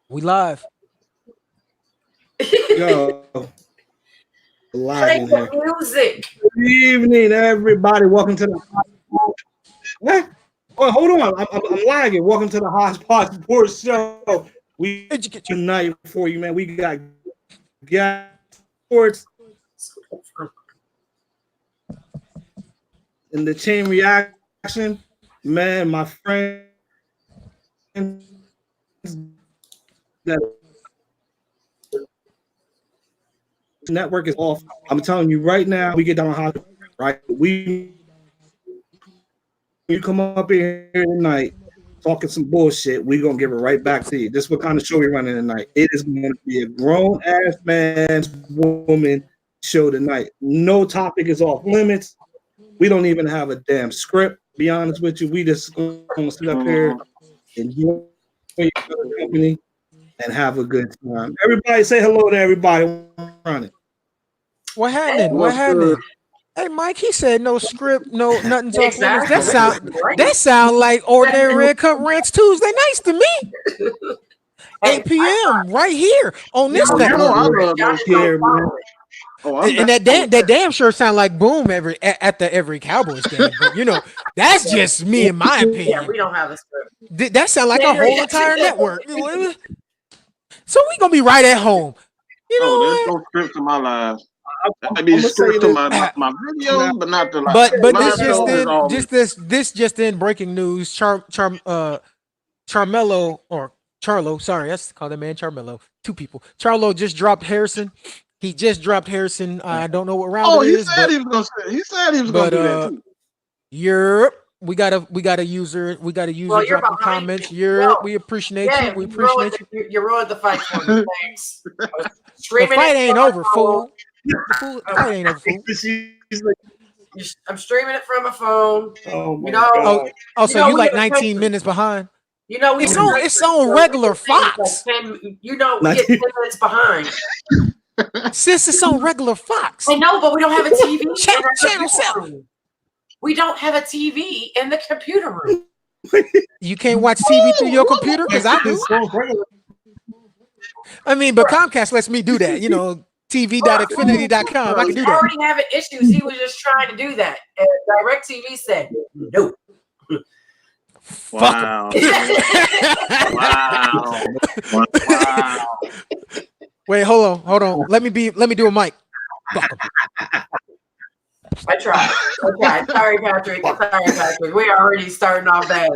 We live. Yo, live Play in here. the music. Good evening, everybody. Welcome to the. What? Oh, hold on. I'm lagging. Welcome to the Hodge Sports Show. We tonight for you, man. We got gas sports in the chain reaction, man. My friend that network is off. I'm telling you right now. We get down on Hodge, right? You come up here tonight talking some bullshit, we're gonna give it right back to you. This is what kind of show we're running tonight. It is going to be a grown ass man's woman show tonight. No topic is off limits. We don't even have a damn script. Be honest with you, we just gonna sit up here, enjoy your company, and have a good time. Everybody, say hello to everybody. Running. What happened? What happened? Hey, Mike, he said no script, no nothing's off limits. That sound like ordinary Red Cup Rants Tuesday nights to me. 8 p.m. right here on this network. And that damn sure sound like boom at every Cowboys game. But you know, that's just me in my opinion. Yeah, we don't have a script. That sound like a whole entire network. So we gonna be right at home. You know, there's no script to my lives. I be script to my videos, but not the live. But this just in breaking news. Charmelo or Charlo, sorry, let's call that man Charmelo. Two people. Charlo just dropped Harrison. He just dropped Harrison. I don't know what round it is. He said he was gonna do that too. Europe. We got a user dropping comments. Europe, we appreciate you. We appreciate you. You ruined the fight for me. Thanks. The fight ain't over, fool. The fight ain't over, fool. I'm streaming it from a phone. So you like 19 minutes behind? You know, it's on regular Fox. You know, we get 10 minutes behind. Sis, it's on regular Fox. I know, but we don't have a TV. Channel 7. We don't have a TV in the computer room. You can't watch TV through your computer? Because I do. I mean, but Comcast lets me do that. You know, tv.xfinity.com. I can do that. Already having issues. He was just trying to do that. And DirecTV said, no. Wow. Wow. Wait, hold on. Let me do a mic. I tried. Sorry, Patrick. We're already starting off bad.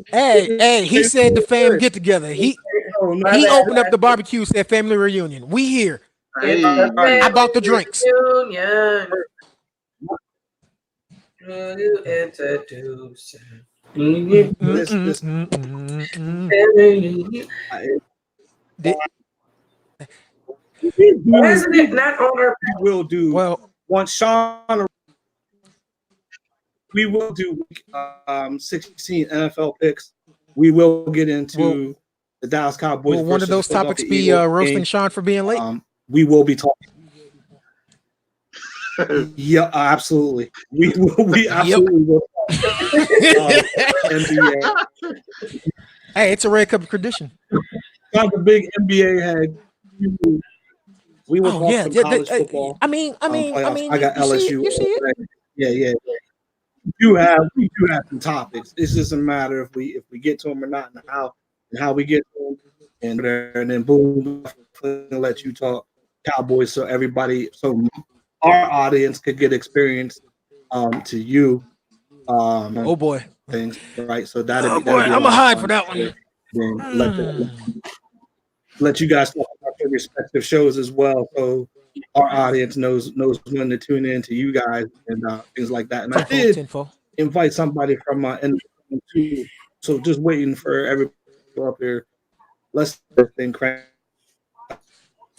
Hey, he said the fam get together. He opened up the barbecue, said family reunion. We here. Hey. I bought the drinks. Isn't it not on our? We'll do once Sean. We will do 16 NFL picks. We will get into the Dallas Cowboys. Will one of those topics be roasting Sean for being late? We will be talking. Yeah, absolutely. We absolutely will. NBA. Hey, it's a Red Cup tradition. I'm a big NBA head. We will talk some college football. I mean, I got LSU. You see it? Yeah. We do have some topics. It's just a matter if we get to them or not, and how we get to them, and then boom, let you talk Cowboys, so our audience could get experience to you. Oh boy, things right. So that. Oh boy, I'm a hide for that one. Then let you guys talk about your respective shows as well, so our audience knows when to tune in to you guys and things like that. And I did invite somebody from too, so just waiting for everybody to go up here. Let's thing crank.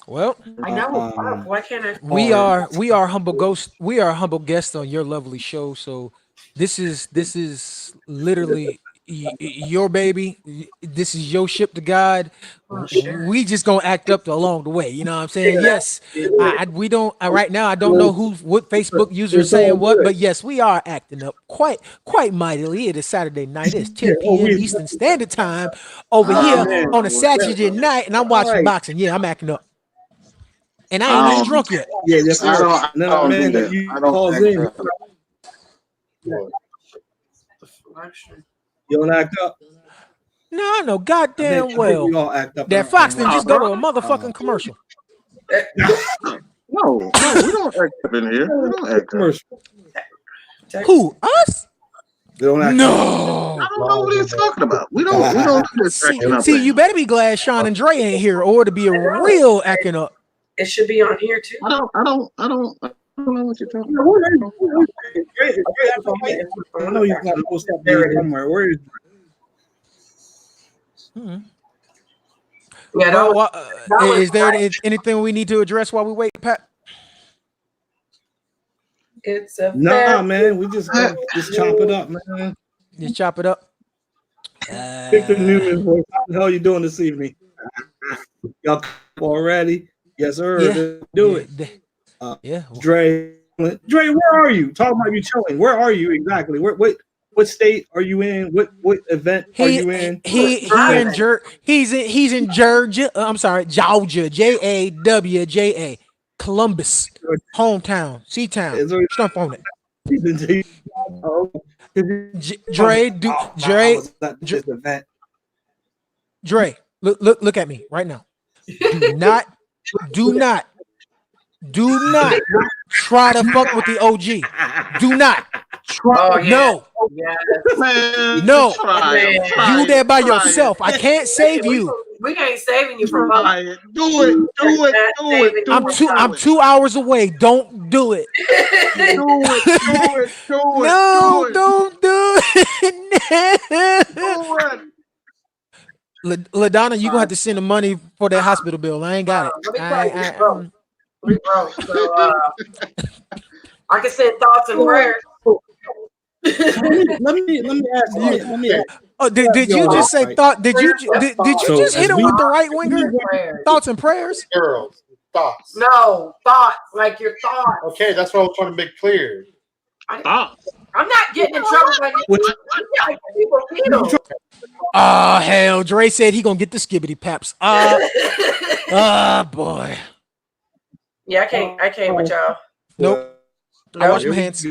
Well, I know. Why can't I? We are humble ghosts. We are humble guests on your lovely show. So this is literally your baby. This is your ship to God. Oh, shit. We just gonna act up along the way. You know what I'm saying? Yes. We don't right now. I don't know what Facebook user is It's all saying what, good. but yes, we are acting up quite mightily. It is Saturday night. It's 10 p.m. Eastern Standard Time over here man. on a Saturday night, and I'm watching Right. boxing. Yeah, I'm acting up, and I ain't even drunk yet. Yeah, that's I don't. right. No, I don't man, do that. you I don't calls act in. up. You don't act up. No, I know I goddamn think well we all act up. that Fox in didn't our just go to a motherfucking commercial. No, we don't act up in here. We don't act up. commercial. Who? Us? They don't act up. No. I don't know what he's talking about. We don't do this acting up. See, you better be glad Sean and Dre ain't here, or to be a real acting up. It should be on here too. I don't know what you're talking about. I know he's not supposed to be somewhere. Where is Hmm. Yeah, that was Is there anything we need to address while we wait, Pat? it's a Nah, man, we just chop it up, man. Just chop it up. Victor Newman, voice. How the hell you doing this evening? Y'all already? Yes, sir. Yeah. Do it. Yeah. Dre, where are you? Talking about you chilling. Where are you exactly? What state are you in? What event are you in? He's in Georgia. I'm sorry, Georgia. Jawja. Columbus, hometown, C-town. Stump on it. Dre, look at me right now. Do not try to fuck with the OG. Do not. Oh, yeah. No. Yes. Man, No. Try You there by yourself. I can't save you. We ain't saving you from Try it. Do it. I'm 2 hours away. Don't do it. Do it. No, don't do it. LaDonna, you gonna have to send the money for that hospital bill. I ain't got it. We broke. So I can send thoughts and prayers. let me ask you. Oh, did you just say thought? Did you just hit him with the right winger? Thoughts and prayers? Girls, thoughts. No, thoughts, like your thoughts. Okay, that's what I was trying to make clear. I'm not getting in trouble like people feel. Oh hell, Dre said he gonna get the skibbity paps. Boy. Yeah, I can't with y'all. Nope. I wash my hands.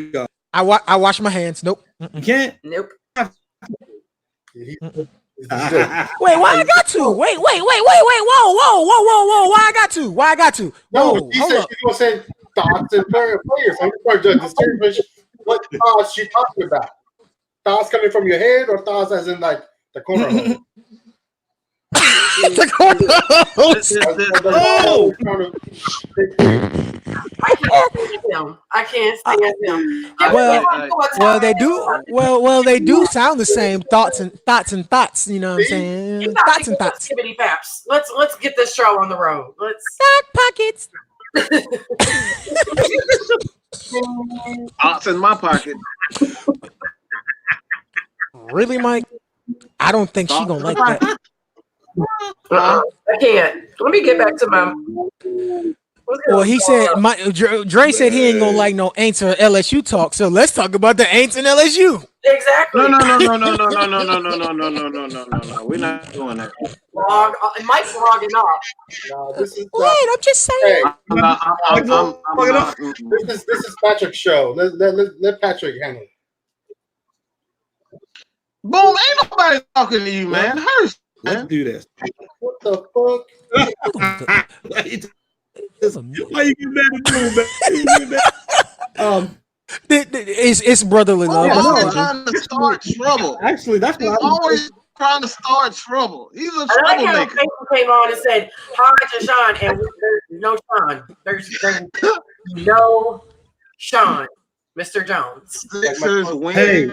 I wash my hands. Nope. You can't. Nope. Wait, why I got to? Wait. Whoa. Why I got to? No, he said she's gonna say thoughts and prayers. So you're trying to distinguish what thoughts she's talking about. Thoughts coming from your head or thoughts as in like the corner hole? The corner hose. I can't stand them. Well, they do sound the same. Thoughts. You know what I'm saying? Thoughts and thoughts. Let's get this show on the road. Back pockets. Thoughts in my pocket. Really, Mike? I don't think she gonna like that. I can't. Let me get back to my. Well, he said, Dre said he ain't gonna like no Aints or LSU talk. So let's talk about the Aints and LSU. Exactly. No. We're not doing that. Mike's logging off. No, this is I'm just saying. This is Patrick's show. Let Patrick handle it. Boom! Ain't nobody talking to you, man. Hurst. Let's do this. What the fuck? Why you get mad at me, man? It's brotherly love. Always trying to start trouble. Actually, that's He's what always trying to start trouble. He's a I like how troublemaker. Facebook came on and said Hodge and Sean, and there's no Sean. There's no Sean, Mr. Jones. Sixers win. Hey,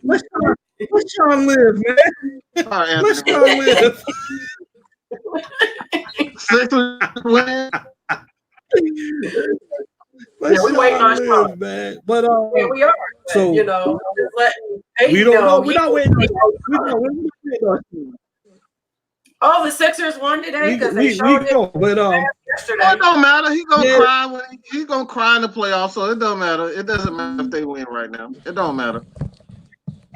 let Sean live, man. Let Sean live. Sixers win. We waiting on Sean, man. But and we are. so just letting We don't know. We're not waiting. We don't. Oh, the Sixers won today because they showed it yesterday. It don't matter. He's gonna cry he's gonna cry in the playoffs, so it don't matter. It doesn't matter if they win right now. It don't matter.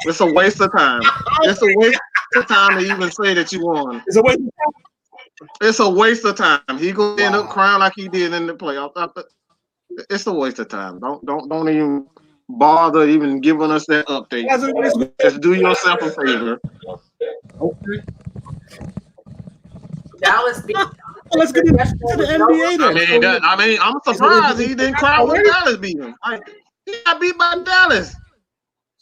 It's a waste of time. It's a waste of time to even say that you won. It's a waste of time. It's a waste of time. He gonna end up crying like he did in the playoffs. It's a waste of time. Don't even bother even giving us that update. Just do yourself a favor. Okay. Dallas beat. Let's get into the NBA then. I mean, I'm surprised he didn't cry when Dallas beat him. Like, he got beat by Dallas.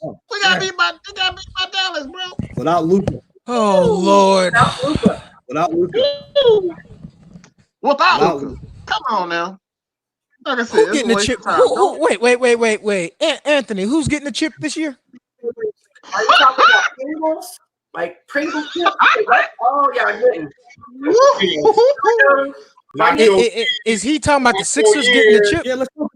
We got beat by Dallas, bro. Without Luka. Oh Lord. Without Luka. Without Luka. Come on now. Like I said, who's getting the chip? Wait. Anthony, who's getting the chip this year? Are you talking about Pringles? Like Pringles chip? Oh yeah, I didn't. Is he talking about the Sixers getting the chip? Yeah, let's go.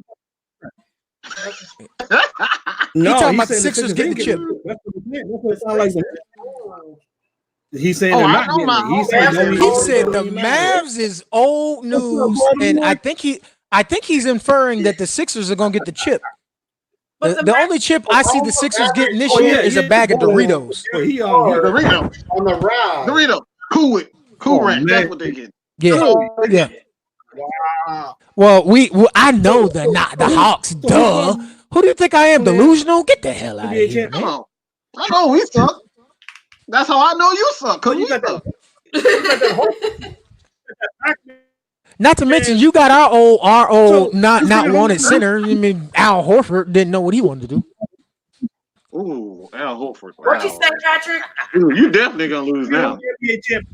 No, he's talking about the Sixers getting the chip. That's what it sounds like. He's saying they're not getting it. He said the Mavs is old news, and I think he's inferring that the Sixers are gonna get the chip. The only chip I see the Sixers getting this year is a bag of Doritos. Doritos on the round. Doritos. Cool Ranch. That's what they get. Yeah. Wow. Well, I know the Hawks. Duh. Who do you think I am? Delusional? Get the hell out of here. Come on. I know we suck. That's how I know you suck. Cause you suck. Not to mention, you got our old not wanted center. I mean, Al Horford didn't know what he wanted to do. Ooh, Al Horford. What'd you say, Patrick? You definitely gonna lose now.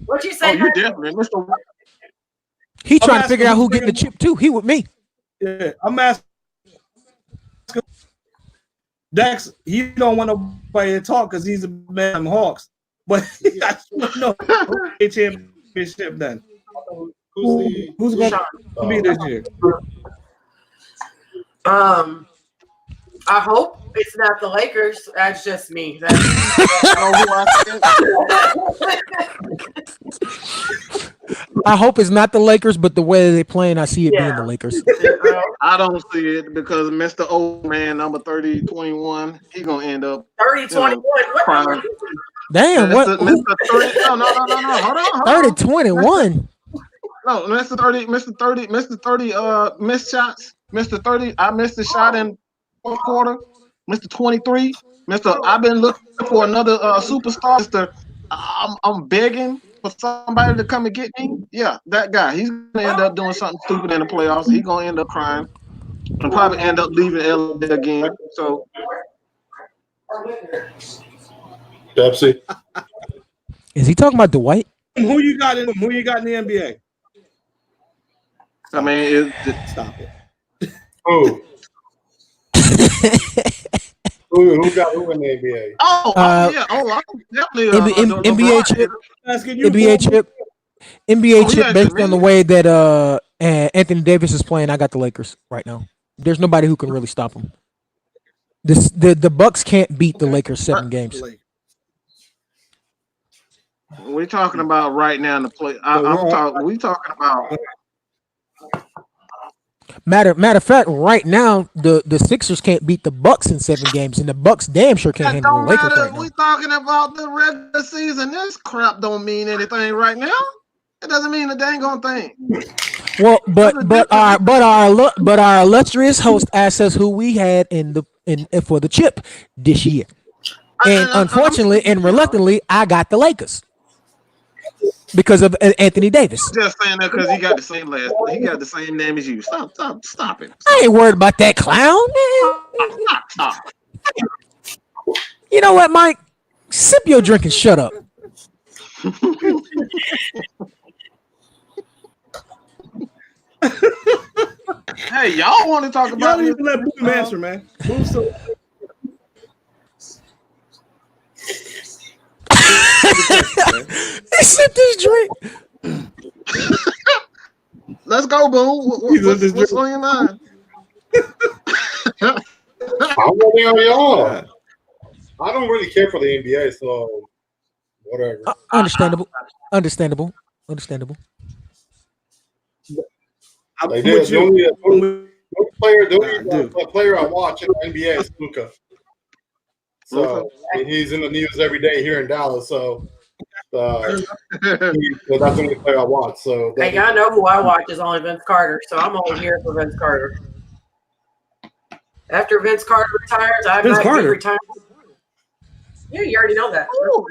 What'd you say? You definitely. He trying to figure out who getting the chip too. He with me. Yeah, I'm asking. Dax, he don't want nobody to talk because he's a man of Hawks. But I no championship then. Who's going to be this year? I hope it's not the Lakers. That's just me. I hope it's not the Lakers, but the way they playing, I see it being the Lakers. I don't see it because Mr. Old Man, number 3021, he's gonna end up 3021. Damn, what? Mr. 30, no. Hold on. 3021. No, Mr. 30, missed shots. Mr. 30, I missed a shot in fourth quarter. Mr. 23, I've been looking for another superstar. Mr. I'm begging for somebody to come and get me. Yeah, that guy. He's gonna end up doing something stupid in the playoffs. He's gonna end up crying and probably end up leaving LA again. So, Pepsi. Is he talking about Dwight? Who you got in the NBA? I mean, stop it. Who? Who got who in the NBA? NBA chip. NBA chip based on the way that Anthony Davis is playing. I got the Lakers right now. There's nobody who can really stop him. The Bucks can't beat the Lakers 7 games. We're talking about right now in the play. We talking about. Matter of fact, right now the Sixers can't beat the Bucks in 7 games, and the Bucks damn sure can't handle the Lakers right now. We talking about the regular season. This crap don't mean anything right now. It doesn't mean a dang on thing. Well, but our illustrious host asked us who we had for the chip this year, and unfortunately and reluctantly, I got the Lakers. Because of Anthony Davis. Just saying that because he got the same he got the same name as you. Stop it. I ain't worried about that clown, man. Stop. You know what, Mike? Sip your drink and shut up. Hey, y'all want to talk about? Y'all need to let Boom answer, man. Boom so. He sipped his drink. Let's go, Boom. What's on your mind? I'm waiting on y'all. I don't really care for the NBA, so whatever. Understandable. I'm Like with the only, you. player I watch in the NBA is Luka. So he's in the news every day here in Dallas. So that's the only player I watch. So Hey, I know who I watch is only Vince Carter, so I'm only here for Vince Carter. After Vince Carter retires, I might be retired. Yeah, you already know that. Who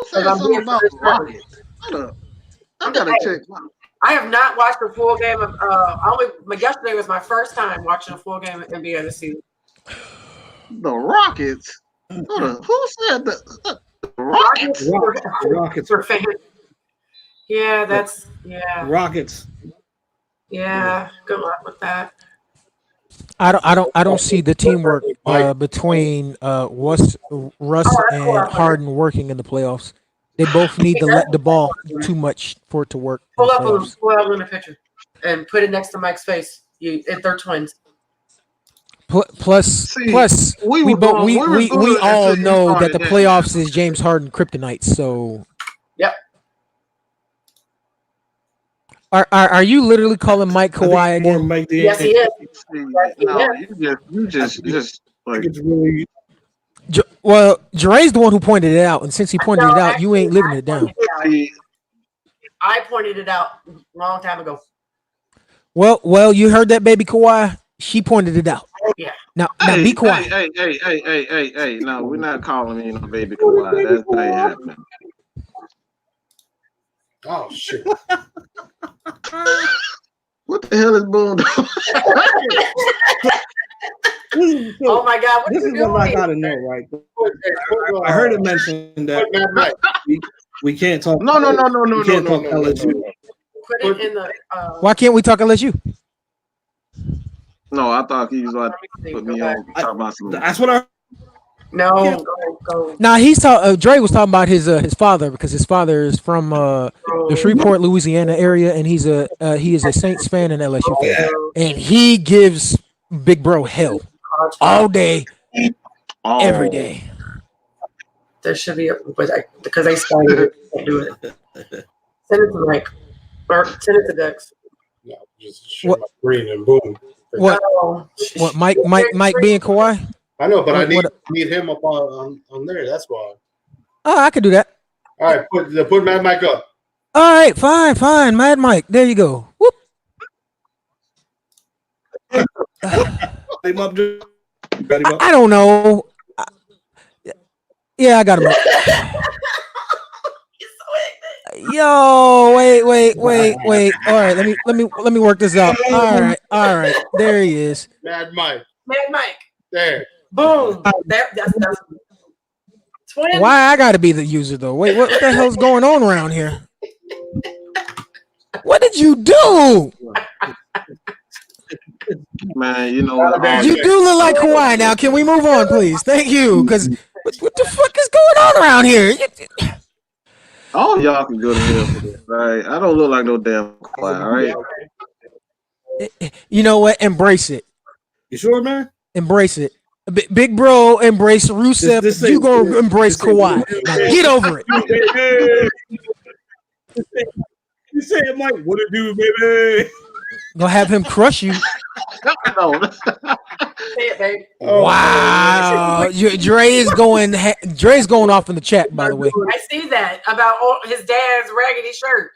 said something about Rockets? Hold up. I gotta check. I have not watched a full game of. Yesterday was my first time watching a full game of NBA this season. The Rockets. Hold up. Who said the Rockets? Rockets. For fans. Yeah, that's Rockets. Yeah, good luck with that. I don't see the teamwork between Russ and Harden working in the playoffs. They both need to let the ball too much for it to work. Pull up in the picture and put it next to Mike's face. They're twins. Plus, we all know that the playoffs is James Harden kryptonite. So, yep. Are you literally calling Mike Kawhi again? Yes, he is. No, you just like it's really. Well, Jeray's the one who pointed it out, and since he pointed it out, you ain't living it down. I pointed it out a long time ago. Well, you heard that, baby Kawhi. She pointed it out. Yeah. Now be quiet. Hey. No, we're not calling you baby Kawhi. That ain't happening. Oh shit. What the hell is Boone doing? Oh my God! This is what I gotta know, right? I heard it mentioned that we can't talk. No. LSU. Put it in the. Why can't we talk LSU? No, I thought he was like put me on talk about some. That's what I. No, go. Nah, Dre was talking about his father because his father is from the Shreveport, Louisiana area, and he is a Saints fan and LSU fan, and he gives Big Bro hell all day, every day. There should be because they started it. Do it. Send it to Mike or send it to Dex. No, just share my screen and boom. What? Mike being Kawhi? I know, but I need him up on there. That's why. Oh, I could do that. All right, put Mad Mike up. All right, fine, Mad Mike. There you go. Whoop. I don't know. Yeah, I got him up. Yo, wait. All right, let me work this out. All right. There he is. Mad Mike. There. Boom. That's twin. Why I gotta be the user though? Wait, what the hell's going on around here? What did you do? Man, you know you do look like Kawhi now. Can we move on, please? Thank you. Because what the fuck is going on around here? All y'all can go to hell for this, right? I don't look like no damn Kawhi, all right? You know what? Embrace it. You sure, man? Embrace it. Big Bro embrace Rusev. You gonna embrace Kawhi. Now get over it. You say it, Mike. What it do, baby? Gonna have him crush you. Say it, babe. Wow. Dre's going off in the chat, by the way. I see that about his dad's raggedy shirt.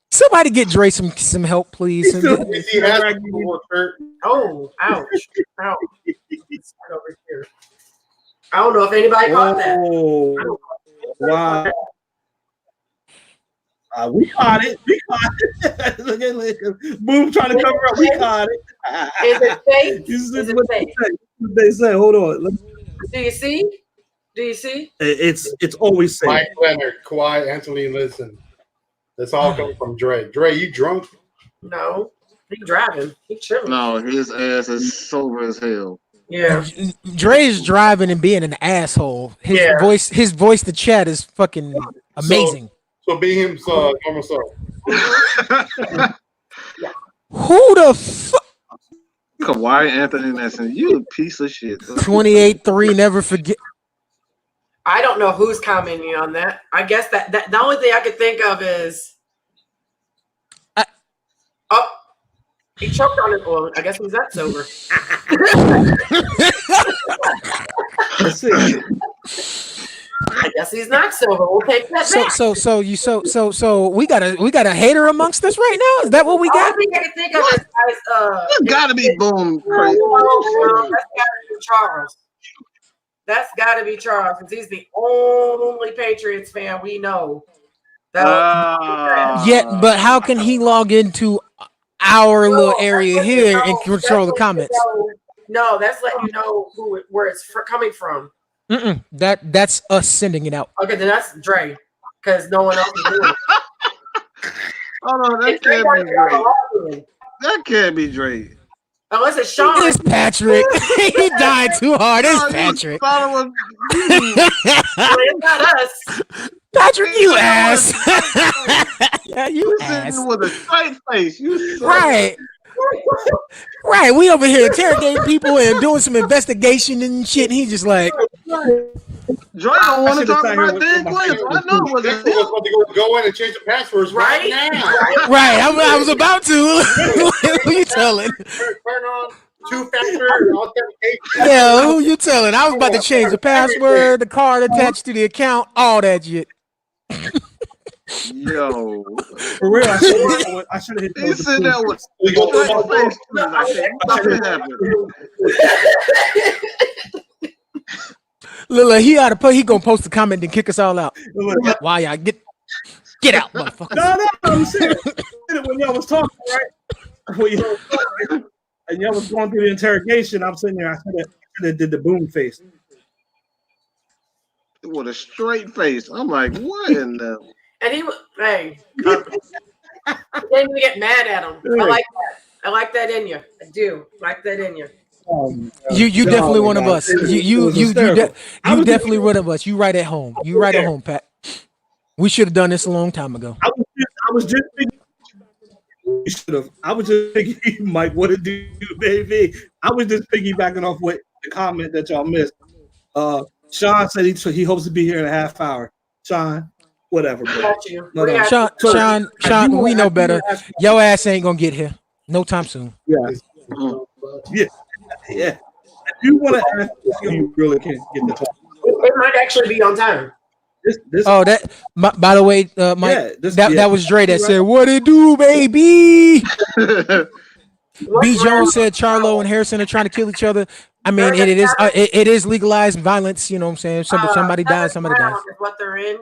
Somebody get Dre some help, please. Oh, ouch. Over here. I don't know if anybody caught that. Wow. We caught it. Look at Boom trying to cover up. We caught it. Is it fake? Is what fake? What they say. Hold on. Do you see? It's always safe. Mike Leonard, Kawhi, Anthony, listen. That's all coming from Dre. Dre, you drunk? No. He driving. He chilling. No, his ass is sober as hell. Yeah. Dre's driving and being an asshole. His voice to chat is fucking amazing. So be him normal self. Who the fuck? Kawhi Anthony Nelson, you a piece of shit. 28-3, never forget. I don't know who's commenting on that. I guess that the only thing I could think of is he choked on it. Well, I guess he's not sober. Let's see. I guess he's not sober. We'll take that back. So we got a hater amongst us right now. Is that what we got? The only thing I can think of is You gotta be boom crazy. no, that's gotta be Charles. That's gotta be Charles, because he's the only Patriots fan we know. Yeah, but how can he log into our little area here and control the comments? No, that's letting you know where it's coming from. That's us sending it out. Okay, then that's Dre, because no one else is doing it. Oh no, that can't be Dre. That can't be Dre. Unless it's Sean. It's Patrick. He died too hard. It's Patrick. It's not us. Patrick, you ass. Yeah, you ass. With a straight face. Right. Right. We over here interrogating people and doing some investigation and shit. And he's just like, Dre don't want to talk about Dan Quinn. I know what it is. About to go in and change the passwords right now. Right. I was about to. Who you telling? Turn on two-factor authentication. Yeah, who you telling? I was about to change the password, the card attached to the account, all that shit. Yo, For real, I should have hit. he said that was Lila, he ought to put. He gonna post a comment and kick us all out. Why y'all get out, motherfucker? No, I'm saying when y'all was talking, right? And y'all was going through the interrogation. I'm sitting there. I should have did the boom face with a straight face. I'm like, what in the? And he was, hey, didn't even get mad at him. I like that. I like that in you. I do like that in you. You definitely one of us. You definitely one of us. You right at home. You right at home, Pat. We should have done this a long time ago. I was just thinking. You should have. I was just thinking, Mike, what it do, baby? I was just piggybacking off what the comment that y'all missed. Sean said he hopes to be here in a half hour. Sean, whatever. No. Sean, we know better. Your ass ain't gonna get here no time soon. Yeah. If you want to ask, you really can't get the talk. It might actually be on time. By the way, Mike, that was Dre that said, "What it do, baby?" B. Jones said Charlo and Harrison are trying to kill each other. I mean, it is legalized violence. You know what I'm saying? Somebody dies. Somebody dies. What they're in.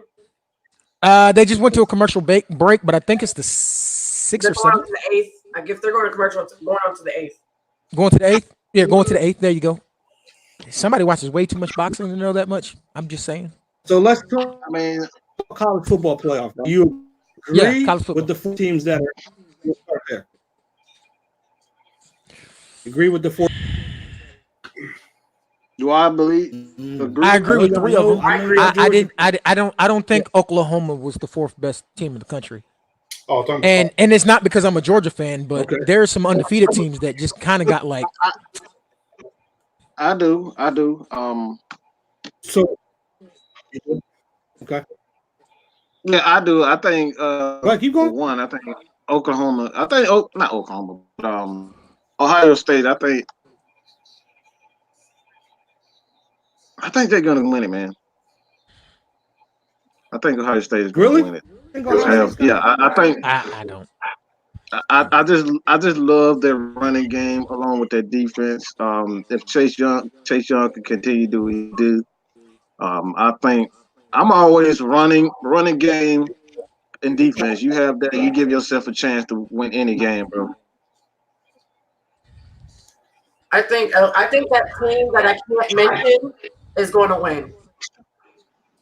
They just went to a commercial break, but I think it's the 6th or 7th. The 8th. I guess they're going to commercial. Going on to the 8th. Going to the 8th? Yeah, going to the 8th. There you go. Somebody watches way too much boxing to know that much. I'm just saying. So let's talk. I mean, college football playoff. Bro. You agree with the 4 teams that are there? Agree with the 4? Do I believe? I agree with 3 of them. I don't think Oklahoma was the 4th best team in the country. And it's not because I'm a Georgia fan, but there are some undefeated teams that just kind of got like. I do. So. Okay. Yeah, I do. I think. Keep going. One, I think Oklahoma. I think not Oklahoma, but Ohio State. I think they're gonna win it, man. I think Ohio State is gonna win it. I think. I don't. I just love their running game along with their defense. If Chase Young can continue to do what he do, I think I'm always running game and defense. You have that, you give yourself a chance to win any game, bro. I think that team that I can't mention is going to win.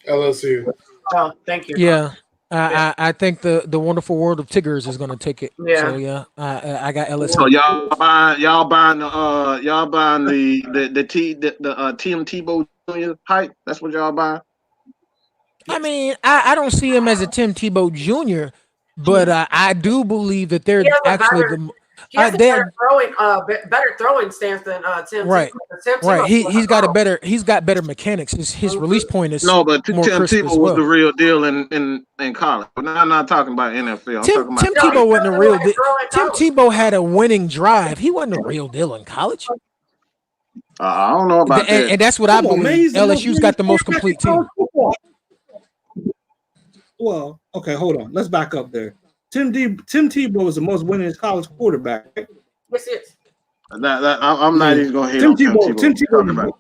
LSU. Oh, thank you. Yeah. I think the wonderful world of Tigers is going to take it. Yeah. So yeah, I got LSU. So y'all buying the Tim Tebow Jr. hype? That's what y'all buying? I mean, I don't see him as a Tim Tebow Jr., but I do believe that they're actually He has a better throwing stance than Tim. Right. Tim Right. He's got better mechanics. His release point is No, but Tim more crisp Tebow as well. was the real deal in college. But now I'm not talking about NFL. I'm talking about Tim Tebow wasn't a real deal. Tim Tebow had a winning drive. He wasn't a real deal in college. I don't know about that. And that's what I believe. LSU's got the most complete team. Well, okay, hold on. Let's back up there. Tim Tebow is the most winningest college quarterback. Yes, it is. I'm not even going to hate Tim on Tebow. Tim Tebow. about.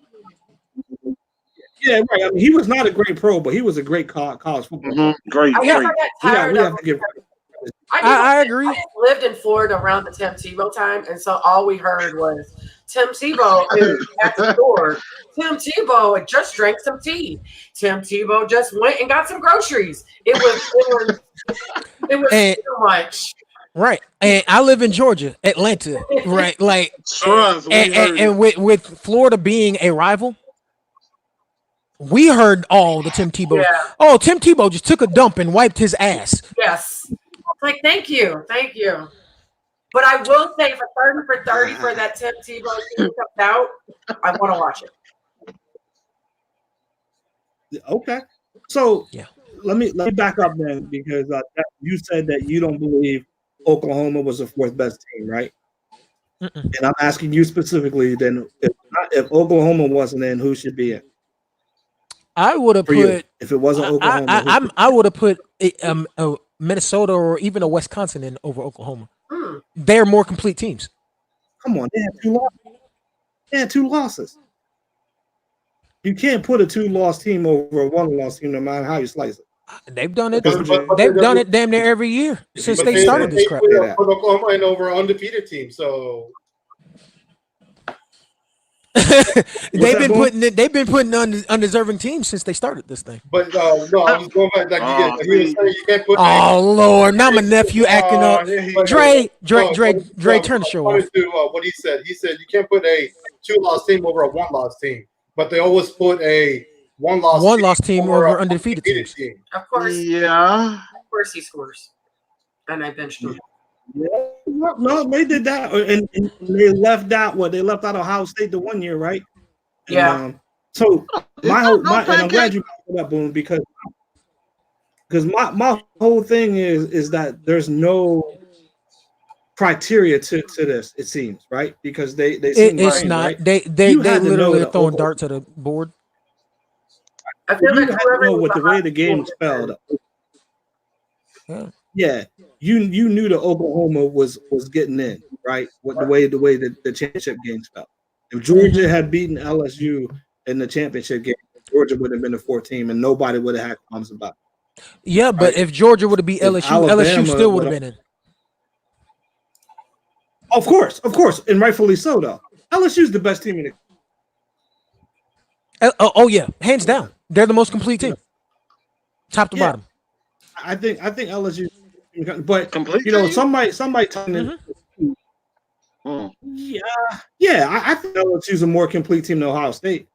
Yeah, right. I mean, he was not a great pro, but he was a great college football player. Great. I guess I got tired of I agree. I lived in Florida around the Tim Tebow time, and so all we heard was Tim Tebow is at the door. Tim Tebow just drank some tea. Tim Tebow just went and got some groceries. It was too much. Right. And I live in Georgia, Atlanta. Right. Like and with Florida being a rival, we heard all the Tim Tebow. Yeah. Oh, Tim Tebow just took a dump and wiped his ass. Yes. Like, thank you. But I will say for 30 for that Tim Tebow team comes out, I want to watch it. Okay. So yeah. Let me back up then, because you said that you don't believe Oklahoma was the fourth best team, right? And I'm asking you specifically. Then, if Oklahoma wasn't in, who should be in? I would have put if it wasn't Oklahoma. I would have put a Minnesota or even a Wisconsin in over Oklahoma. They're more complete teams. Come on, they had two losses. You can't put a 2-loss team over a 1-loss team, no matter how you slice it. They've done it. They've done it damn near every year since they started this crap. Put Oklahoma in over an undefeated team, so they've been putting undeserving teams since they started this thing. But no, I was going back. Like you can't put. Oh Lord, now my nephew acting up. Dre, turn the show off. What he said. He said you can't put a 2-loss team over a 1-loss team, but they always put a 1-loss team over undefeated teams. Team. Of course. Yeah. Of course he scores. And I benched him. Yeah. No, they did that, and they left out Ohio State the 1 year, right? And, yeah. So and I'm glad you brought that, Boone, because my whole thing is that there's no criteria to this. It seems, right? Because it's not. Right? They literally are throwing darts at a board. I feel like whoever with the way the game spelled. Yeah, you knew that Oklahoma was getting in, right? With the way the championship game spelled. If Georgia had beaten LSU in the championship game, Georgia would have been the 4th team, and nobody would have had qualms about it. Yeah, but right? If Georgia would have beat LSU, LSU still would have been in. Of course, and rightfully so. Though LSU's the best team in the. Oh yeah, hands down, they're the most complete team, top to bottom. I think LSU, but complete. Somebody telling I think LSU's a more complete team than Ohio State.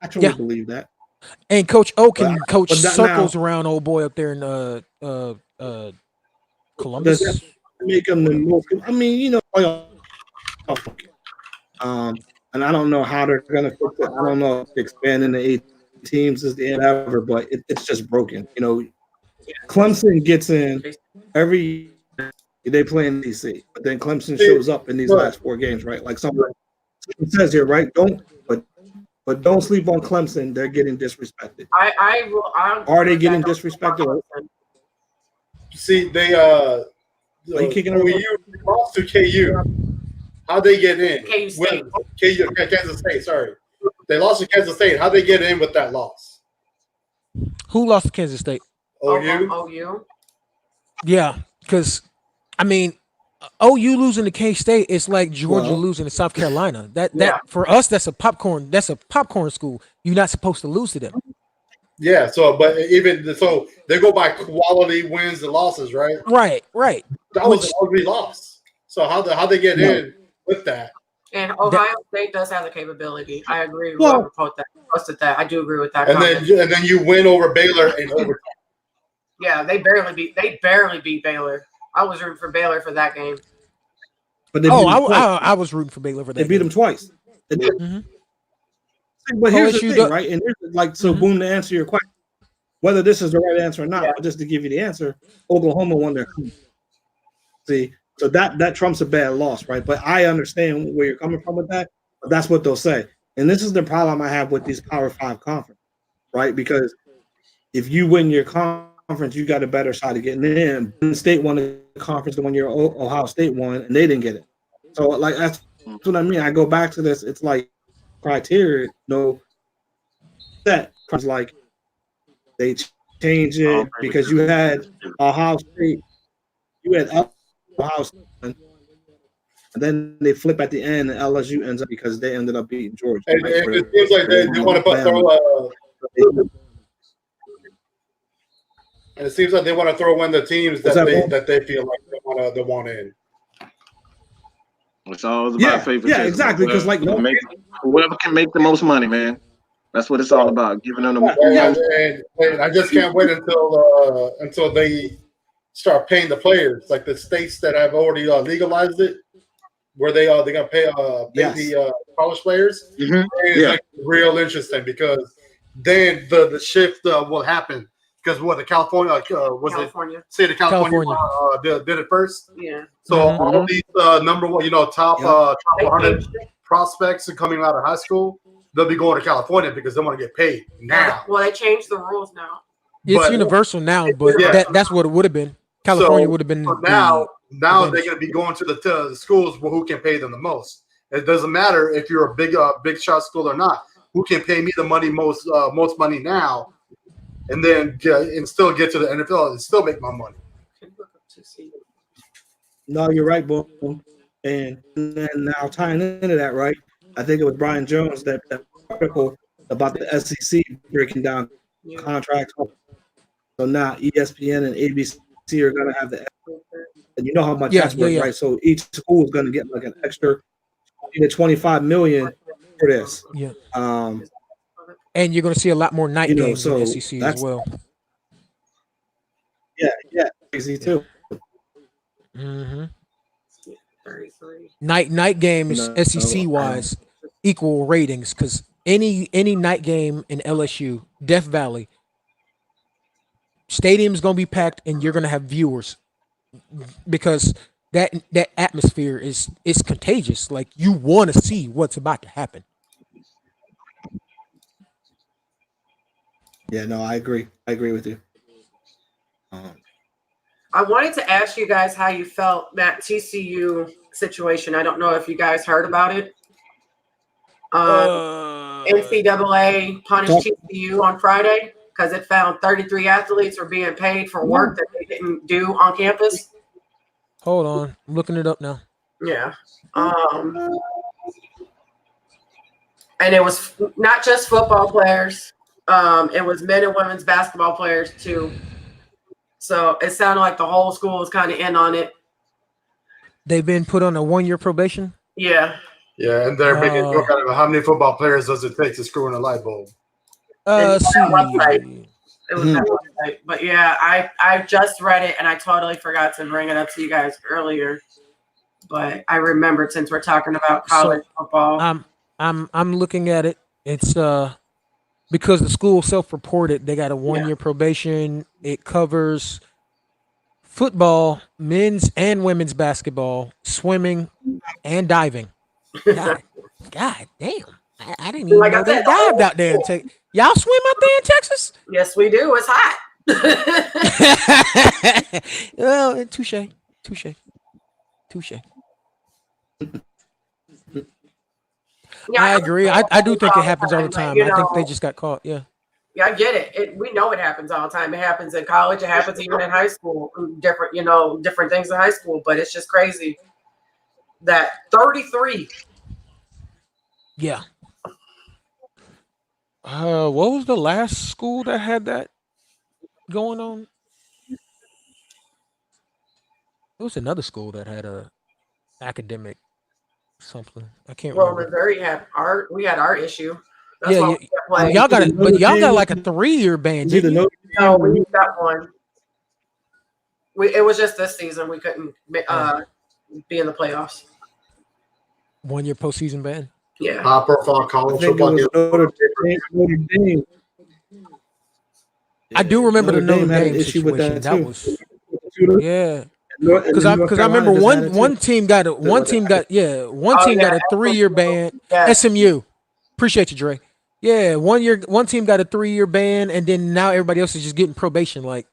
I truly believe that. And Coach O can coach circles around old boy up there in Columbus. Does that make them the most? I mean, and I don't know how they're gonna fix it. I don't know if expanding the 8 teams is the end ever, but it's just broken. Clemson gets in every they play in DC, but then Clemson shows up in these last 4 games, right? Like someone says here, right? But don't sleep on Clemson. They're getting disrespected. Are they getting disrespected? See, they when you lost to KU, how'd they get in? Kansas State. Sorry, they lost to Kansas State. How'd they get in with that loss? Who lost to Kansas State? OU. Yeah, because I mean, OU losing to K-State is like Georgia losing to South Carolina. That for us, that's a popcorn school. You're not supposed to lose to them. Yeah. So, but even so, they go by quality wins and losses, right? Right. That was an ugly loss. So how they get in with that? And Ohio State does have the capability. I agree with whoever posted that. I do agree with that. And then you win over Baylor in overtime. Yeah, they barely beat Baylor. I was rooting for Baylor for that game. But they I was rooting for Baylor for that. They beat them twice. Mm-hmm. But here's the thing, right? And boom, to answer your question, whether this is the right answer or not, but just to give you the answer, Oklahoma won their conference. See, so that trumps a bad loss, right? But I understand where you're coming from with that. But that's what they'll say. And this is the problem I have with these Power 5 conference, right? Because if you win your conference, you got a better shot of getting in. Penn State won the conference the one year Ohio State won, and they didn't get it. So, like, that's what I mean. I go back to this. It's like criteria, that like they change it because you had Ohio State, you had Ohio State, and then they flip at the end, and LSU ends up because they ended up beating Georgia. And it feels like they want to throw. And it seems like they want to throw in the teams that they feel like they want in. It's all about favoritism. Yeah, exactly. Because whoever can make the most money, man. That's what it's all about. Giving them the most. And I just can't wait until they start paying the players, like the states that have already legalized it, where they're gonna pay the college players. Mm-hmm. It's like real interesting because then the shift will happen. Because the California State of California did it first. Yeah. So all these number one, top 100 prospects are coming out of high school. They'll be going to California because they want to get paid now. Well, they changed the rules now. It's universal now, but that's what it would have been. California would have been. Now they're going to be going to the schools who can pay them the most. It doesn't matter if you're a big shot school or not. Who can pay me the money most money now? And then still get to the NFL and still make my money. No, you're right, Boom. And then now tying into that, right? I think it was Brian Jones that article about the SEC breaking down contracts. So now ESPN and ABC are going to have and you know how much that's worth, right? So each school is going to get like an extra $25 million for this. Yeah. And you're going to see a lot more night games in the SEC as well. Yeah, crazy too. Mm-hmm. Night game is SEC wise equal ratings because any night game in LSU, Death Valley, stadium's going to be packed and you're going to have viewers because that atmosphere is contagious. Like you want to see what's about to happen. Yeah, no, I agree. I agree with you. I wanted to ask you guys how you felt that TCU situation. I don't know if you guys heard about it. NCAA punished TCU on Friday because it found 33 athletes were being paid for work that they didn't do on campus. Hold on. I'm looking it up now. Yeah. And it was not just football players. It was men and women's basketball players too. So it sounded like the whole school was kind of in on it. They've been put on a 1-year probation? Yeah. Yeah, and they're making look at how many football players does it take to screw in a light bulb? It was that website. But yeah, I just read it and I totally forgot to bring it up to you guys earlier. But I remembered since we're talking about college football. I'm looking at it. It's because the school self-reported, they got a 1-year probation. It covers football, men's and women's basketball, swimming, and diving. God damn. I didn't even know they dived out there. Y'all swim out there in Texas? Yes, we do. It's hot. Well, touche. Yeah, I agree. I do think it happens all the time. I think they just got caught. Yeah. Yeah, I get it. We know it happens all the time. It happens in college. It happens even in high school. Different things in high school. But it's just crazy that 33. Yeah. What was the last school that had that going on? It was another school that had a academic something. I can't remember. Missouri had art. We had our issue. That's y'all got it, but y'all got like a 3-year ban. No, we got one. It was just this season we couldn't be in the playoffs. 1 year postseason ban. Yeah. High profile college football. Notre Dame. I do remember the Notre had an Dame issue with situation. that too. Was Yeah. Because I remember one team got a 3-year ban. Yeah. SMU. Appreciate you, Dre. Yeah, 1 year. One team got a 3-year ban, and then now everybody else is just getting probation. Like,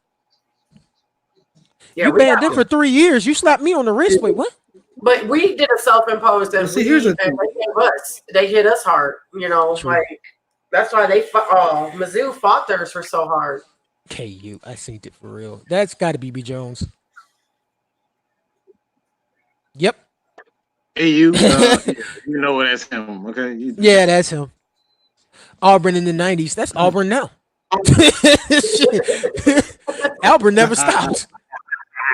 you banned them for 3 years. You slapped me on the wrist. Wait, what? But we did a self-imposed, and they hit us hard. You know, True. like that's why Mizzou fought theirs for so hard. KU, I seen it for real. That's got to be B. Jones. Yep. Hey, you know that's him, okay? Yeah, that's him. Auburn in the 90s. That's Auburn now. Auburn never stopped.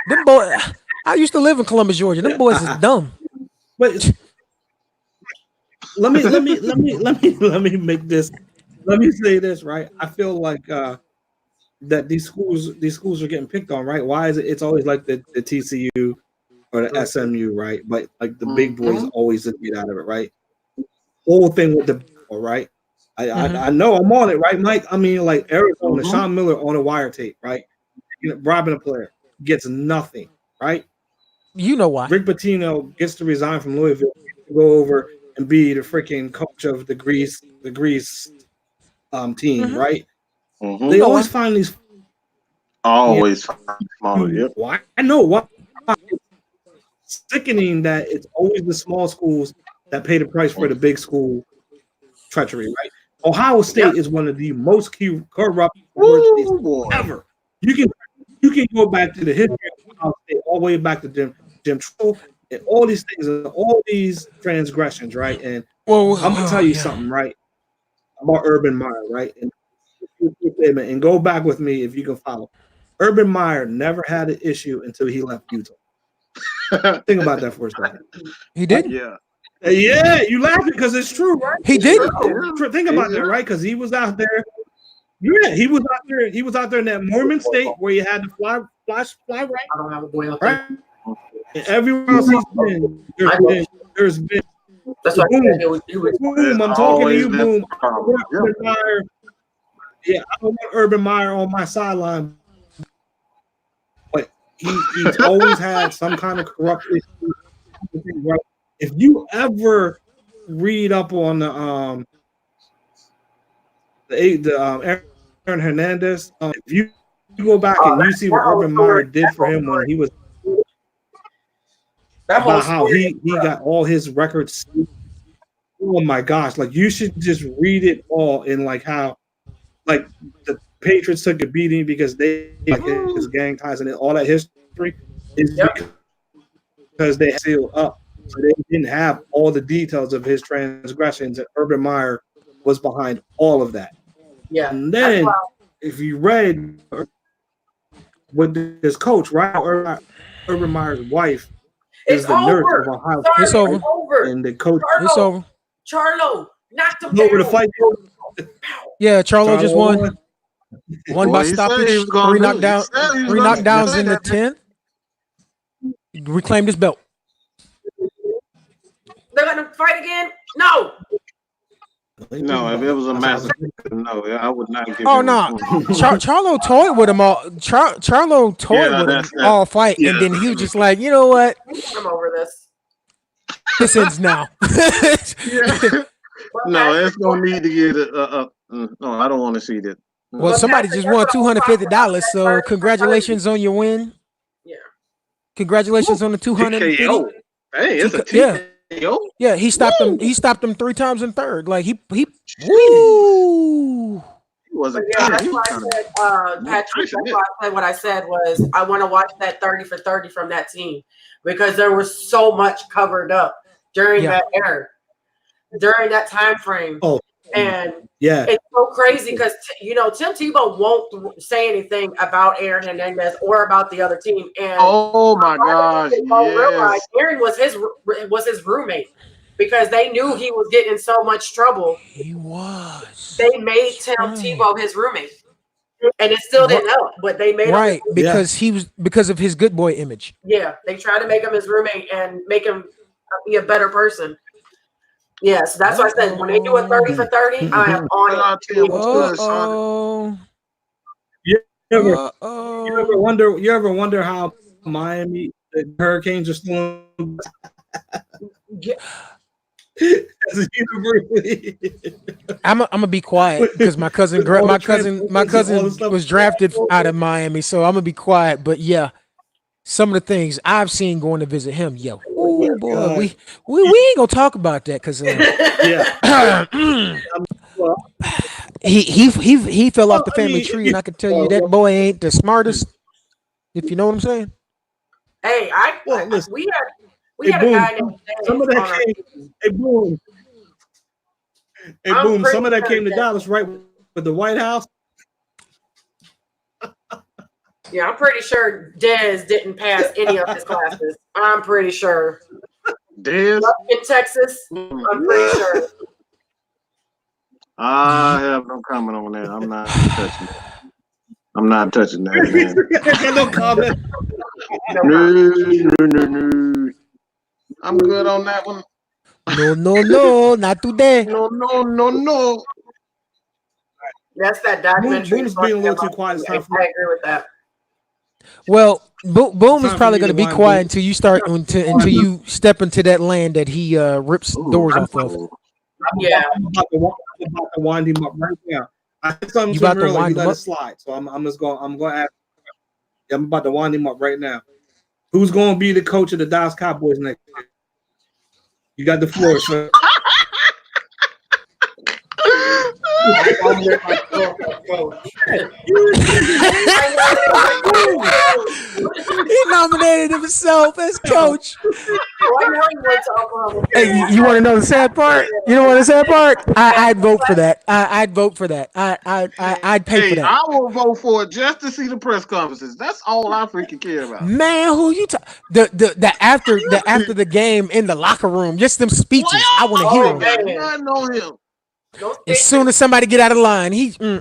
Them boys. I used to live in Columbus, Georgia. Them boys is dumb. But let me make this. Let me say this, right? I feel like that these schools are getting picked on, right? Why is it? It's always like the TCU or the SMU, right? But like the big boys always get out of it, right? Whole thing with the right. I know I'm on it, right, Mike? I mean, like Arizona, Sean Miller on a wire tape, right? Robbing a player gets nothing, right? You know why? Rick Pitino gets to resign from Louisville to go over and be the freaking coach of the Greece team, right? They always find these. Always find smaller. Yep. Why? I know why. It's sickening that it's always the small schools that pay the price for the big school treachery, right? Ohio State is one of the most corrupt universities ever. You can go back to the history of Ohio State, all the way back to Jim Troll, and all these things, and all these transgressions, right? And I'm gonna tell you something, right? About Urban Meyer, right? And go back with me if you can follow. Urban Meyer never had an issue until he left Utah. Think about that for a second. He did? Yeah, you laughing because it's true, right? He did. Think about that, right? Because he was out there. Yeah, he was out there. He was out there in that Mormon state where you had to fly right. I don't have a boy out right? And everywhere else he's been, there's been. That's why boom. I'm talking to you, boom. Urban Meyer. Yeah, I don't want Urban Meyer on my sideline, but he's always had some kind of corrupt issue. Right? If you ever read up on the Aaron Hernandez, if you go back and you see what Urban Meyer did for him when he was about how he got all his records. Oh my gosh! Like you should just read it all in like how, like the Patriots took a beating because they like his gang ties and all that history is because they sealed up, so they didn't have all the details of his transgressions. And Urban Meyer was behind all of that. Yeah, and then if you read with this coach, right? Urban Meyer's wife is the nurse of Ohio. It's over. And the coach. It's over. Charlo knocked him over the fight. Yeah, Charlo just won. Won by stoppage. 3 knockdowns. 3 knockdowns in the 10th. Reclaimed his belt. They're gonna fight again? No. No, if it was a massacre, no, I would not give. Oh no, Charlo toyed with him all. Charlo toyed with him all fight, and then he was just like, you know what? I'm over this. This ends now. No, it's gonna need to get no, I don't want to see that. Well, somebody just won $250, so congratulations on your win. Yeah. Congratulations on the $250. Hey, it's a TKO. Yeah, he stopped him. He stopped him 3 times in third. Like he woo. He wasn't. That's why I said, Patrick. That's why I said what I said was I want to watch that 30 for 30 from that team because there was so much covered up during that era, during that time frame. And it's so crazy because Tim Tebow won't say anything about Aaron Hernandez or about the other team. And oh my gosh, yes. Aaron was his roommate because they knew he was getting in so much trouble. He was. They made Tim Tebow his roommate, and it still didn't help. But they made him because of his good boy image. Yeah, they tried to make him his roommate and make him be a better person. Yeah, so that's why I said when they do a 30 for 30, I am on it. I'll tell you what's good, son. You ever wonder how Miami the Hurricanes are still as a university? I'm gonna be quiet because my cousin was drafted out of Miami, so I'm gonna be quiet. But yeah, some of the things I've seen going to visit him, yo, oh boy, we ain't gonna talk about that because he fell off the family tree, and I can tell you that boy ain't the smartest. If you know what I'm saying. Hey, we had a guy named some of that came. Hey, boom. Hey, boom. Some of that came to Dallas, right, with the White House. Yeah, I'm pretty sure Dez didn't pass any of his classes. I'm pretty sure. Dez in Texas. I'm pretty sure. I have no comment on that. I'm not touching it. I'm not touching that, man. No comment. No. I'm good on that one. No, not today. No. That's that documentary. Boom's being a little too quiet. I agree with that. Well, Boom is probably going to be quiet until you start until you step into that land that he rips doors off of. Yeah, I'm about to wind him up right now. I said something to him earlier. He let it slide, so I'm just going. I'm going to ask. I'm about to wind him up right now. Who's going to be the coach of the Dallas Cowboys next year? You got the floor, sir. He nominated himself as coach. Hey, you want to know the sad part? You know what the sad part? I'd vote for that. I'd vote for that. I'd pay for that. I will vote for it just to see the press conferences. That's all I freaking care about. Man, who you the after the game in the locker room, just them speeches. I want to hear them. I know him. As soon as somebody get out of line, yeah.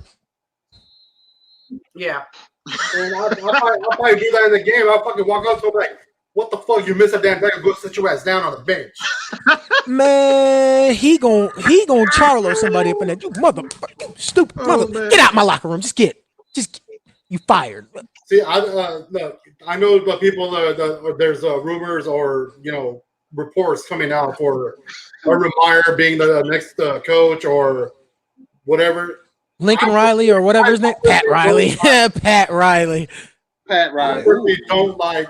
And I'll probably do that in the game. I'll fucking walk up to him like, what the fuck? You missed a damn thing. Go sit your ass down on the bench. Man, he gon' Charlo somebody up in there. You motherfucker, stupid mother. Man. Get out my locker room. Just get. You fired. See, I know the people. There's rumors or reports coming out for Urban Meyer being the next coach or whatever. Lincoln Riley or whatever his name. Pat Riley. Pat Riley. I really don't like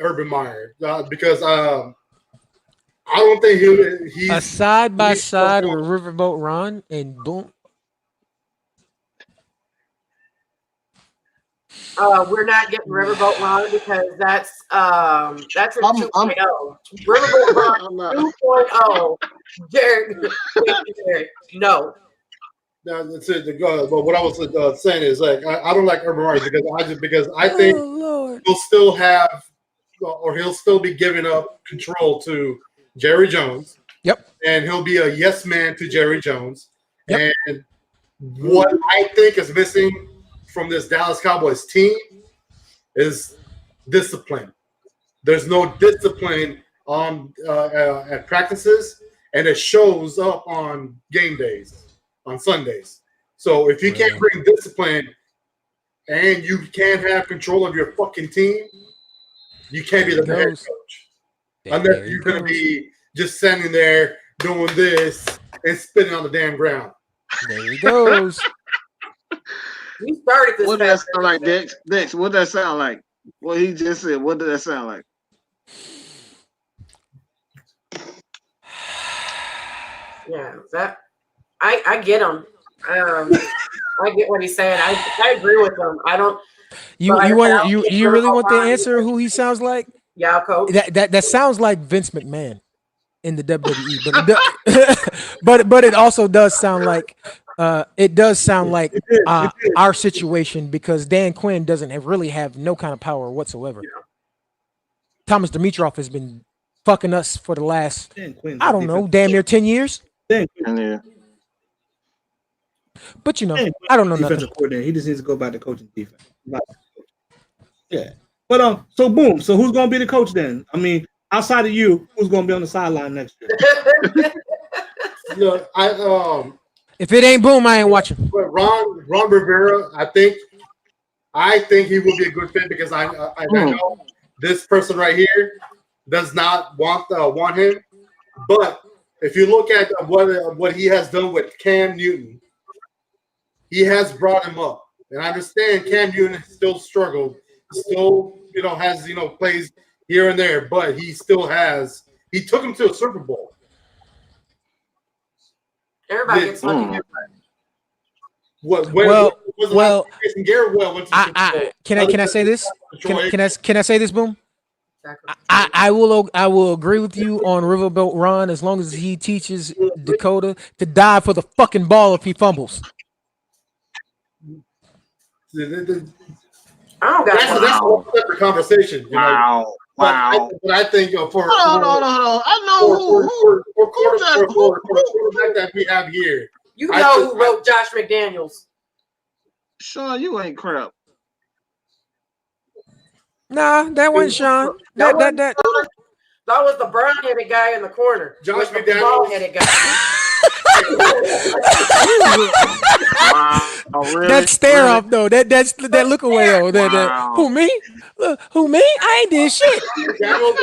Urban Meyer because I don't think he's a side by side with Riverboat Ron and boom. We're not getting Riverboat Ron because that's a 2.0. Riverboat Ron 2.0. Jared, no. That's it. But what I was saying is like I don't like Urban Meyer because I think he'll still have or he'll still be giving up control to Jerry Jones. Yep. And he'll be a yes man to Jerry Jones. Yep. And what I think is missing from this Dallas Cowboys team is discipline. There's no discipline on at practices, and it shows up on game days, on Sundays. So if you can't bring discipline and you can't have control of your fucking team, you can't be the head coach. Unless you're going to be just standing there doing this and spitting on the damn ground. There he goes. We started this. What did that sound like, Dex? What did that sound like? What he just said. What did that sound like? Yeah, that I get him. I get what he's saying. I agree with him. I don't. You really want the answer? Who he sounds like? Yeah, coach. That sounds like Vince McMahon in the WWE, but it also does sound like our situation because Dan Quinn doesn't really have no kind of power whatsoever. Yeah. Thomas Dimitroff has been fucking us for the last damn near 10 years. Yeah. But I don't know nothing. He just needs to go back to coaching defense. Yeah. But so boom. So who's gonna be the coach then? I mean, outside of you, who's gonna be on the sideline next year? Look, if it ain't boom, I ain't watching. But Ron Rivera, I think he will be a good fit because I know this person right here does not want him. But if you look at what he has done with Cam Newton, he has brought him up. And I understand Cam Newton still struggled, still has plays here and there, but he still has. He took him to a Super Bowl. Everybody gets lucky. Jason Garrett can I say this? Can I say this, Boom? I will agree with you on Riverboat Ron as long as he teaches Dakota to dive for the fucking ball if he fumbles. That's a separate conversation. Wow. But I think for I know for quarterback that we have here. You know who wrote Josh McDaniels? Sean, you ain't crap. Nah, that wasn't Sean. That was the brown-headed guy in the corner. Josh McDaniels. The bald-headed guy. Wow, really? That stare off though. That look away though. Wow. Who me? Who me? I ain't did shit. No.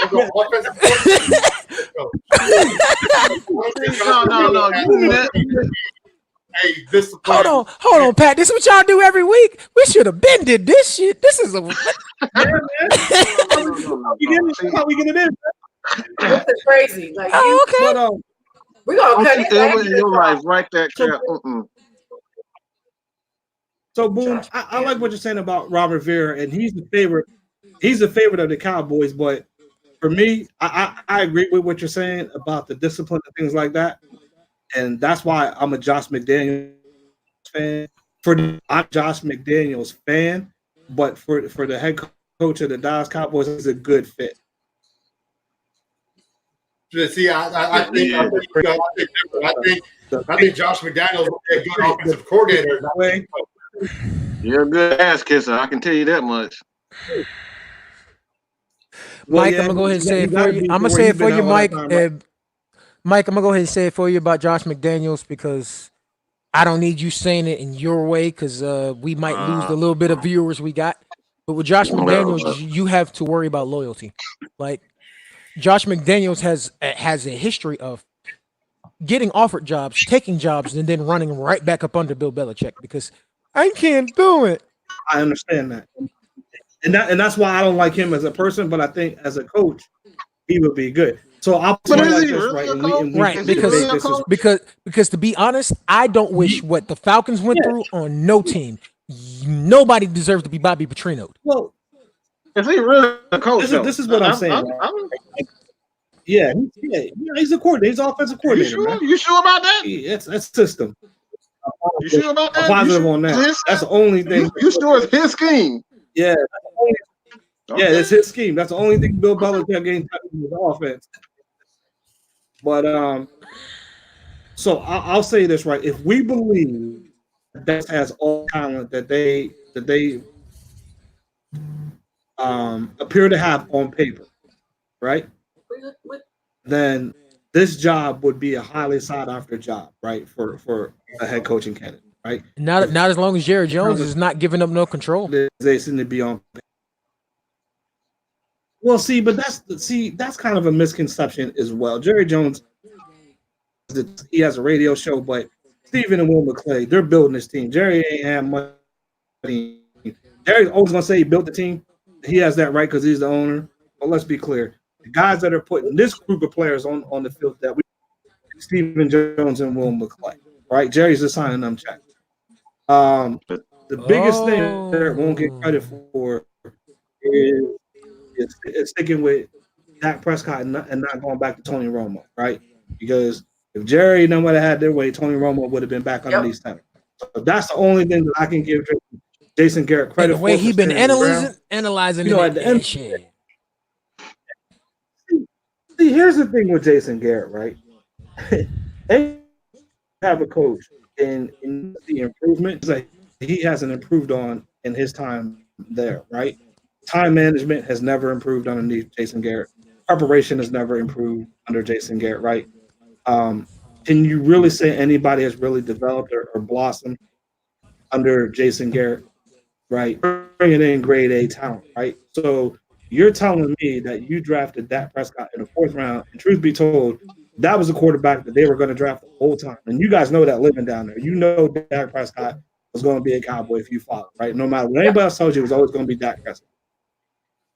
Hold on, Pat. This is what y'all do every week. We should have been did this shit. This is a. How we get it in? This is crazy. Like, okay. We're gonna cut it. You're right there. So Boom, I like what you're saying about Robert Rivera, and he's the favorite. He's the favorite of the Cowboys, but for me, I agree with what you're saying about the discipline and things like that, and that's why I'm a Josh McDaniels fan. I'm Josh McDaniels fan, but for the head coach of the Dallas Cowboys, is a good fit. See, I think Josh McDaniels will be a good offensive coordinator. You're a good ass kisser. I can tell you that much. Mike, I'm gonna go ahead and say it for you. I'm gonna say it for you, Mike. Mike, I'm gonna go ahead and say it for you about Josh McDaniels because I don't need you saying it in your way because we might lose the little bit of viewers we got. But with Josh McDaniels, you have to worry about loyalty. Like Josh McDaniels has a history of getting offered jobs, taking jobs, and then running right back up under Bill Belichick because I can't do it. I understand that. And that's why I don't like him as a person, but I think as a coach, he would be good. So I'll put it like this, right? Because to be honest, I don't wish what the Falcons went through on no team. Nobody deserves to be Bobby Petrino. Well, is he really a coach? This is what I'm saying. Yeah, he's a coordinator. He's an offensive coordinator. You sure about that? Yeah, that's system. You sure about that? I'm positive on that. That's the only thing. You sure it's his scheme? Yeah. Yeah, it's his scheme. That's the only thing Bill Belichick gained with the offense. But so I'll say this right. If we believe that has all talent that they appear to have on paper, right? Then this job would be a highly sought after job, right? For a head coaching candidate, right? Not as long as Jerry Jones is not giving up no control. They seem to be on. Well, but that's kind of a misconception as well. Jerry Jones, he has a radio show, but Stephen and Will McClay, they're building this team. Jerry ain't have money. Jerry's always gonna say he built the team. He has that right because he's the owner. But let's be clear: the guys that are putting this group of players on the field that we, Stephen Jones and Will McClay, right? Jerry's just signing them checks. The biggest thing that won't get credit for is sticking with Dak Prescott and not going back to Tony Romo, right? Because if Jerry and nobody had their way, Tony Romo would have been back underneath center. So that's the only thing that I can give Jason Garrett credit for. The way he's been analyzing at the end. See, here's the thing with Jason Garrett, right? They have a coach and the improvements that he hasn't improved on in his time there, right? Time management has never improved underneath Jason Garrett. Preparation has never improved under Jason Garrett, right? can you really say anybody has really developed or blossomed under Jason Garrett, right? Bringing in grade A talent, right? So you're telling me that you drafted Dak Prescott in the 4th round, and truth be told, that was a quarterback that they were going to draft the whole time. And you guys know that living down there. You know Dak Prescott was going to be a Cowboy if you follow, right? No matter what anybody else told you, it was always going to be Dak Prescott.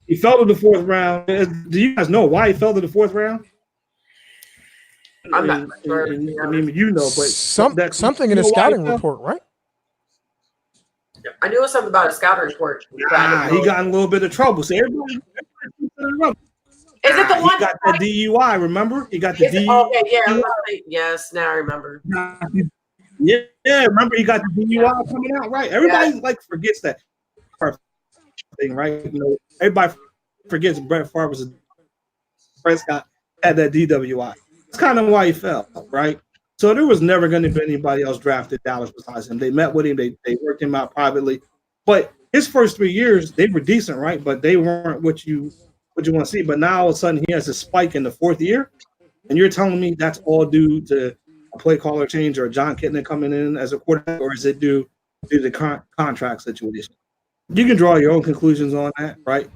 He fell to the 4th round. Do you guys know why he fell to the 4th round? I'm not sure. I mean, you know, but something in the scouting report, right? I knew it was something about a scouting report. He got in a little bit of trouble. So everybody is it the one he got that DUI? Remember, he got the DUI. Okay, yeah, yes. Now I remember. Yeah, remember he got the DUI coming out, right? Everybody like forgets that thing, right? You know, everybody forgets Brett Favre was Prescott had that DWI. That's kind of why he fell, right? So there was never going to be anybody else drafted Dallas besides him. They met with him, they worked him out privately, but his first 3 years they were decent, right? But they weren't what you want to see. But now all of a sudden he has a spike in the 4th year, and you're telling me that's all due to a play caller change or John Kitna coming in as a quarterback, or is it due to the contract situation? You can draw your own conclusions on that, right?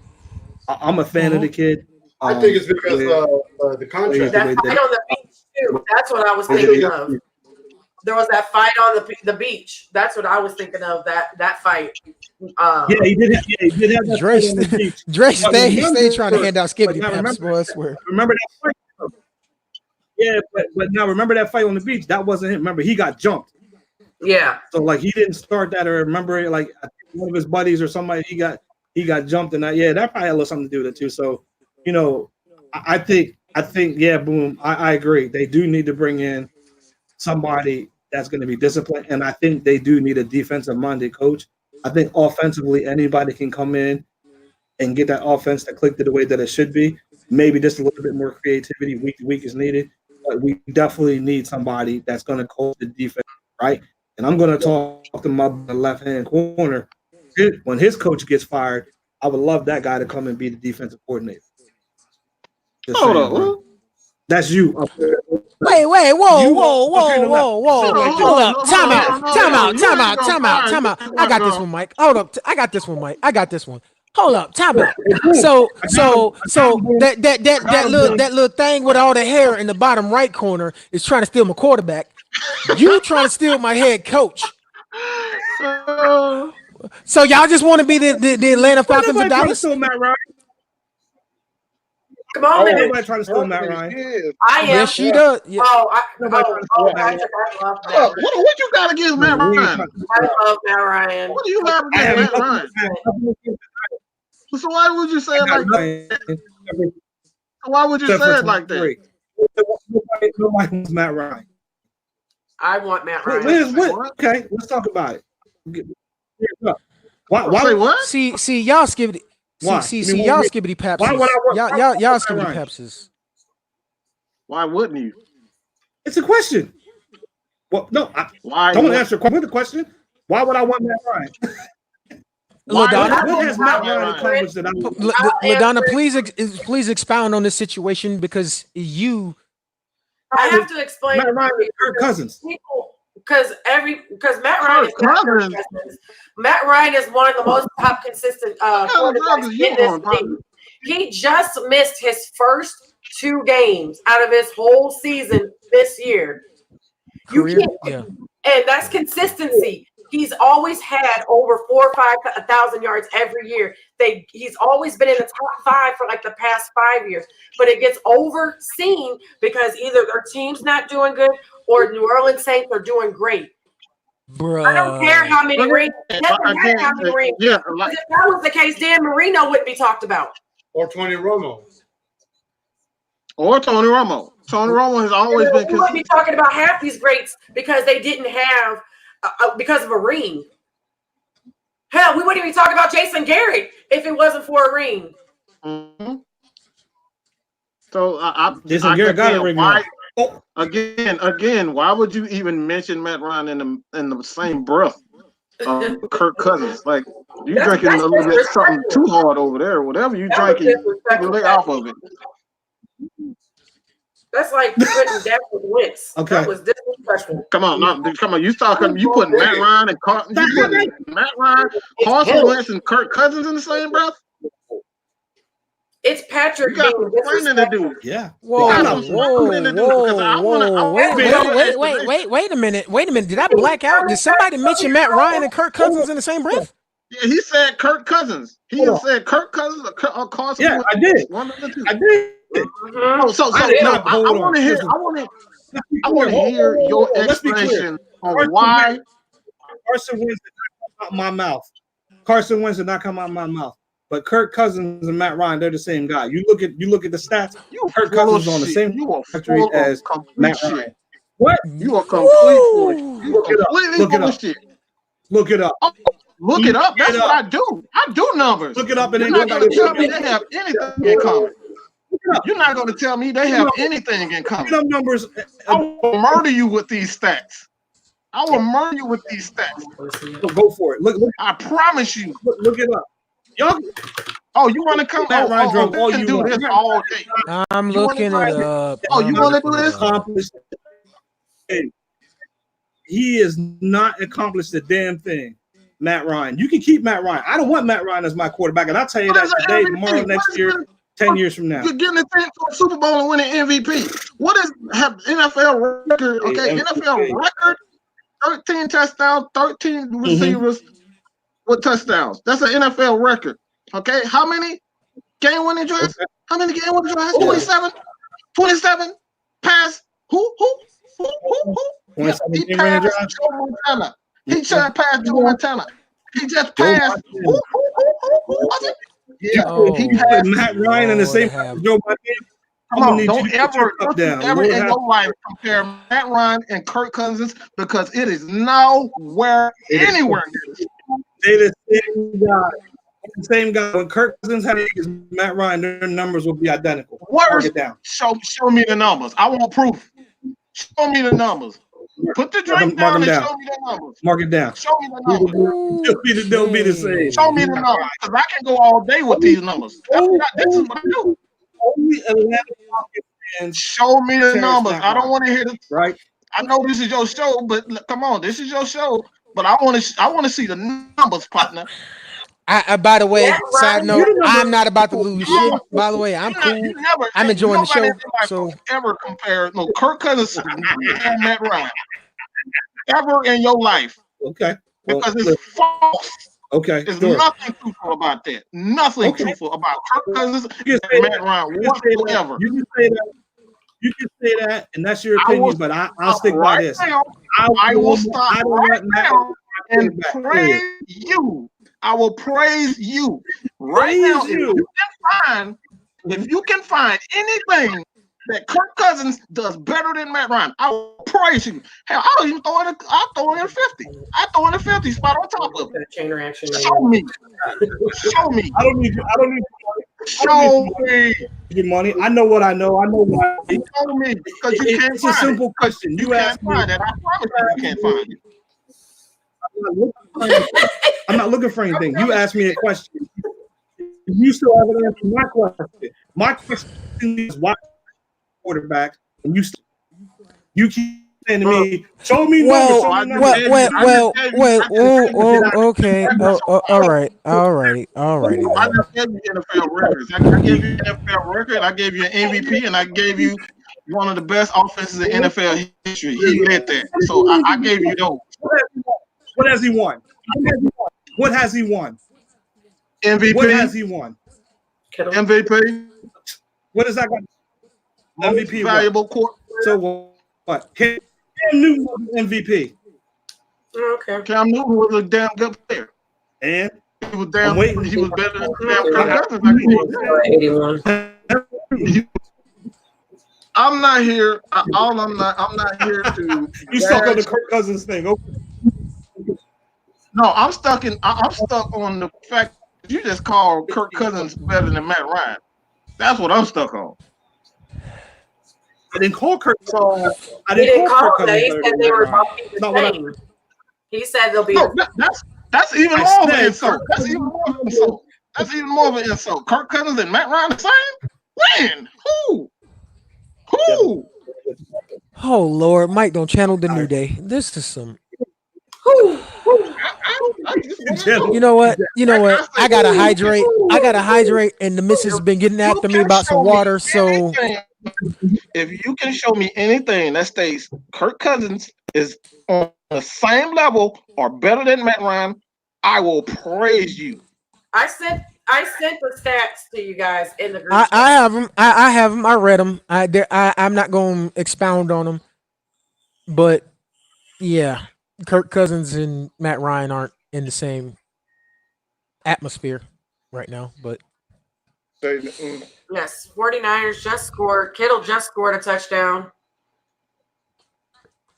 I'm a fan of the kid. I think it's because the contract. That fight on the beach too. That's what I was thinking of. There was that fight on the beach. That's what I was thinking of. That fight. Yeah, he did have that Dre fight on the beach. stay trying to hand out skibbity paps, boy, I swear. Remember that fight? Yeah, but now remember that fight on the beach? That wasn't him. Remember, he got jumped. Yeah. So like he didn't start that, or remember like one of his buddies or somebody he got jumped in that. Yeah, that probably had a little something to do with it too. So, you know, I think yeah, boom. I agree. They do need to bring in somebody that's going to be disciplined, and I think they do need a defensive-minded coach. I think offensively, anybody can come in and get that offense to click to the way that it should be. Maybe just a little bit more creativity week to week is needed, but we definitely need somebody that's going to coach the defense, right? And I'm going to talk to my left-hand corner. When his coach gets fired, I would love that guy to come and be the defensive coordinator. Hold on. That's you. Wait, whoa. Hold up. Time out. I got this one, Mike. Hold up. I got this one. Hold up. Time out. So that little thing with all the hair in the bottom right corner is trying to steal my quarterback. You trying to steal my head coach. So y'all just want to be the Atlanta Falcons of Dallas? Come on, man. Everybody trying to steal Matt Ryan. I am. Yes, she does. Yeah. I love Matt Ryan. What you got against Matt Ryan? I love Matt Ryan. What do you have against Matt Ryan? So why would you say it like that? Why would you say it like that? Nobody wants Matt Ryan. I want Matt Ryan. Okay, let's talk about it. Why say what? See, y'all skibbity. See, y'all skibbity paps. Y'all skibbity paps. Why wouldn't you? It's a question. Well, no. Why? Don't answer the question. Why would I want Matt Ryan? LaDonna, please expound on this situation because you. I have to explain. Matt Ryan is Kirk Cousins. Because Matt Ryan is Cousins. Matt Ryan is one of the most top consistent quarterbacks in this league. He just missed his first 2 games out of his whole season this year. And that's consistency. He's always had over 4,000 or 5,000 yards every year. He's always been in the top 5 for like the past 5 years, but it gets overseen because either their team's not doing good or New Orleans Saints are doing great. Bruh. I don't care how many rings. Yeah, if that was the case, Dan Marino wouldn't be talked about. Or Tony Romo. Tony Romo has always been. We wouldn't be talking about half these greats because they didn't have. Because of a ring. Hell, we wouldn't even talk about Jason Garrett if it wasn't for a ring. Mm-hmm. So Jason Garrett got a ring. Again, why would you even mention Matt Ryan in the same breath of Kirk Cousins? Like you drinking a little bit something too hard over there. Whatever you drinking, lay off of it. That's like putting Dak with Wentz. Okay. That was disrespectful. Come on. You putting Matt Ryan and Carson Wentz and Kirk Cousins in the same breath? It's Patrick. You got some explaining to do. Yeah. Whoa, wait a minute. Did I black out? Did somebody mention Matt Ryan and Kirk Cousins in the same breath? Yeah, he said Kirk Cousins. He said Kirk Cousins or Carson Yeah, Wentz. I did. One of the two. I did. I want to hear your explanation on why Carson Wentz did not come out my mouth. Carson Wentz did not come out my mouth. But Kirk Cousins and Matt Ryan, they're the same guy. You look at the stats. Kirk Cousins is on the same trajectory as Matt Ryan. What? You are complete fool. You are completely bullshit. Look it up. Look it up. That's what I do. I do numbers. Look it up, and you're not going to tell me they have anything in common. You're not going to tell me they have anything in common. Some numbers. I will murder you with these stats. Go for it. Look. I promise you. Look it up. Y'all. Oh, you want to come? Matt Ryan drove all you do want. this all day. I'm looking it up. Oh, you want to do this? He has not accomplished a damn thing. Matt Ryan. You can keep Matt Ryan. I don't want Matt Ryan as my quarterback, and I'll tell you that today, tomorrow, next year, 10 years from now. You're getting a team to a Super Bowl and winning MVP. What is NFL record? Okay, NFL record: 13 touchdowns, 13 receivers with touchdowns. That's an NFL record. Okay, how many game-winning drives? How many game-winning drives? 27. 27. Pass. Who? He passed Joe Montana. He just passed Joe Montana. He just passed. Who was it? Yeah, he passed Matt Ryan in the same Joe Montana. Come on, don't ever in your life compare Matt Ryan and Kirk Cousins because it is nowhere, anywhere near. They're the same guy. The same guy. When Kirk Cousins had Matt Ryan, their numbers will be identical. Mark it down. Show me the numbers. I want proof. Show me the numbers. Put the drink down and show me the numbers. Mark it down. Show me the numbers. They'll be the same. Show me the numbers. Because I can go all day with these numbers. This is what I do. Only 11 fans. Show me the numbers. I don't want to hear the right. I know this is your show, but come on, this is your show. But I want to see the numbers, partner. By the way, side note, I'm not about to lose shit. By the way, I'm cool. I'm enjoying the show. So ever compare Kirk Cousins and Matt Ryan ever in your life? Okay, because it's false. Okay, there's nothing truthful about that. Nothing truthful about Kirk Cousins and Matt Ryan whatsoever. You can say that. You can say that, and that's your opinion. But I'll stick by this. I will stop right now and praise you. I will praise you right now. If you can find anything that Kirk Cousins does better than Matt Ryan, I will praise you. Hell, I'll even throw in a 50. I throw in a 50 spot on top of it. Chain reaction. Show me. I don't need. Show me your money. I know what I know. I know why. Show me because you can't. It's a simple question. You asked me. I promise you can't find it. I'm not looking for anything. You asked me a question. You still haven't answered my question. My question is why quarterback, and you keep saying to me, show me numbers. Okay. All right. I just gave you NFL records. I gave you an NFL record. I gave you an MVP, and I gave you one of the best offenses in NFL history. He led that. So I gave you those. What has he won? What has he won? MVP. What has he won? MVP. What does that got? MVP valuable court. So what? Cam Newton was MVP. Okay. Cam Newton was a damn good player. And he was damn. He was better than Kirk Cousins. I'm not here. I'm not here to. You stuck on the Kirk Cousins thing. Okay. No, I'm stuck on the fact that you just called Kirk Cousins better than Matt Ryan. That's what I'm stuck on. I didn't call Kirk. I didn't call Kirk Cousins. He said they were talking the same. He said they'll be. No, that's even more of an insult. That's even more of an insult. Kirk Cousins and Matt Ryan the same? When? Who? Who? Oh Lord, Mike, don't channel the New Day. This is some. You know what? I gotta hydrate. And the missus has been getting after me about some water. So if you can show me anything that states Kirk Cousins is on the same level or better than Matt Ryan, I will praise you. I sent the stats to you guys in the group. I have them. I have them. I read them. I'm not going to expound on them. But yeah, Kirk Cousins and Matt Ryan aren't in the same atmosphere right now. But yes, 49ers just scored. Kittle just scored a touchdown.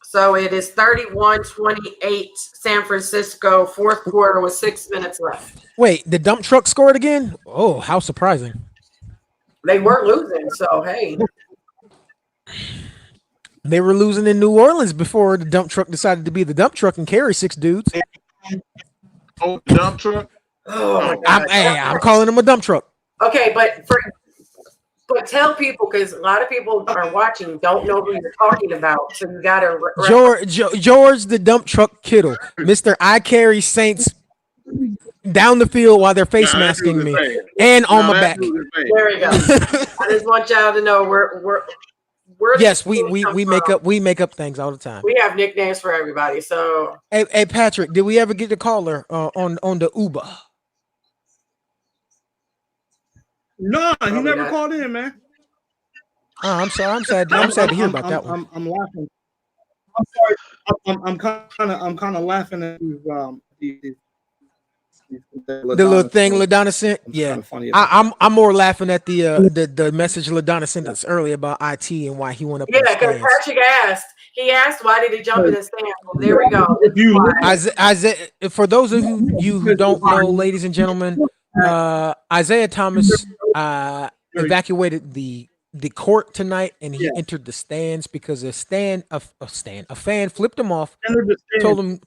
So it is 31-28 San Francisco, fourth quarter with 6 minutes left. Wait, the dump truck scored again? Oh, how surprising. They were losing, so hey. They were losing in New Orleans before the dump truck decided to be the dump truck and carry 6 dudes. Oh, dump truck? Oh my God. I'm calling him a dump truck. Okay, but tell people, because a lot of people are watching, don't know who you're talking about. So you got to George the dump truck Kittle, Mr. I carry Saints down the field while they're face masking me and on my back. There we go. I just want y'all to know we're yes, we make up things all the time. We have nicknames for everybody. So hey Patrick, did we ever get the caller on the Uber? No, he never called in, man. Oh, I'm sorry. I'm sad to hear about that one. I'm laughing. I'm sorry. I'm kind of laughing at the little thing LaDonna sent. Yeah, I'm more laughing at the message LaDonna sent us earlier about IT and why he went up. Yeah, because Patrick asked. He asked why did he jump in the stand. Well, there we go. Isaiah, for those of you who don't know, ladies and gentlemen, Isaiah Thomas evacuated the court tonight, and he entered the stands because a fan flipped him off, told him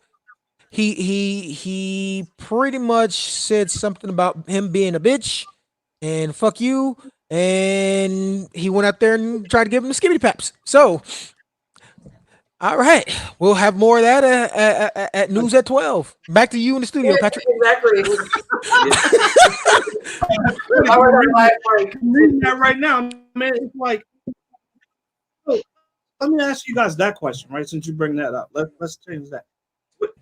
he pretty much said something about him being a bitch and fuck you, and he went out there and tried to give him the skibbity paps. So all right, we'll have more of that at news at 12. Back to you in the studio, Patrick. Exactly. I'm reading that right now, man. It's like, let me ask you guys that question, right? Since you bring that up, let's change that.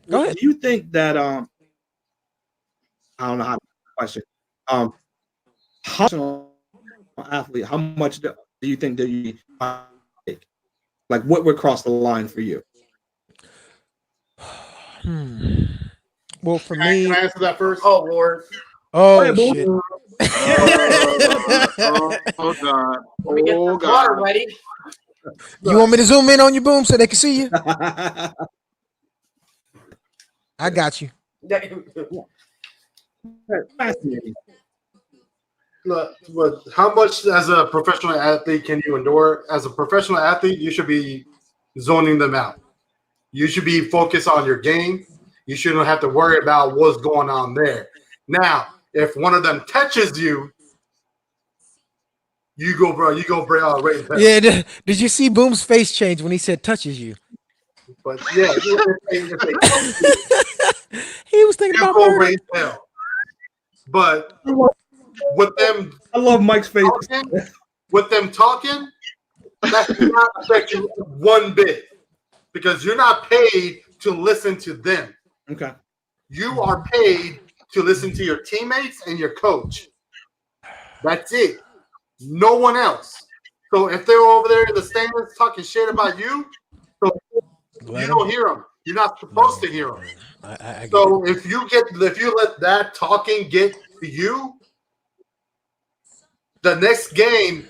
Go ahead. Do you think that I don't know how to question. How athlete? How much do you think that you take? Like, what would cross the line for you? Well, for me, can I answer that first? Oh Lord. Oh shit. Oh God. Let me get the water ready. You want me to zoom in on your boom so they can see you? I got you. Look, but how much as a professional athlete can you endure? As a professional athlete, you should be zoning them out. You should be focused on your game. You shouldn't have to worry about what's going on there. Now, if one of them touches you, you go, bro. You go, bro. Right. Yeah. Did you see Boom's face change when he said touches you? But yeah, he was thinking about go right now. But with them, I love Mike's face. With them talking, that does not affect you one bit because you're not paid to listen to them. Okay. You are paid to listen to your teammates and your coach. That's it. No one else. So if they're over there in the stands talking shit about you, you don't hear them. You're not supposed to hear them. So if you let that talking get to you, the next game,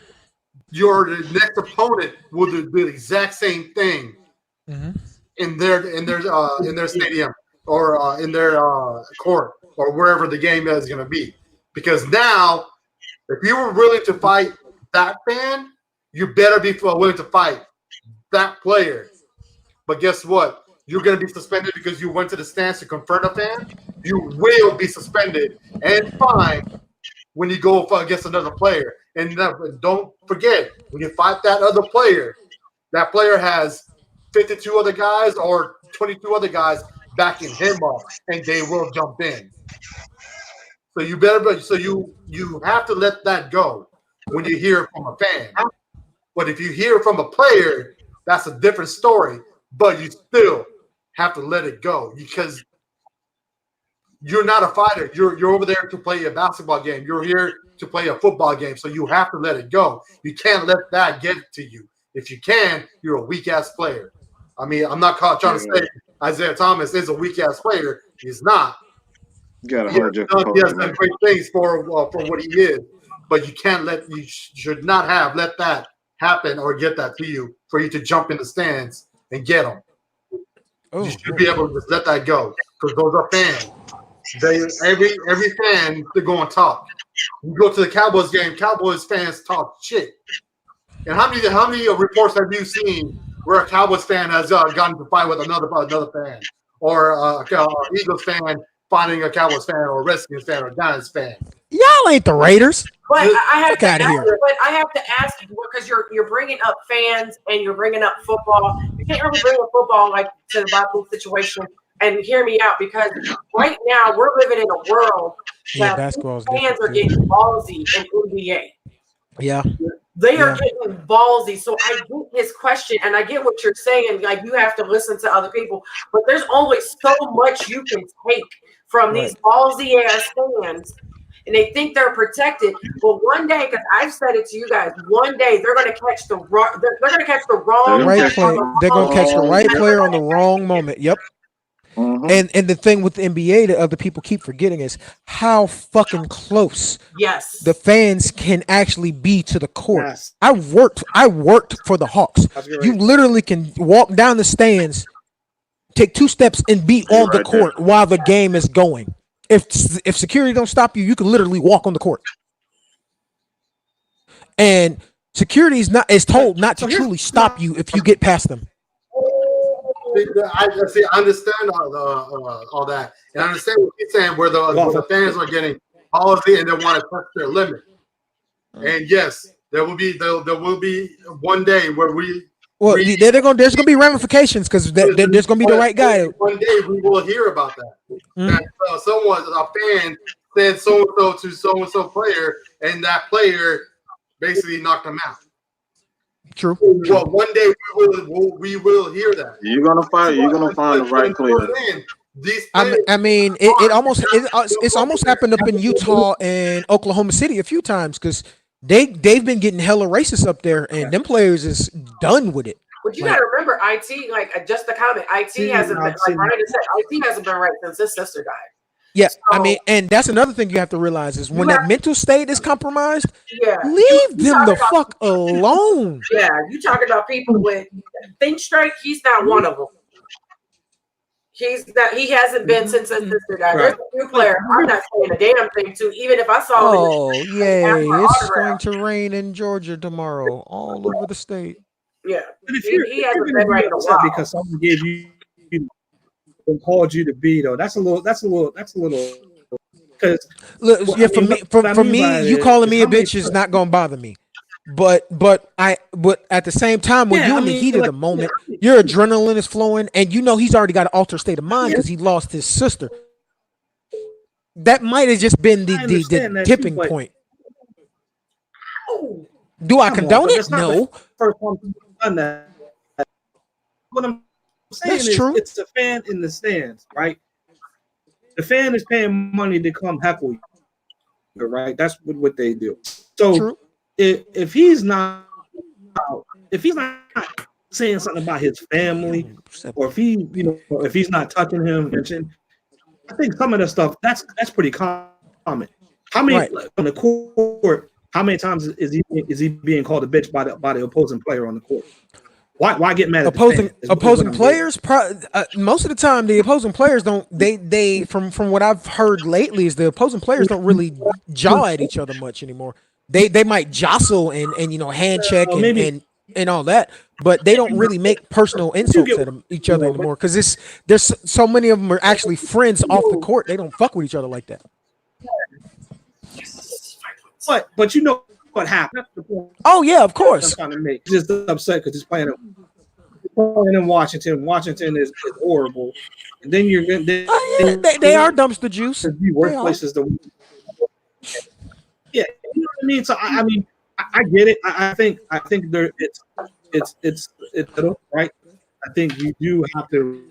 your next opponent will do the exact same thing in their stadium or in their court or wherever the game is going to be. Because now, if you were willing to fight that fan, you better be willing to fight that player. But guess what? You're going to be suspended because you went to the stands to confront a fan. You will be suspended and fined when you go against another player. And don't forget, when you fight that other player, that player has 52 other guys or 22 other guys backing him up, and they will jump in. So you have to let that go when you hear it from a fan. But if you hear it from a player, that's a different story. But you still have to let it go because you're not a fighter. You're over there to play a basketball game. You're here to play a football game. So you have to let it go. You can't let that get to you. If you can, you're a weak-ass player. I mean, I'm not trying to say Isaiah Thomas is a weak-ass player. He's not. You gotta hold your He has done great things for what he is. But you should not let that happen or get that to you for you to jump in the stands and get them. You should be able to just let that go because those are fans. Every fan to go and talk. You go to the Cowboys game, Cowboys fans talk shit. And how many reports have you seen where a Cowboys fan has gotten into a fight with another fan, or Eagles fan fighting a Cowboys fan, or a Redskins fan, or a Giants fan? Y'all ain't the Raiders. But I have Get outta here. But I have to ask because you're bringing up fans and you're bringing up football. You can't really bring up football like to the Bible situation. And hear me out because right now we're living in a world that fans are getting ballsy in NBA. Yeah. They are getting ballsy. So I get his question and I get what you're saying. Like you have to listen to other people, but there's only so much you can take from these ballsy ass fans. And they think they're protected. But one day, because I've said it to you guys, one day they're going to catch the wrong. They're going to catch the wrong. They're going to catch the right player on the wrong moment. Yep. Mm-hmm. And the thing with the NBA that other people keep forgetting is how fucking close the fans can actually be to the court. Yes. I worked for the Hawks. You literally can walk down the stands, take 2 steps, and be on the court while the game is going. If security don't stop you, you can literally walk on the court. And security is told not to truly stop you if you get past them. I understand all that, and I understand what you're saying, where the fans are getting policy and they want to touch their limit. And yes, there will be one day where there's gonna be ramifications because there's gonna be the right guy. One day we will hear about that. That a fan said so and so to so and so player, and that player basically knocked him out. True. Well, one day we will hear that. You're gonna find the right player. I mean, it's almost happened up in Utah and Oklahoma City a few times because they've been getting hella racist up there, and them players is done with it. But you gotta remember, IT just a comment. IT hasn't been like Ryan said. IT hasn't been right since his sister died. Yeah, so, I mean, and that's another thing you have to realize is when that mental state is compromised, leave them the fuck alone. Yeah, you talking about people with think straight. He's not one of them. He hasn't been since his sister died. There's a new player. I'm not saying a damn thing to. Even if I saw. Oh yay! It's going to rain in Georgia tomorrow, all over the state. Yeah, he hasn't been right in a while because someone gave you. And called you to be though. That's a little. Because for me, you calling me a bitch is not gonna bother me. But at the same time, when you're in the heat of the moment, your adrenaline is flowing, and you know he's already got an altered state of mind because he lost his sister. That might have just been the tipping point. Do I condone it? No. First one done that. What I'm saying is, true. It's a fan in the stands, right? The fan is paying money to come heckle you, right? That's what they do. So if he's not saying something about his family, or if he's not touching him, I think some of the stuff that's pretty common. How many on the court? How many times is he being called a bitch by the opposing player on the court? Why get mad at opposing players? Most of the time, the opposing players don't. They from what I've heard lately is the opposing players don't really jaw at each other much anymore. They might jostle and hand check and all that, but they don't really make personal insults at each other anymore because there's so many of them are actually friends off the court. They don't fuck with each other like that. But you know what happened. Oh yeah, of course. I'm trying to make just upset because he's playing in Washington. Washington is horrible, and then you're going. They are dumpster juice. The worst places to. Yeah, you know what I mean. So I mean, I get it. I think there it's right. I think you do have to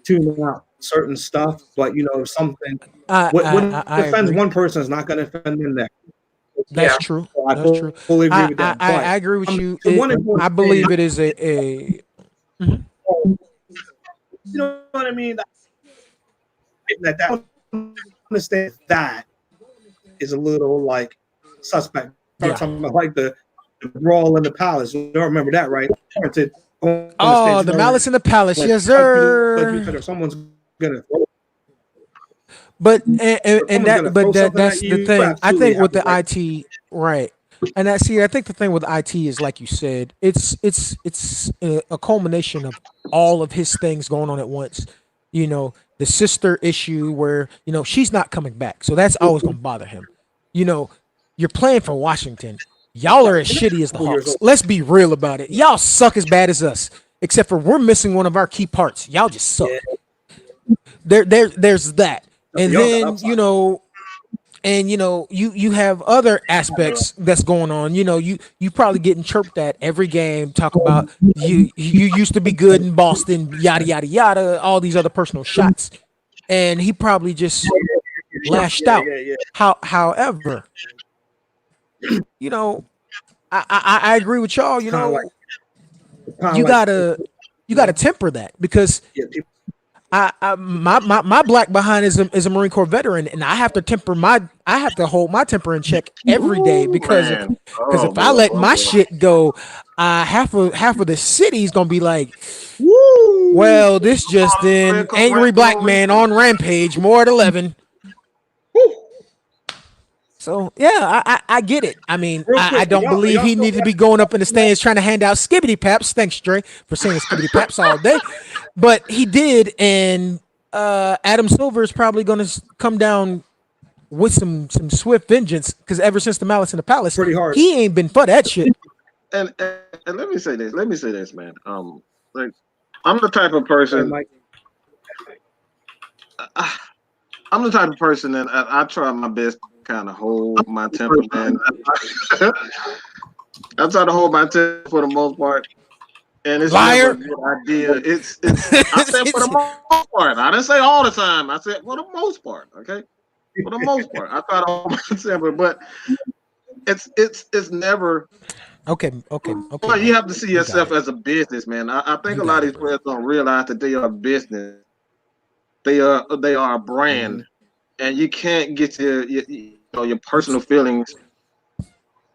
tune out certain stuff, but you know something. What defends one person is not going to defend them there. That's true. That's true. Fully agree with that. I agree with you. I believe it is a you know what I mean? That understand that is a little like suspect. Yeah. Talking about like the brawl in the palace. You don't remember that, right? The malice in the palace, yes, sir. Someone's gonna. That's the thing. I think with the IT, right? And I think the thing with IT is like you said, it's a culmination of all of his things going on at once. You know, the sister issue where she's not coming back, so that's always gonna bother him. You're playing for Washington. Y'all are as shitty as the Hawks. Let's be real about it. Y'all suck as bad as us, except for we're missing one of our key parts. Y'all just suck. There's that. And then, you have other aspects that's going on. You probably getting chirped at every game, talk about you used to be good in Boston, yada, yada, yada, all these other personal shots. And he probably just lashed out. However, I agree with y'all, you gotta temper that because my black behind is a Marine Corps veteran, and I have to hold my temper in check every day because if I let my shit go, half of the city's gonna be like, well, this just in, angry black man on rampage, more at 11. So yeah, I get it. I mean, I don't believe he needed to be going up in the stands trying to hand out skibbity paps. Thanks, Dre, for saying skibbity paps all day. But he did, and Adam Silver is probably going to come down with some swift vengeance because ever since the Malice in the Palace, pretty hard. He ain't been for that shit. And let me say this, man. Like I'm the type of person. I'm the type of person that I try my best. Kind of hold my temper, man. I try to hold my temper for the most part, and it's liar. Never a good idea. It's I said for the most part. I didn't say all the time. I said for the most part. Okay, for the most part, I try to hold my temper, but it's never. Okay. But you have to see yourself as a business, man. I think a lot of these players don't realize that they are a business. They are a brand. And you can't get your personal feelings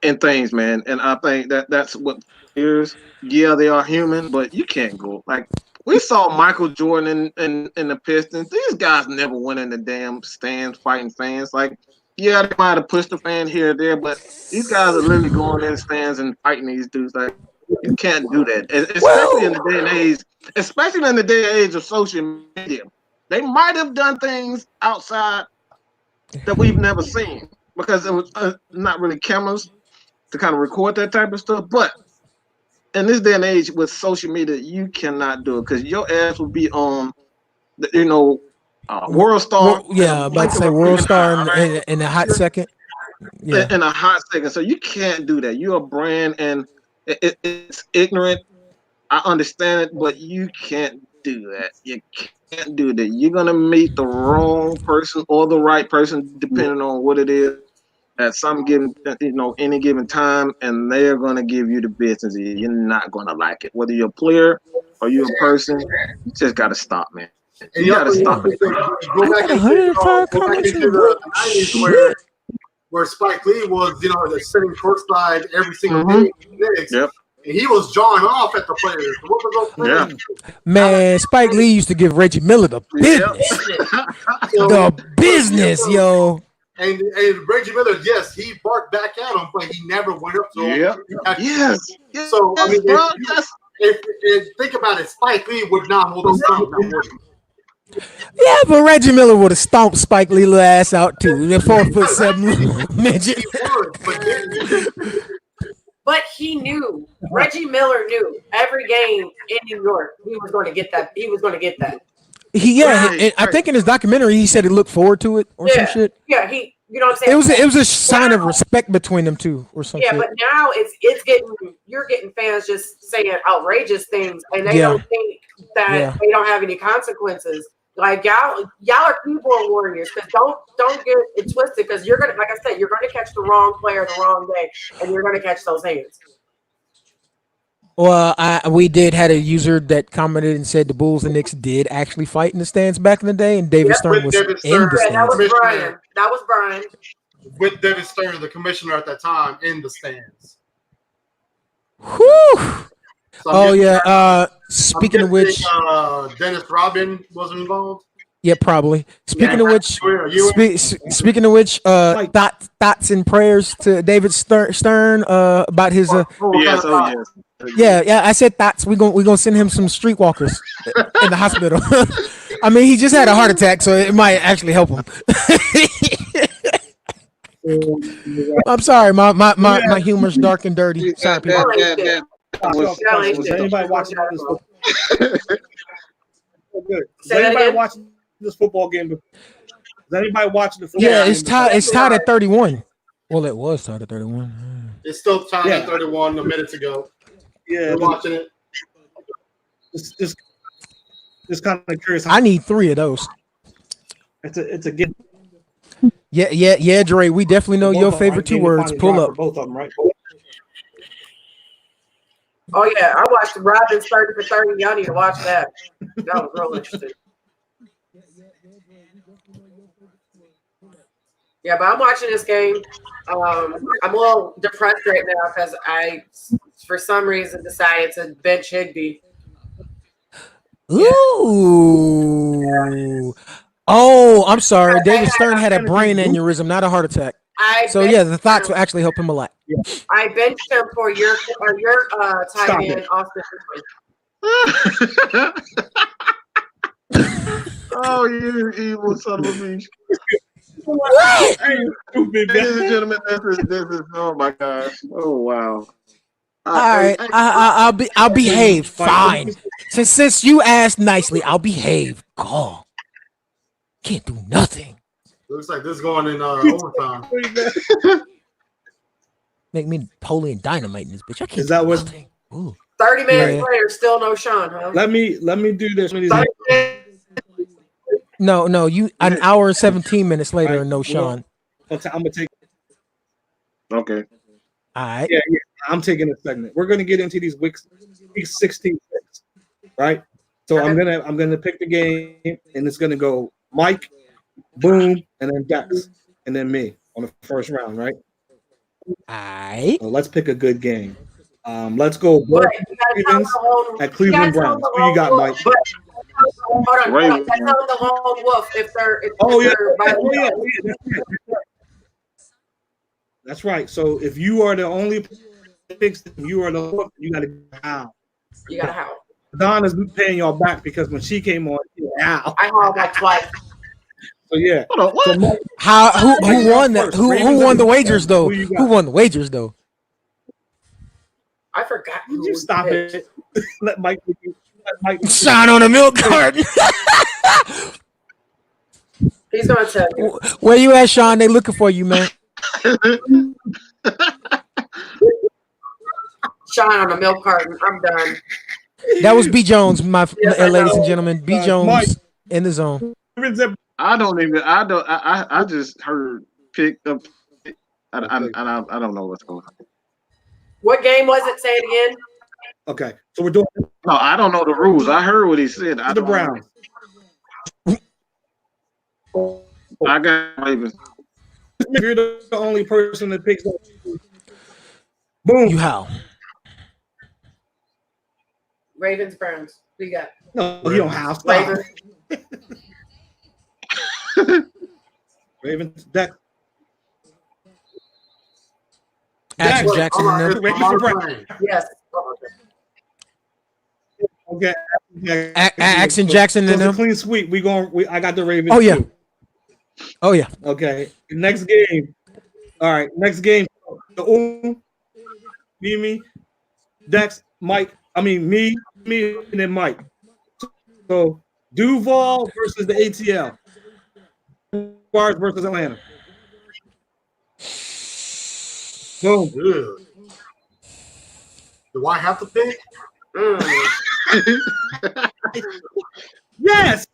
and things, man. And I think that's what players. Yeah, they are human, but you can't go like we saw Michael Jordan in the Pistons. These guys never went in the damn stands fighting fans. Like, yeah, they might have pushed the fan here or there, but these guys are literally going in the stands and fighting these dudes. Like, you can't do that, especially in the day and age. Especially in the day and age of social media, they might have done things outside that we've never seen because it was not really cameras to kind of record that type of stuff. But in this day and age with social media, you cannot do it because your ass will be on, World Star. Yeah, about to say World Star in a hot second. Yeah. In a hot second. So you can't do that. You're a brand and it's ignorant. I understand it, but you can't do that. You can't do that. You're gonna meet the wrong person or the right person, depending on what it is, at some given, any given time, and they're gonna give you the business. You're not gonna like it, whether you're a player or you're a person. You just gotta stop, man. You gotta stop it. Go back into the 90s where Spike Lee was, sitting courtside every single day. Yep. And he was jawing off at the players. What was those players? Man, Spike Lee used to give Reggie Miller the business. The business, yo. And Reggie Miller, yes, he barked back at him, but he never went up to him. Yes. So, I mean, if think about it, Spike Lee would not hold his tongue. Yeah, but Reggie Miller would have stomped Spike Lee little ass out too. The 4'7" midget. He would, but he knew. Reggie Miller knew every game in New York he was going to get that. He was going to get that. I think in his documentary he said he looked forward to it or some shit. Yeah, you know what I'm saying? It was a sign of respect between them two or something. Yeah, but now you're getting fans just saying outrageous things and they don't think that they don't have any consequences. Like y'all are keyboard warriors, because don't get it twisted, because you're gonna, like I said, you're gonna catch the wrong player the wrong day, and you're gonna catch those hands. Well, we did had a user that commented and said the Bulls and Knicks did actually fight in the stands back in the day, and David Stern was in the stands. That was Brian. That was Brian. With David Stern, the commissioner at that time, in the stands. Whew. So speaking of which, Dennis Rodman was involved. Yeah, probably. Speaking of which, thoughts and prayers to David Stern about his. Yes. Yeah. I said thoughts. We gonna send him some streetwalkers in the hospital. I mean, he just had a heart attack, so it might actually help him. I'm sorry, my humor's dark and dirty. Sorry, people. Was anybody watching this? Is anybody watching this football game? Is anybody watching the football game? It's tied at 31. Well, it was tied at 31. It's still tied at 31 minutes ago. Yeah, we're watching it. Just kind of curious. I need 3 of those. It's a gift. Yeah, Dre. We definitely know your favorite 2 words. Pull up. Both of them, right? Oh yeah, I watched Robin's 30 for 30. Y'all need to watch that. That was real interesting. Yeah, but I'm watching this game. I'm a little depressed right now because I, for some reason, decided to bench Higbee. Ooh. Oh, I'm sorry. David Stern had a brain aneurysm, not a heart attack. The thoughts will actually help him a lot. Yeah. I benched him for your tight end, Austin. Oh, you evil son of a bitch. What? Ladies and gentlemen, this is oh my gosh. Oh wow. All right, I'll behave. Fine. Since you asked nicely, I'll behave. God, can't do nothing. Looks like this is going in overtime. Make me Napoleon Dynamite in this bitch. I can't. Is that what? 30 minutes later, still no Sean, huh? Let me do this. No. You an hour and 17 minutes later, and no Sean. I'm gonna take. Okay. All right. Yeah. I'm taking a segment. We're gonna get into these week 16 picks, right? So I'm gonna pick the game, and it's gonna go Mike, Boom, and then Dex, and then me on the first round, right? Alright. So let's pick a good game. Let's go Ravens at Cleveland Browns. Who you got, Mike? Hold on. Ravens. Tell the lone wolf if they're. That's right. So if you are the only picks, you are the wolf. You got to howl. You got to howl. Donna's paying y'all back because when she came on, I howled like twice. So yeah. Hold on, what? So Mike, who won that? Who won the wagers though? Who won the wagers though? I forgot. Did you stop it? Let Mike. Shine on a milk carton. He's gonna tell you. Where you at, Sean? They looking for you, man. Shine on a milk carton. I'm done. That was B. Jones, ladies and gentlemen. B. Jones Mike. In the zone. I just heard pick up. I don't know what's going on. What game was it? Say it again. Okay, so we're doing. No, I don't know the rules. I heard what he said. The Browns. I got Ravens. You're the only person that picks up. Boom. You how? Ravens, Browns. Who you got? No, you don't have. Ravens. Ravens. Dex. Action Jackson. Yes. Okay. Axon Jackson and it's a them. clean sweep. I got the Ravens. Oh yeah. Too. Oh yeah. Okay. Next game. All right. Next game. Me, Dex, Mike. I mean me, and then Mike. So Duval versus the ATL. Jaguars versus Atlanta. Boom. Do I have to pick? Yes.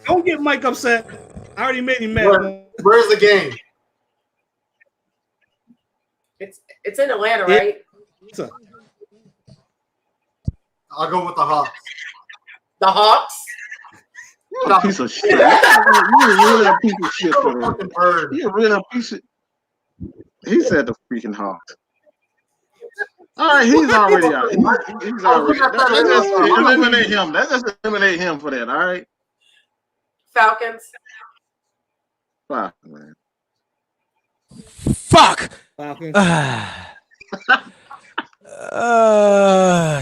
Don't get Mike upset. I already made him mad. Where's the game? It's in Atlanta, right? I'll go with the Hawks. The Hawks? You're a piece of shit. You're a real piece of shit. You're a real piece of. He said the freaking Hawks. All right, he's already out. He's already. Let's just eliminate him. Let's just eliminate him for that. All right. Falcons. Fuck, man. Fuck. Falcons.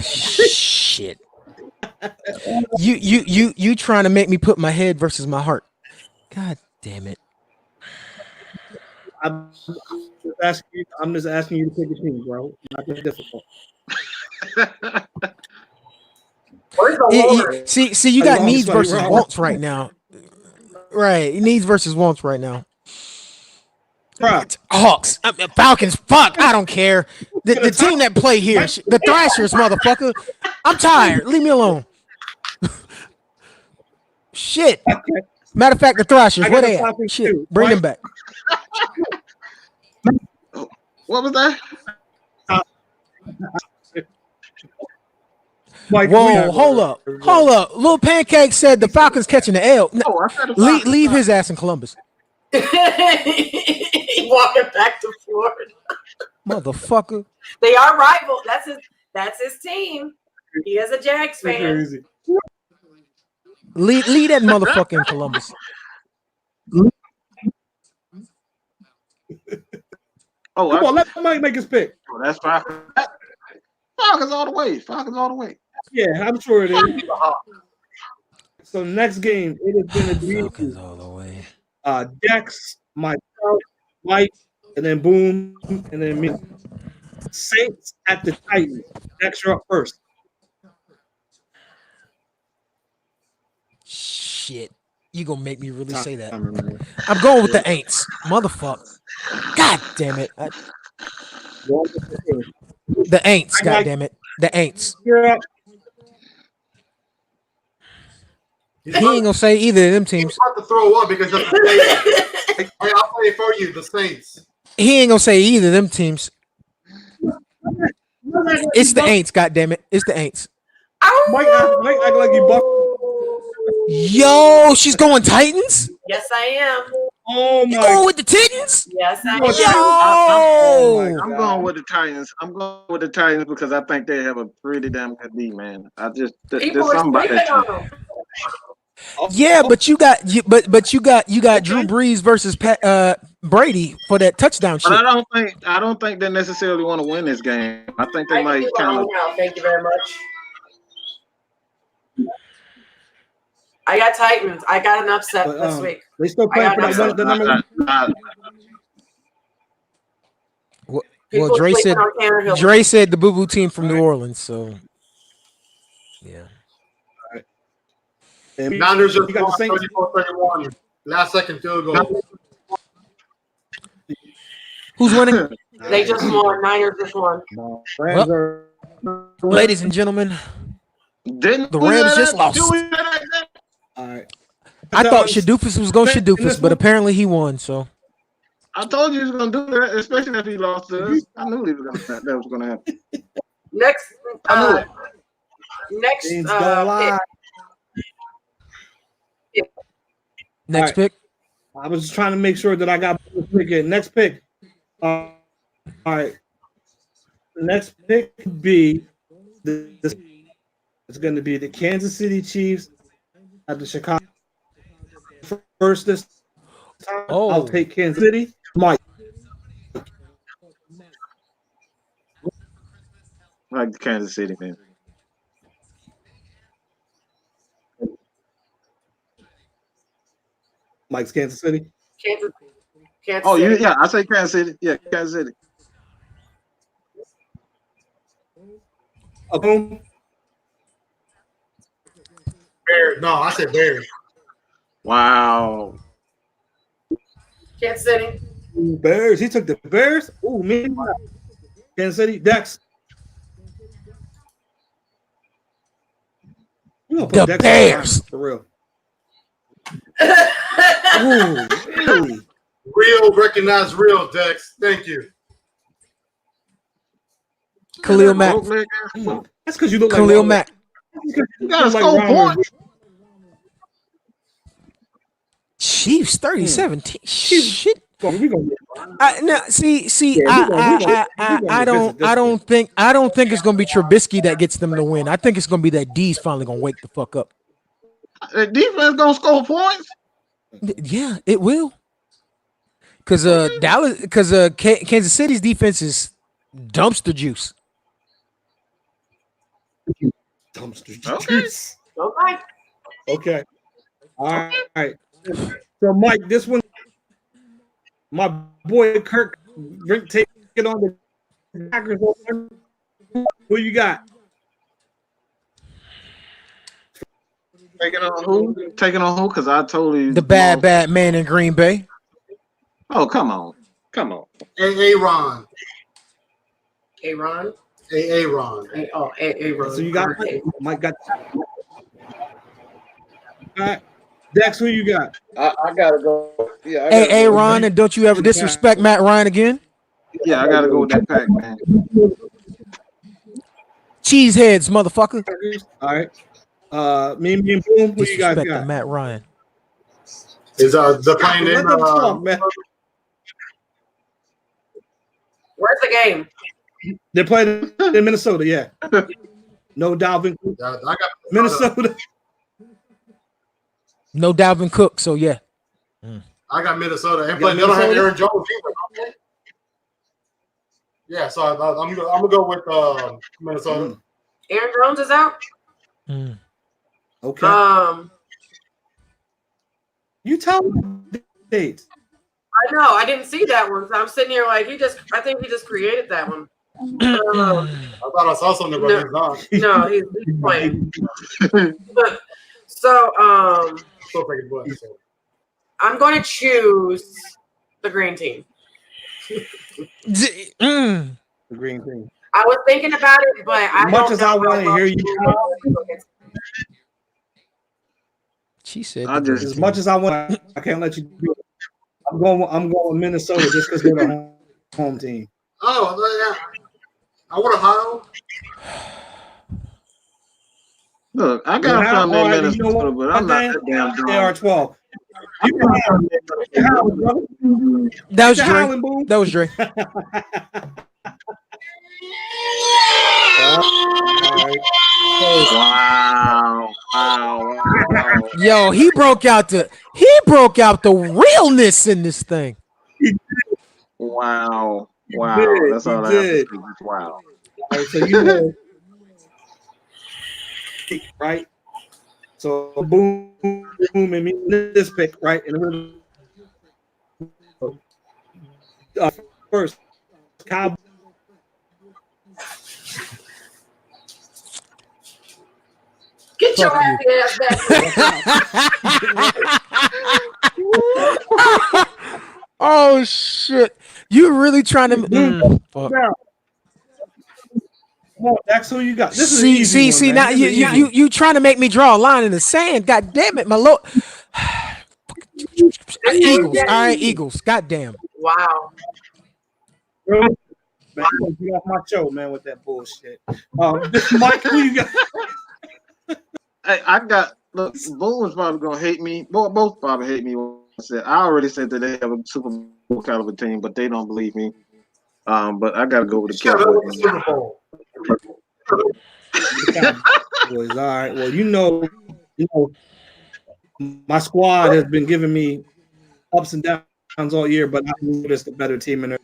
Shit. You trying to make me put my head versus my heart. God damn it. I'm just asking you to pick a team, bro. Not that difficult. See, you got needs versus wants right now. Right, needs versus wants right now. Hawks, Falcons. Fuck, I don't care. The team that play here, the Thrashers, motherfucker. I'm tired. Leave me alone. Shit. Matter of fact, the Thrashers. Where they at? Shit, bring them back. What was that? Whoa, hold up. Little Pancake said the Falcons catching the L. Leave his ass in Columbus. Walking back to Florida. Motherfucker. They are rival. That's his team. He is a Jags fan. Leave that motherfucker in Columbus. Come on, let Mike make his pick. Oh, that's fine. Falcons all the way. Falcons all the way. Yeah, I'm sure it is. So next game, it is going to be Falcons all the way. Dex, myself, Mike, and then Boom, and then me. Saints at the Titans. Dex, you're up first. Shit. You gonna make me really say that. I'm going with the Aints. Motherfucker. God damn it. The Aints, god damn it. The Aints. He ain't gonna say either of them teams. You have to throw up because I'll play it for you, the Saints. He ain't gonna say either of them teams. It's the Aints, god damn it. It's the Aints. Mike act like he bucked. Yo, she's going Titans? Yes, I am. Oh my! You going with the Titans? Yes, I am. Yo! I'm going with the Titans. I'm going with the Titans because I think they have a pretty damn good D, man. There's something about that team. Yeah, but you got Drew Brees versus Brady for that touchdown shit. But I don't think they necessarily want to win this game. I think they might kind of. Thank you very much. I got Titans. I got an upset this week. They still playing for the number one. Well, Dre said the Boo Boo team from New Orleans. So, yeah. All right. Niners just got 34-31. Last second field goal. Who's winning? They just won. Niners just won. Well, ladies and gentlemen, the Rams just lost. All right. I thought Shadoofus was going to Shadoofus, but apparently he won. So I told you he was going to do that, especially if he lost to us. I knew that was going to happen. Next pick. I was just trying to make sure that I got the pick in. Next pick. All right. The next pick could be it's going to be the Kansas City Chiefs at the Chicago. First this time, I'll take Kansas City. Mike. I like Kansas City, man. Mike's Kansas City. Kansas Oh, City. yeah, I say Kansas City. Yeah, Kansas City. Boom. Bears. No, I said Bears. Wow. Kansas City. Bears. He took the Bears. Ooh, me. Kansas City. Dex. The Dex Bears. for real. Ooh, really? Real, recognize real, Dex. Thank you. Khalil Mack. That's because you look like Khalil Mack. You gotta score points. Chiefs 30-17. Shit. We gonna Now, I don't think it's gonna be Trubisky that gets them to win. I think it's gonna be that D's finally gonna wake the fuck up. The defense gonna score points. Yeah, it will. Because Kansas City's defense is dumpster juice. dumpster Okay. juice. Okay. Okay. All right. So Mike, this one, my boy Kirk taking on the Packers. Who you got? Taking on who? Taking on who? Because I totally The bad man in Green Bay. Oh, come on. Come on. Aaron. Aaron. Aaron. Oh, Aaron. So you got Mike got. All right. Dex, who you got? I gotta go. Yeah. Hey, Aaron, and don't you ever disrespect Matt Ryan again? Yeah, I gotta go with that pack, man. Cheeseheads, motherfucker. All right. Me and Boom. Who you guys Disrespect got? Matt Ryan. Is the playing Let in them talk, man. Where's the game? They're playing in Minnesota. Yeah. No Dalvin. I got Minnesota. No Dalvin Cook, so yeah. I got Minnesota. And You got they don't have Minnesota? Aaron Jones either. Yeah, so I'm gonna go with Minnesota. Aaron Jones is out. Okay. You tell me the dates. I know. I didn't see that one. So I'm sitting here like I think he just created that one. I thought I saw something, but he's not. No, he's playing. So I'm going to choose the green team. The green team. I was thinking about it, but As much as I want to hear you, she said. As much as I want, I can't let you do it. I'm going with Minnesota just because they're the home team. Oh, yeah. I want Ohio. Look, I got something in Minnesota, but I'm not that damn drunk. They are 12. That was Dre. That was Dre. Wow. Yo, he broke out the realness in this thing. Wow. That's all I have to say. Wow. Right, so you know, right? So boom, and me this pick, right? And first, Cowboys. Get your ass back. Oh shit! You really trying to? Fuck. Come on, Dax, who you got? This is See. Now you trying to make me draw a line in the sand? God damn it, my lord! Eagles, all right, Eagles. Goddamn. Wow. Man, get off my show, man, with that bullshit. Mike, who you got? Hey, I got. Look, Boone's probably gonna hate me. Both probably hate me. I already said that they have a Super Bowl caliber team, but they don't believe me. But I gotta go with the Cowboys. Super Bowl. All right. Well, you know, my squad has been giving me ups and downs all year, but I know it's the better team and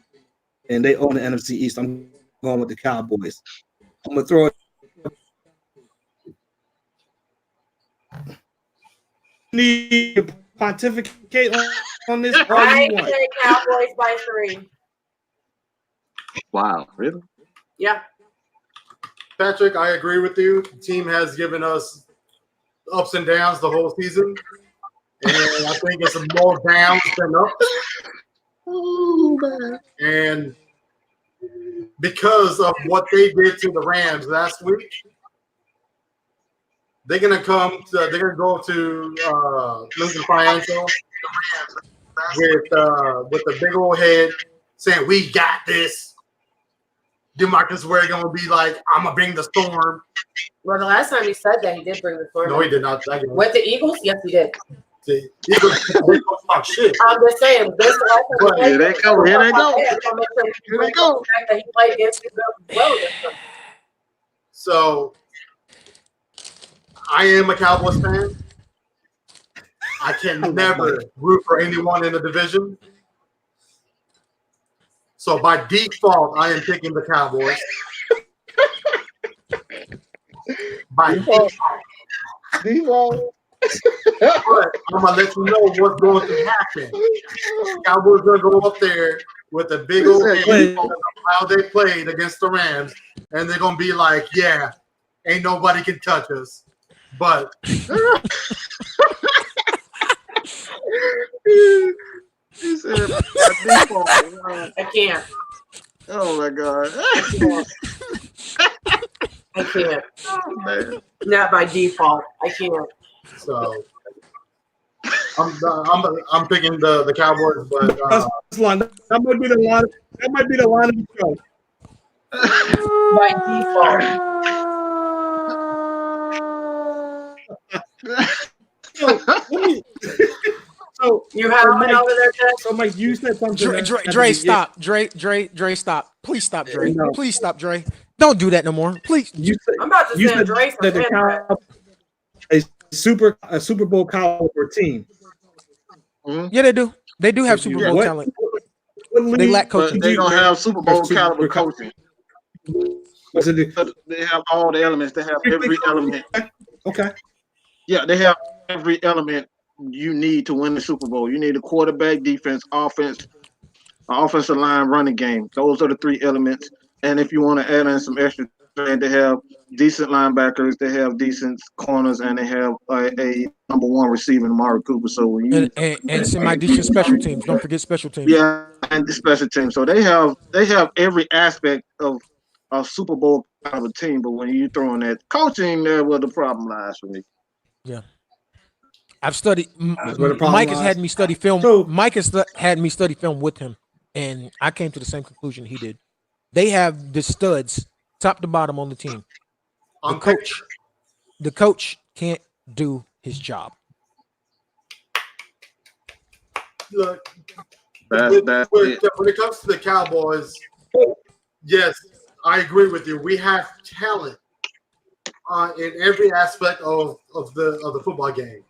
they own the NFC East. I'm going with the Cowboys. I'm gonna throw it. Need pontificate on this all I you want. say Cowboys by 3. Wow, really? Yeah. Patrick, I agree with you. The team has given us ups and downs the whole season. And I think it's more downs than ups. Oh, man. And because of what they did to the Rams last week, they're gonna go to Lincoln Financial with the big old head saying, "We got this." DeMarcus Ware gonna be like, "I'm gonna bring the storm." Well, the last time he said that, he did bring the storm. No, he did not. With the Eagles? Yes, he did. The Eagles talk shit. I'm just saying, this Here they go. Here they go. Here they go. The fact that he played against the well. So, I am a Cowboys fan. I can never root for anyone in the division. So, by default, I am picking the Cowboys. By default. But I'm going to let you know what's going to happen. Cowboys going to go up there with a big old head of how they played against the Rams, and they're going to be like, yeah, ain't nobody can touch us. But He said, I can't. oh, my God. I can't. Oh, man. Not by default. I can't. so I'm picking the Cowboys, but that might be the line. That might be the line of the show. By default. So you have one over there, Ted? So Mike, you said something. Dre, stop. Dre, stop. Please stop, Dre. No. Please stop, Dre. Don't do that no more. Please. I'm about to send Dre some a Super Bowl caliber team. Mm-hmm. Yeah, they do. They do have Super Bowl talent. They lack coaching. They don't have Super Bowl caliber coaching. They have all the elements. They have every element. Okay. Yeah, they have every element you need to win the Super Bowl. You need a quarterback, defense, offense, offensive line, running game. Those are the 3 elements. And if you want to add in some extra, they have decent linebackers, they have decent corners, and they have a number 1 receiver, Amari Cooper. So when you and semi-decent special teams. Don't forget special teams. Yeah, and the special teams. So they have every aspect of a Super Bowl kind of a team. But when you throw in that coaching, there where the problem lies for me. Yeah. I've studied. Mike has had me study film. Mike has had me study film with him, and I came to the same conclusion he did. They have the studs, top to bottom, on the team. The coach can't do his job. Look, when it comes to the Cowboys, yes, I agree with you. We have talent in every aspect of the football game.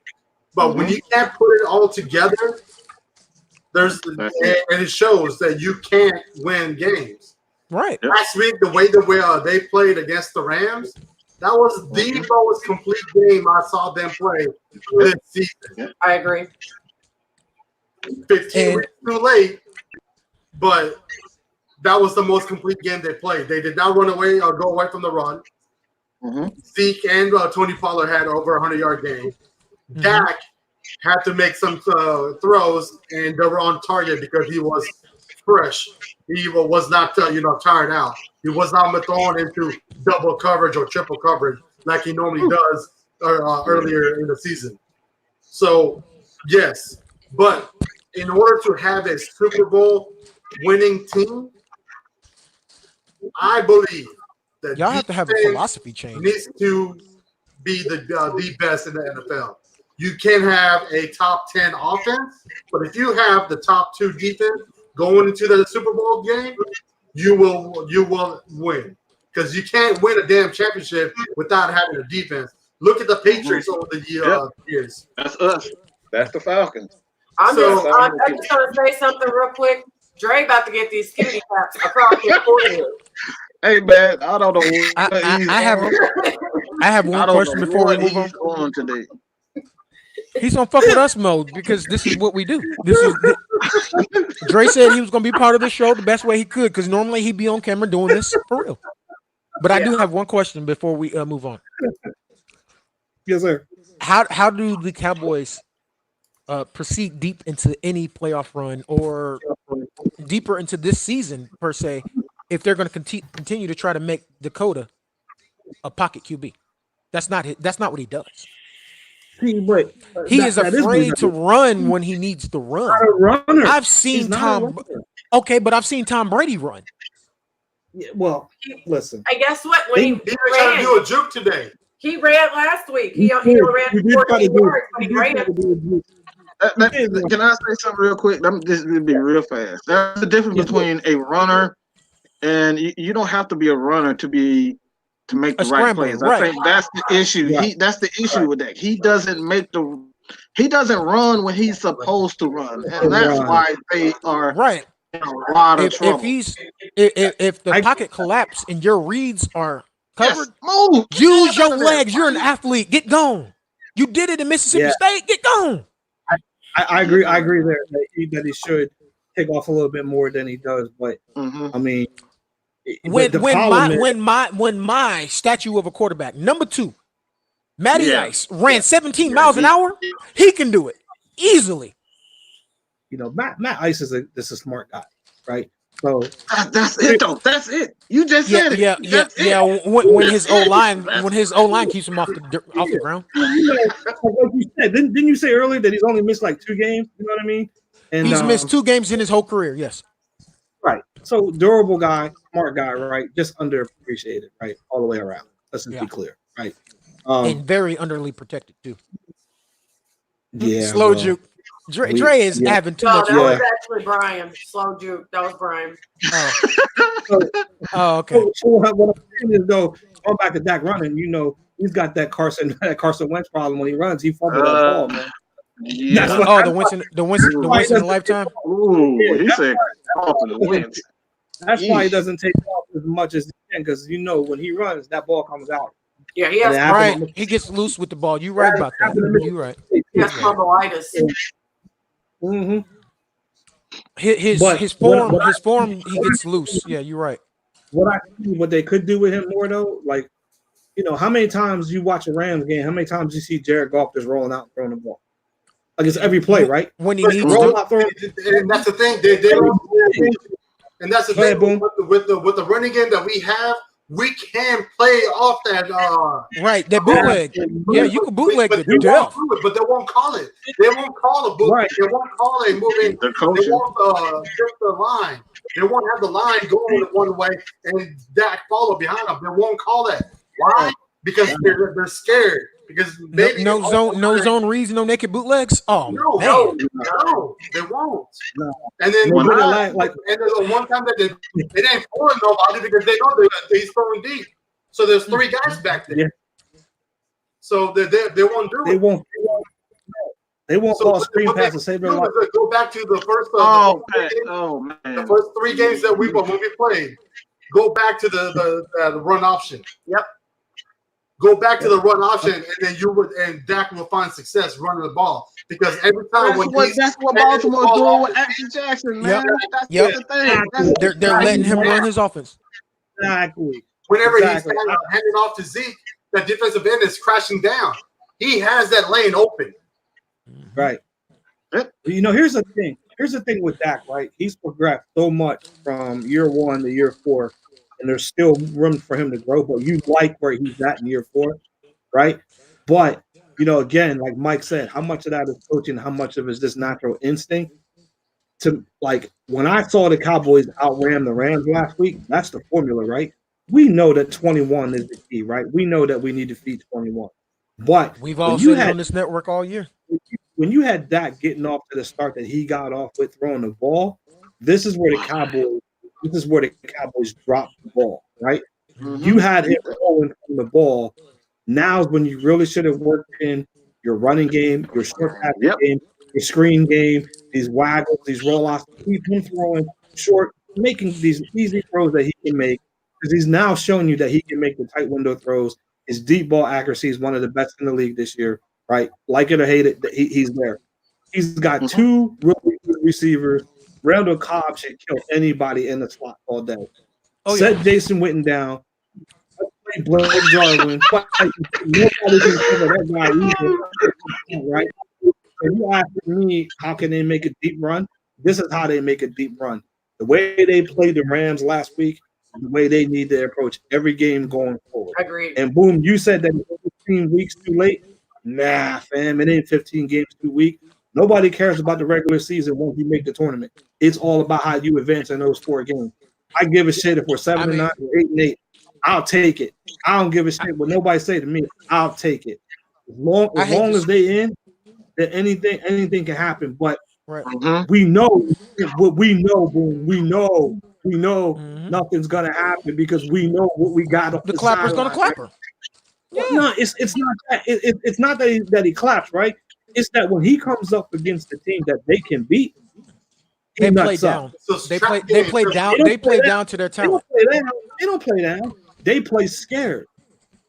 But when you can't put it all together, and it shows that you can't win games. Right. Last week, the way they played against the Rams, that was the most complete game I saw them play this season. I agree. 15 weeks too late, but that was the most complete game they played. They did not run away or go away from the run. Zeke and Tony Pollard had over 100-yard game. Dak had to make some throws, and they were on target because he was fresh. He was not, tired out. He was not thrown into double coverage or triple coverage like he normally does earlier in the season. So, yes, but in order to have a Super Bowl winning team, I believe that y'all have to have a philosophy change. Needs to be the best in the NFL. You can have a top 10 offense, but if you have the top 2 defense going into the Super Bowl game, you will win, because you can't win a damn championship without having a defense. Look at the Patriots over the years. That's us. That's the Falcons. I'm just going to say something real quick. Dre about to get these skinny caps across his forehead. Hey man, I don't know. I have one question before we move on today. He's on fuck with us mode because this is what we do. Dre said he was going to be part of the show the best way he could because normally he'd be on camera doing this for real. But I do have one question before we move on. Yes, sir. How do the Cowboys proceed deep into any playoff run or deeper into this season per se if they're going to continue to try to make Dakota a pocket QB? That's not what he does. See, but he is afraid to run when he needs to run. Not a runner. I've seen Tom. Okay, but I've seen Tom Brady run. Yeah, well, listen. I guess what when he was trying to do a juke today. He ran last week. He ran 14 yards, but he ran. Can I say something real quick? This will be real fast. There's a difference between a runner and you don't have to be a runner to make the right plays. I think that's the issue. That's the issue with that. He doesn't run when he's supposed to run, and that's why they are right. in a lot of trouble. If the pocket collapse and your reads are covered, move. Use your legs. You're an athlete. Get gone. You did it in Mississippi State. Get gone. I agree. I agree there that he should take off a little bit more than he does. But I mean. When my statue of a quarterback, number 2, Matty Ice, ran 17 miles an hour, he can do it easily. You know, Matt Ice is a smart guy, right? So that's it though. That's it. You just said it. Yeah. When his O line keeps him off the ground. You know, like you said, didn't you say earlier that he's only missed like 2 games? You know what I mean? And he's missed 2 games in his whole career. Yes. Right. So durable guy, smart guy, right? Just underappreciated, right? All the way around. Let's just be clear, right? And very underly protected too. Yeah. Slow juke. Dre is having too much. That was actually Brian. Slow juke. That was Brian. Okay. So what I'm saying is though, going back to Dak running, you know, he's got that Carson Wentz problem when he runs. He fumbles that ball, man. Yeah. The Winston lifetime. Ooh, he said Carson Wentz. That's why he doesn't take off as much as he can, because you know when he runs, that ball comes out. Yeah, he has right. He gets loose with the ball. You're right about that. You're right. He has spondylitis. Mm-hmm. His form, he gets loose. Yeah, you're right. What they could do with him more though, like, you know, how many times you watch a Rams game? How many times you see Jared Goff just rolling out and throwing the ball? Like it's every play, right? When he needs to. And that's the thing. They don't. And that's the thing with the running game that we have. We can play off that. Right, that bootleg. Yeah, you can bootleg the death. But they won't call it. They won't call a bootleg. Right. They won't call a moving. They won't shift the line. They won't have the line going one way and Dak follow behind them. They won't call that. Why? Because they're scared. Because maybe no zone reads, no naked bootlegs. Oh no, they won't. No. And then and there's one time that they ain't pulling nobody because they know he's throwing deep. So there's 3 guys back there. Yeah. So they won't do it. They won't call screen pass to save their life. Go back to the first. The first 3 games that when we played. Go back to the run option. Yep. Go back to the run option, and then Dak will find success running the ball because every time that's what Baltimore's doing with Action Jackson, man. That's the thing. They're letting him run his offense. Exactly. Whenever he's handing off to Zeke, that defensive end is crashing down. He has that lane open. Right. You know, here's the thing. Here's the thing with Dak, right? He's progressed so much from year 1 to year 4. And there's still room for him to grow, but you like where he's at in year 4, right? But, you know, again, like Mike said, how much of that is coaching, how much of it is just natural instinct? To like when I saw the Cowboys outran the Rams last week, that's the formula, right? We know that 21 is the key, right? We know that we need to feed 21. But we've all said it on this network all year. When you had Dak getting off to the start that he got off with throwing the ball, this is where the Cowboys dropped the ball, right? Mm-hmm. You had him throwing from the ball. Now's when you really should have worked in your running game, your short pass game, your screen game, these waggles, these rollouts. Keep him throwing short, making these easy throws that he can make because he's now showing you that he can make the tight window throws. His deep ball accuracy is one of the best in the league this year. right? Like it or hate it, he's there. He's got two really good receivers. Randall Cobb should kill anybody in the slot all day. Set Jason Witten down. Blake Jarwin. Nobody can cover that guy either, right? So you ask me, how can they make a deep run? This is how they make a deep run. The way they played the Rams last week, the way they need to approach every game going forward. Agreed. And boom, you said that 15 weeks too late. Nah, fam, it ain't 15 games too weak. Nobody cares about the regular season once you make the tournament. It's all about how you advance in those 4 games. I give a shit if we're 7-9 or 8-8. I'll take it. I don't give a shit what nobody say to me. I'll take it. As long as they in, then anything can happen. But we know what we know. We know nothing's gonna happen because we know what we got. The clapper's gonna clapper. Yeah. No, it's not that. It's not that he claps, right? It's that when he comes up against the team that they can beat, they play down. They play down. They play down to their talent. They don't play down. They play scared.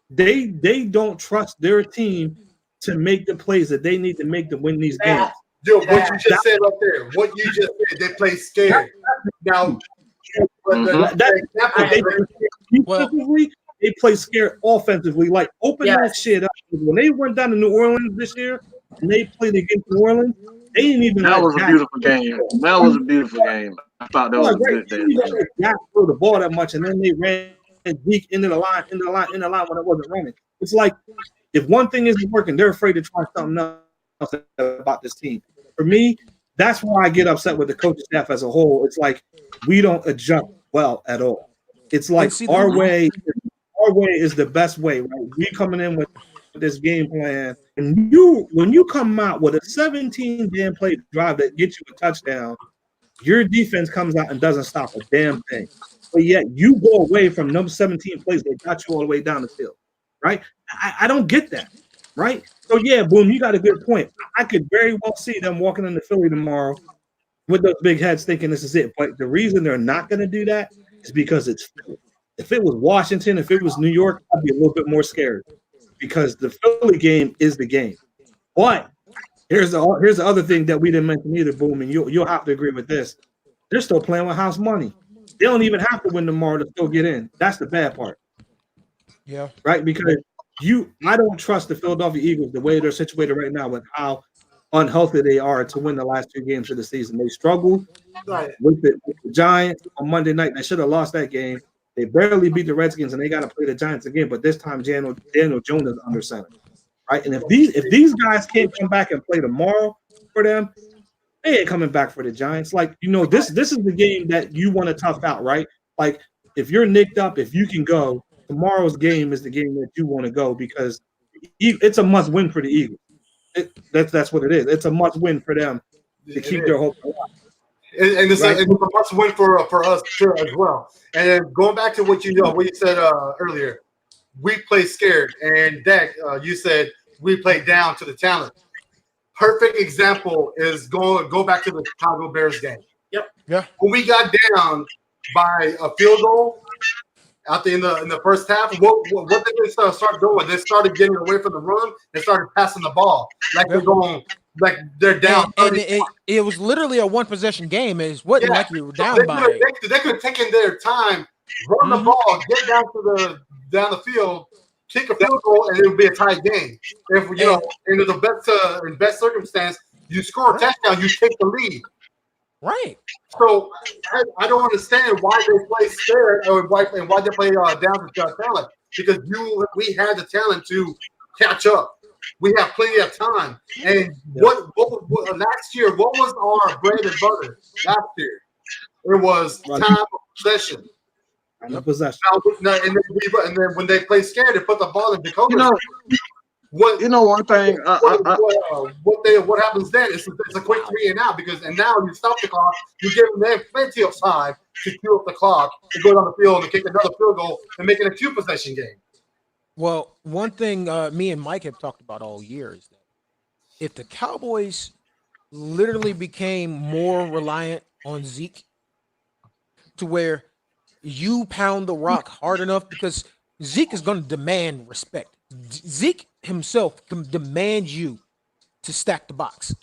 They don't trust their team to make the plays that they need to make to win these games. Yo, what you just said right there. What you just said, they play scared. Now, they play scared offensively. Like, open that shit up. When they went down to New Orleans this year and they played against New Orleans, they didn't even. That was a beautiful game. That was a beautiful game. I thought that was a good game. They didn't throw the ball that much, and then they ran deep into the line when it wasn't running. It's like, if one thing isn't working, they're afraid to try something else about this team. For me, that's why I get upset with the coaching staff as a whole. It's like we don't adjust well at all. It's like our way is the best way, right? We coming in with this game plan, and when you come out with a 17 damn play drive that gets you a touchdown, your defense comes out and doesn't stop a damn thing. But yet you go away from number 17 plays that got you all the way down the field, right? I don't get that, right? So yeah, boom, you got a good point. I could very well see them walking into Philly tomorrow with those big heads thinking this is it. But the reason they're not going to do that is because it's Philly. If it was Washington, if it was New York, I'd be a little bit more scared because the Philly game is the game. But here's the other thing that we didn't mention either, Boom, and you'll have to agree with this. They're still playing with house money. They don't even have to win tomorrow to still get in. That's the bad part. Yeah. Right? Because I don't trust the Philadelphia Eagles the way they're situated right now with how unhealthy they are to win the last 2 games of the season. They struggled with the Giants on Monday night. They should have lost that game. They barely beat the Redskins, and they got to play the Giants again. But this time, Daniel Jones is under center, right? And if these guys can't come back and play tomorrow for them, they ain't coming back for the Giants. Like, this is the game that you want to tough out, right? Like, if you're nicked up, if you can go, tomorrow's game is the game that you want to go because it's a must win for the Eagles. That's what it is. It's a must win for them to keep their hope alive. And it's a must win for us sure as well. And then going back to what you said earlier, we play scared, and Dak, you said we play down to the talent. Perfect example is go back to the Chicago Bears game. Yep. Yeah. When we got down by a field goal out in the first half, what did they start doing? They started getting away from the run and started passing the ball like they're going. Like they're down, and it was literally a 1-possession game. It wasn't like you were down by. They could have taken their time, run the ball, get down the field, kick a field goal, and it would be a tight game. If in the best circumstance, you score a touchdown, you take the lead. Right. So I don't understand why they play scared or why they play down to talent because we had the talent to catch up. We have plenty of time. And what last year? What was our bread and butter last year? It was time of possession. Time of possession. And then when they play scared, they put the ball in Dakota. One thing. What happens then? It's a quick 3 and out and now you stop the clock. You give them plenty of time to queue up the clock and go down the field and kick another field goal and make it a 2-possession game. Well, one thing me and Mike have talked about all year is that if the Cowboys literally became more reliant on Zeke to where you pound the rock hard enough because Zeke is going to demand respect. Zeke himself demands you to stack the box.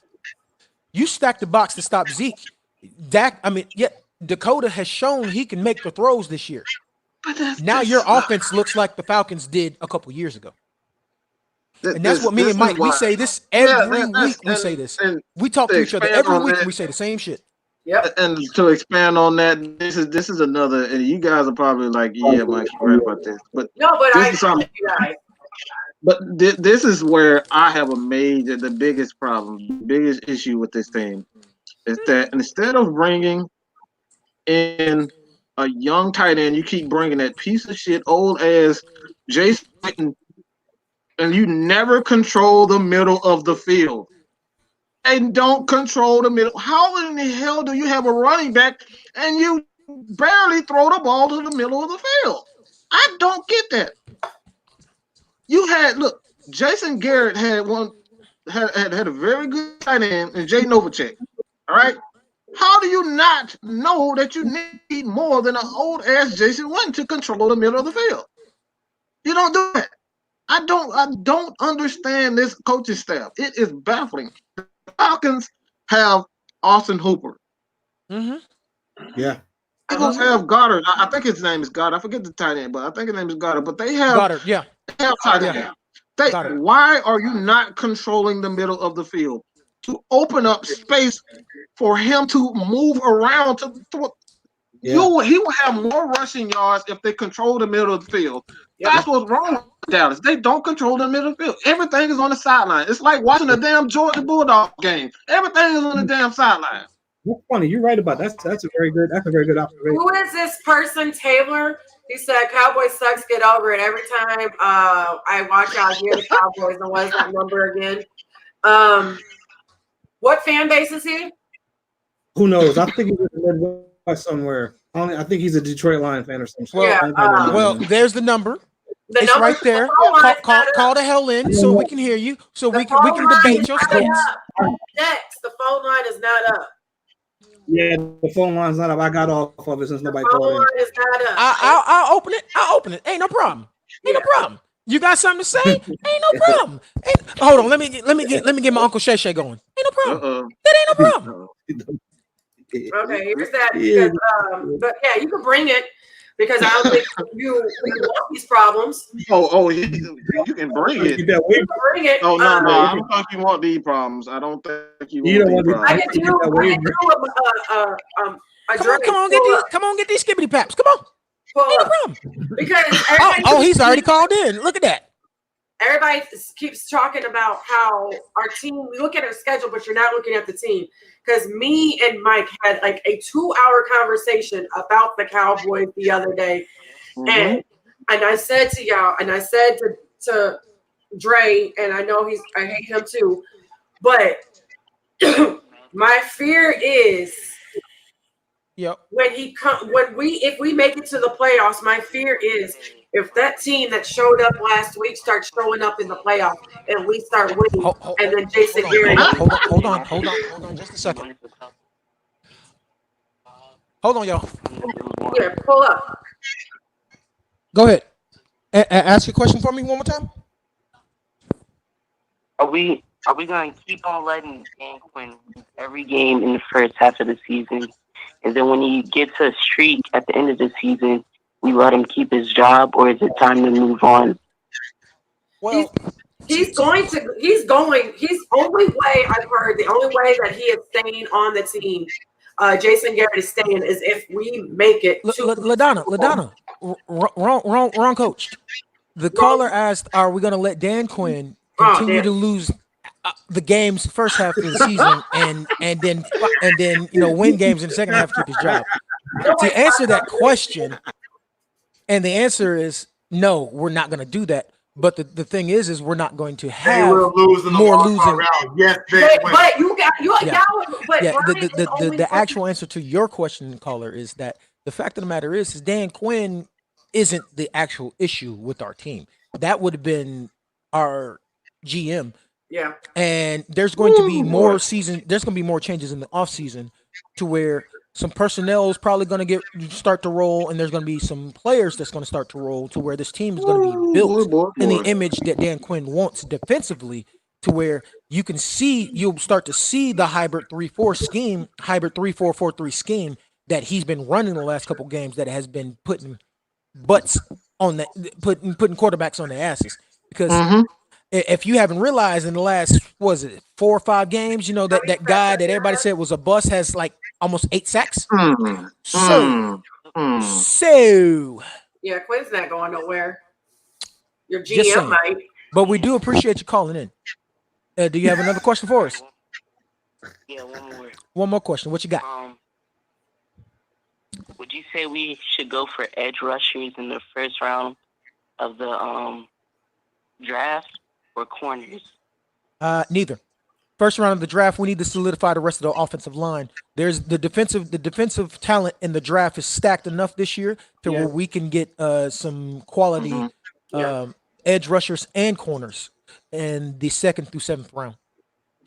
You stack the box to stop Zeke. Dakota has shown he can make the throws this year. Now your offense looks like the Falcons did a couple years ago. And that's what me and Mike, we say this every week. We say this. We talk to each other every week and we say the same shit. Yep. And to expand on that, this is another, and you guys are probably like, yeah, Mike, you're right about this. But this is something. But this is where I have the biggest problem, the biggest issue with this team is that instead of bringing in a young tight end, you keep bringing that piece of shit, old ass Jason Witten, and you never control the middle of the field. And don't control the middle. How in the hell do you have a running back and you barely throw the ball to the middle of the field? I don't get that. Jason Garrett had a very good tight end and Jay Novacek. All right. How do you not know that you need more than an old ass Jason Witten to control the middle of the field? You don't do that. I don't understand this coaching staff. It is baffling. The Falcons have Austin Hooper. Mm-hmm. Yeah. Eagles have Goddard. I think his name is Goddard. I forget the tight end, but I think his name is Goddard. But they have Goddard. Yeah. They have tight end. Why are you not controlling the middle of the field to open up space for him to move around? He will have more rushing yards if they control the middle of the field. That's what's wrong with Dallas. They don't control the middle of the field. Everything is on the sideline. It's like watching a damn Georgia Bulldog game. Everything is on the damn sideline. That's funny. You're right about that. That's a very good observation. Who is this person, Taylor? He said, "Cowboys sucks. Get over it." Every time I watch out here, the Cowboys. And what is that number again? What fan base is he? Who knows? I think he's in the Midwest somewhere. I think he's a Detroit Lion fan or something. Well, there's the number. It's right there. Call the hell in so we can hear you. So we can debate your stance. Next, the phone line is not up. Yeah, the phone line's not up. I got off of it since nobody called in. The phone line is not up. I'll open it. I'll open it. Ain't no problem. Ain't no problem. You got something to say? Ain't no problem. Hold on. Let me get my Uncle Shay Shay going. Ain't no problem. That ain't no problem. Okay, here's that. Because, but yeah, you can bring it because I don't think you want these problems. You can bring it. You can bring it. Oh no, I don't think you want these problems. I don't think you want these problems. I can do a come on, get these skibbity paps. Come on. Ain't no problem. Because he's already called in. Look at that. Everybody keeps talking about how our team, we look at our schedule, but you're not looking at the team. Because me and Mike had like a 2-hour conversation about the Cowboys the other day. Mm-hmm. And I said to y'all, and I said to Dre, and I know I hate him too, but my fear is if we make it to the playoffs, my fear is if that team that showed up last week starts showing up in the playoffs and we start winning, and then Jason Garrett. Hold on, just a second. Hold on, y'all. Yeah, pull up. Go ahead. Ask your question for me one more time. Are we going to keep on letting Dan Quinn lose every game in the first half of the season, and then when he gets a streak at the end of the season, we let him keep his job, or is it time to move on? Well, he's only way I've heard, the only way that he is staying on the team, Jason Garrett is staying, is if we make it. LaDonna, wrong coach. The caller asked, "Are we going to let Dan Quinn continue to lose the games first half of the season, and then win games in the second half to keep his job?" To answer that question. And the answer is no, we're not going to do that. But the thing is we're not going to have more losing. Yes, but you got the actual answer to your question, caller, is that the fact of the matter is Dan Quinn isn't the actual issue with our team. That would have been our GM. Yeah. And there's going to be more season. There's going to be more changes in the off season to where Some personnel is probably going to start to roll, and there's going to be some players that's going to start to roll to where this team is going to be built in the image that Dan Quinn wants defensively, to where you'll start to see the hybrid 3-4 scheme, hybrid 3-4-4-3 scheme that he's been running the last couple games, that has been putting butts on that, putting quarterbacks on their asses. Because if you haven't realized, in the last 4 or 5 games, that guy that everybody said was a bust has like almost 8 sacks. So yeah, Quinn's not going nowhere. Your GM might. But we do appreciate you calling in. Do you have another question for us? Yeah, one more. One more question. What you got? Would you say we should go for edge rushers in the first round of the draft, or corners? Neither. First round of the draft, we need to solidify the rest of the offensive line. There's the defensive talent in the draft is stacked enough this year to where we can get some quality edge rushers and corners in the 2nd through 7th round.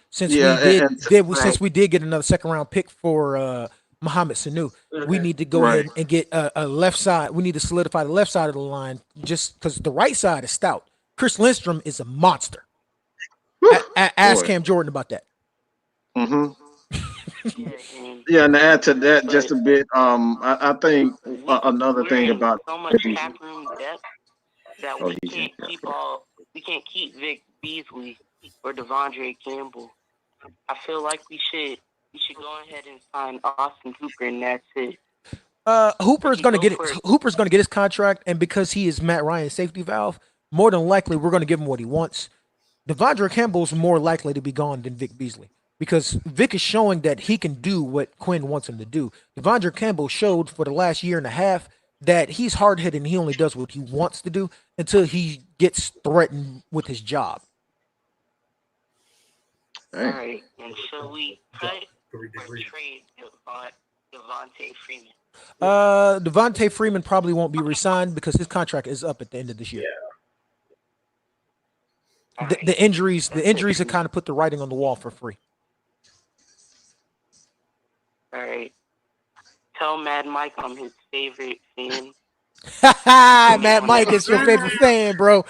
Since we did get another 2nd round pick for Mohamed Sanu, we need to go ahead and get a left side. We need to solidify the left side of the line, just because the right side is stout. Chris Lindstrom is a monster. Ask Cam Jordan about that. Yeah, and to add to that just a bit, I think another thing about so much cap room depth that we can't keep Vic Beasley or Devondre Campbell. I feel like we should go ahead and sign Austin Hooper, and that's it. Hooper's going to get it. Hooper's going to get his contract, and because he is Matt Ryan's safety valve, more than likely we're going to give him what he wants. Devondre Campbell's more likely to be gone than Vic Beasley, because Vic is showing that he can do what Quinn wants him to do. Devondre Campbell showed for the last year and a half that he's hard-headed and he only does what he wants to do until he gets threatened with his job. All right, and so we cut or trade Devontae Freeman. Devontae Freeman probably won't be re-signed because his contract is up at the end of this year. The injuries have kind of put the writing on the wall for free. All right. Tell Mad Mike I'm his favorite fan. Mad Mike is your favorite fan, bro.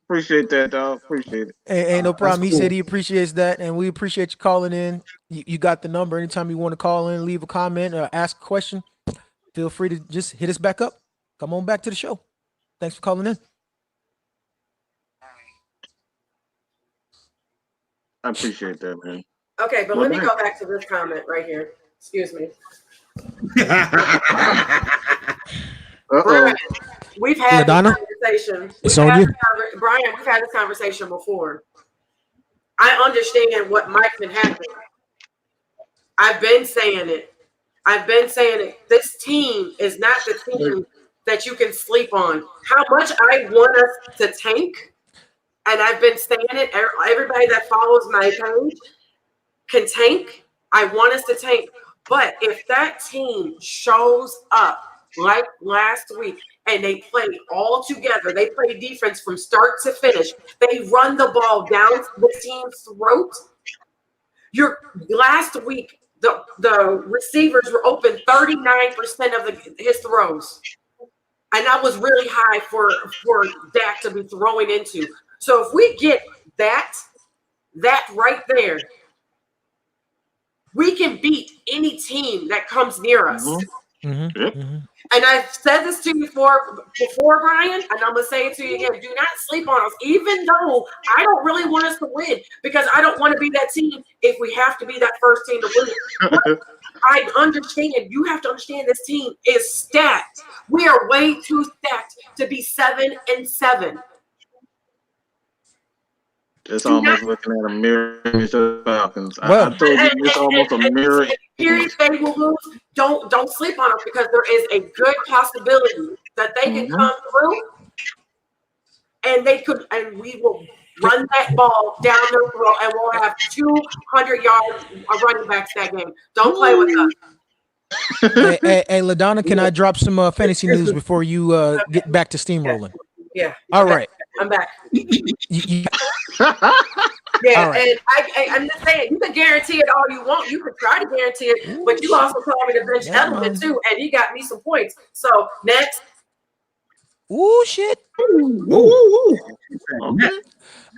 Appreciate that, dog. Appreciate it. Ain't no problem. He said he appreciates that, and we appreciate you calling in. You got the number. Anytime you want to call in, leave a comment, or ask a question, feel free to just hit us back up. Come on back to the show. Thanks for calling in. I appreciate that, man. Okay, but let me go back to this comment right here. Excuse me. Brian, we've had this conversation. It's on you. Brian, we've had this conversation before. I understand what Mike been having. I've been saying it. This team is not the team that you can sleep on. How much I want us to tank, and I've been saying it. Everybody that follows my page can tank. I want us to tank. But if that team shows up like last week and they play all together, they play defense from start to finish, they run the ball down the team's throat. Last week, the receivers were open 39% of his throws. And that was really high for Dak to be throwing into. So if we get that right there, we can beat any team that comes near us. And I've said this to you before, Brian, and I'm going to say it to you again. Do not sleep on us, even though I don't really want us to win, because I don't want to be that team if we have to be that first team to win. But I understand. You have to understand this team is stacked. We are way too stacked to be 7-7. It's almost looking at a mirror of the Falcons. I told you it's almost a mirror. If they will lose, don't sleep on us, because there is a good possibility that they can come through, and we will run that ball down the throat, and we'll have 200 yards of running backs that game. Don't play with us. Hey, LaDonna, can I drop some fantasy news before you get back to steamrolling? Yeah. All right. I'm back. You- Yeah, All right. and I'm just saying, you can guarantee it all you want. You can try to guarantee it, but you also told me to bench Yeah, Edelman man. too, and he got me some points. So next, Ooh, shit.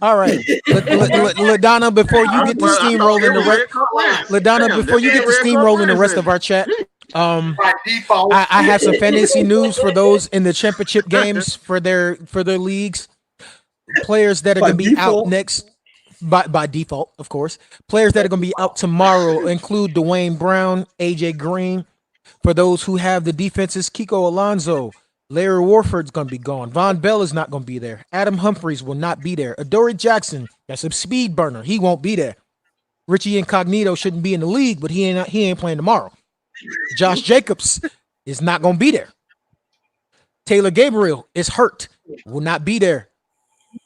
All right, LaDonna, before you get to steamrolling the rest, LaDonna, before you get to steamrolling the rest of our chat, By default, I have some fantasy news for those in the championship games for their leagues. Players that are By going to be out default? next by default, of course. Players that are going to be out tomorrow include Dwayne Brown, AJ Green. For those who have the defenses, Kiko Alonso, Larry Warford's going to be gone. Von Bell is not going to be there. Adam Humphries will not be there. Adoree Jackson, that's a speed burner. He won't be there. Richie Incognito shouldn't be in the league, but he ain't playing tomorrow. Josh Jacobs is not going to be there. Taylor Gabriel is hurt, will not be there.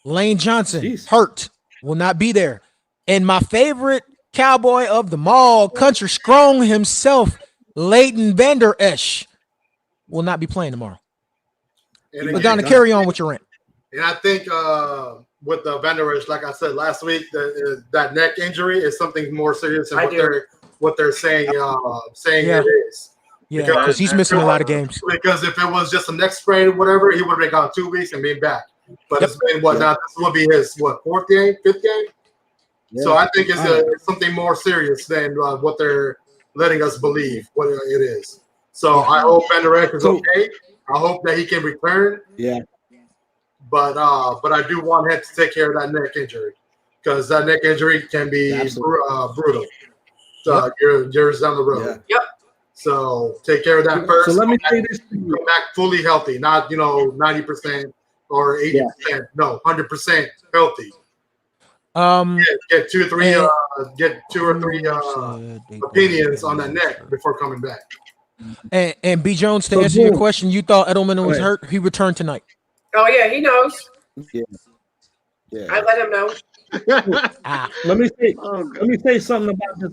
Lane Johnson, hurt, will not be there. And my favorite cowboy of them all, Country Strong himself, Leighton Vander Esch, will not be playing tomorrow. Madonna, carry on with your rant. And I think with the Vander Esch, like I said last week, that neck injury is something more serious than what they're saying it is. Yeah, because he's missing a lot of games. Because if it was just a neck sprain or whatever, he would have been gone 2 weeks and been back. But it's been now? This will be his fourth game, fifth game. Yeah. So I think it's something more serious than what they're letting us believe what it is. So I hope Vander Esch is okay. I hope that he can return. Yeah. But I do want him to take care of that neck injury because that neck injury can be brutal. So years down the road. Yep. So take care of that first. So let me say this: come back fully healthy, not 90% or 80%. Yeah. No, 100% healthy. Get two or three opinions on that neck before coming back. And B Jones, to answer your question, you thought Edelman was hurt. He returned tonight. Oh yeah, he knows. Yeah. I let him know. Let me say something about this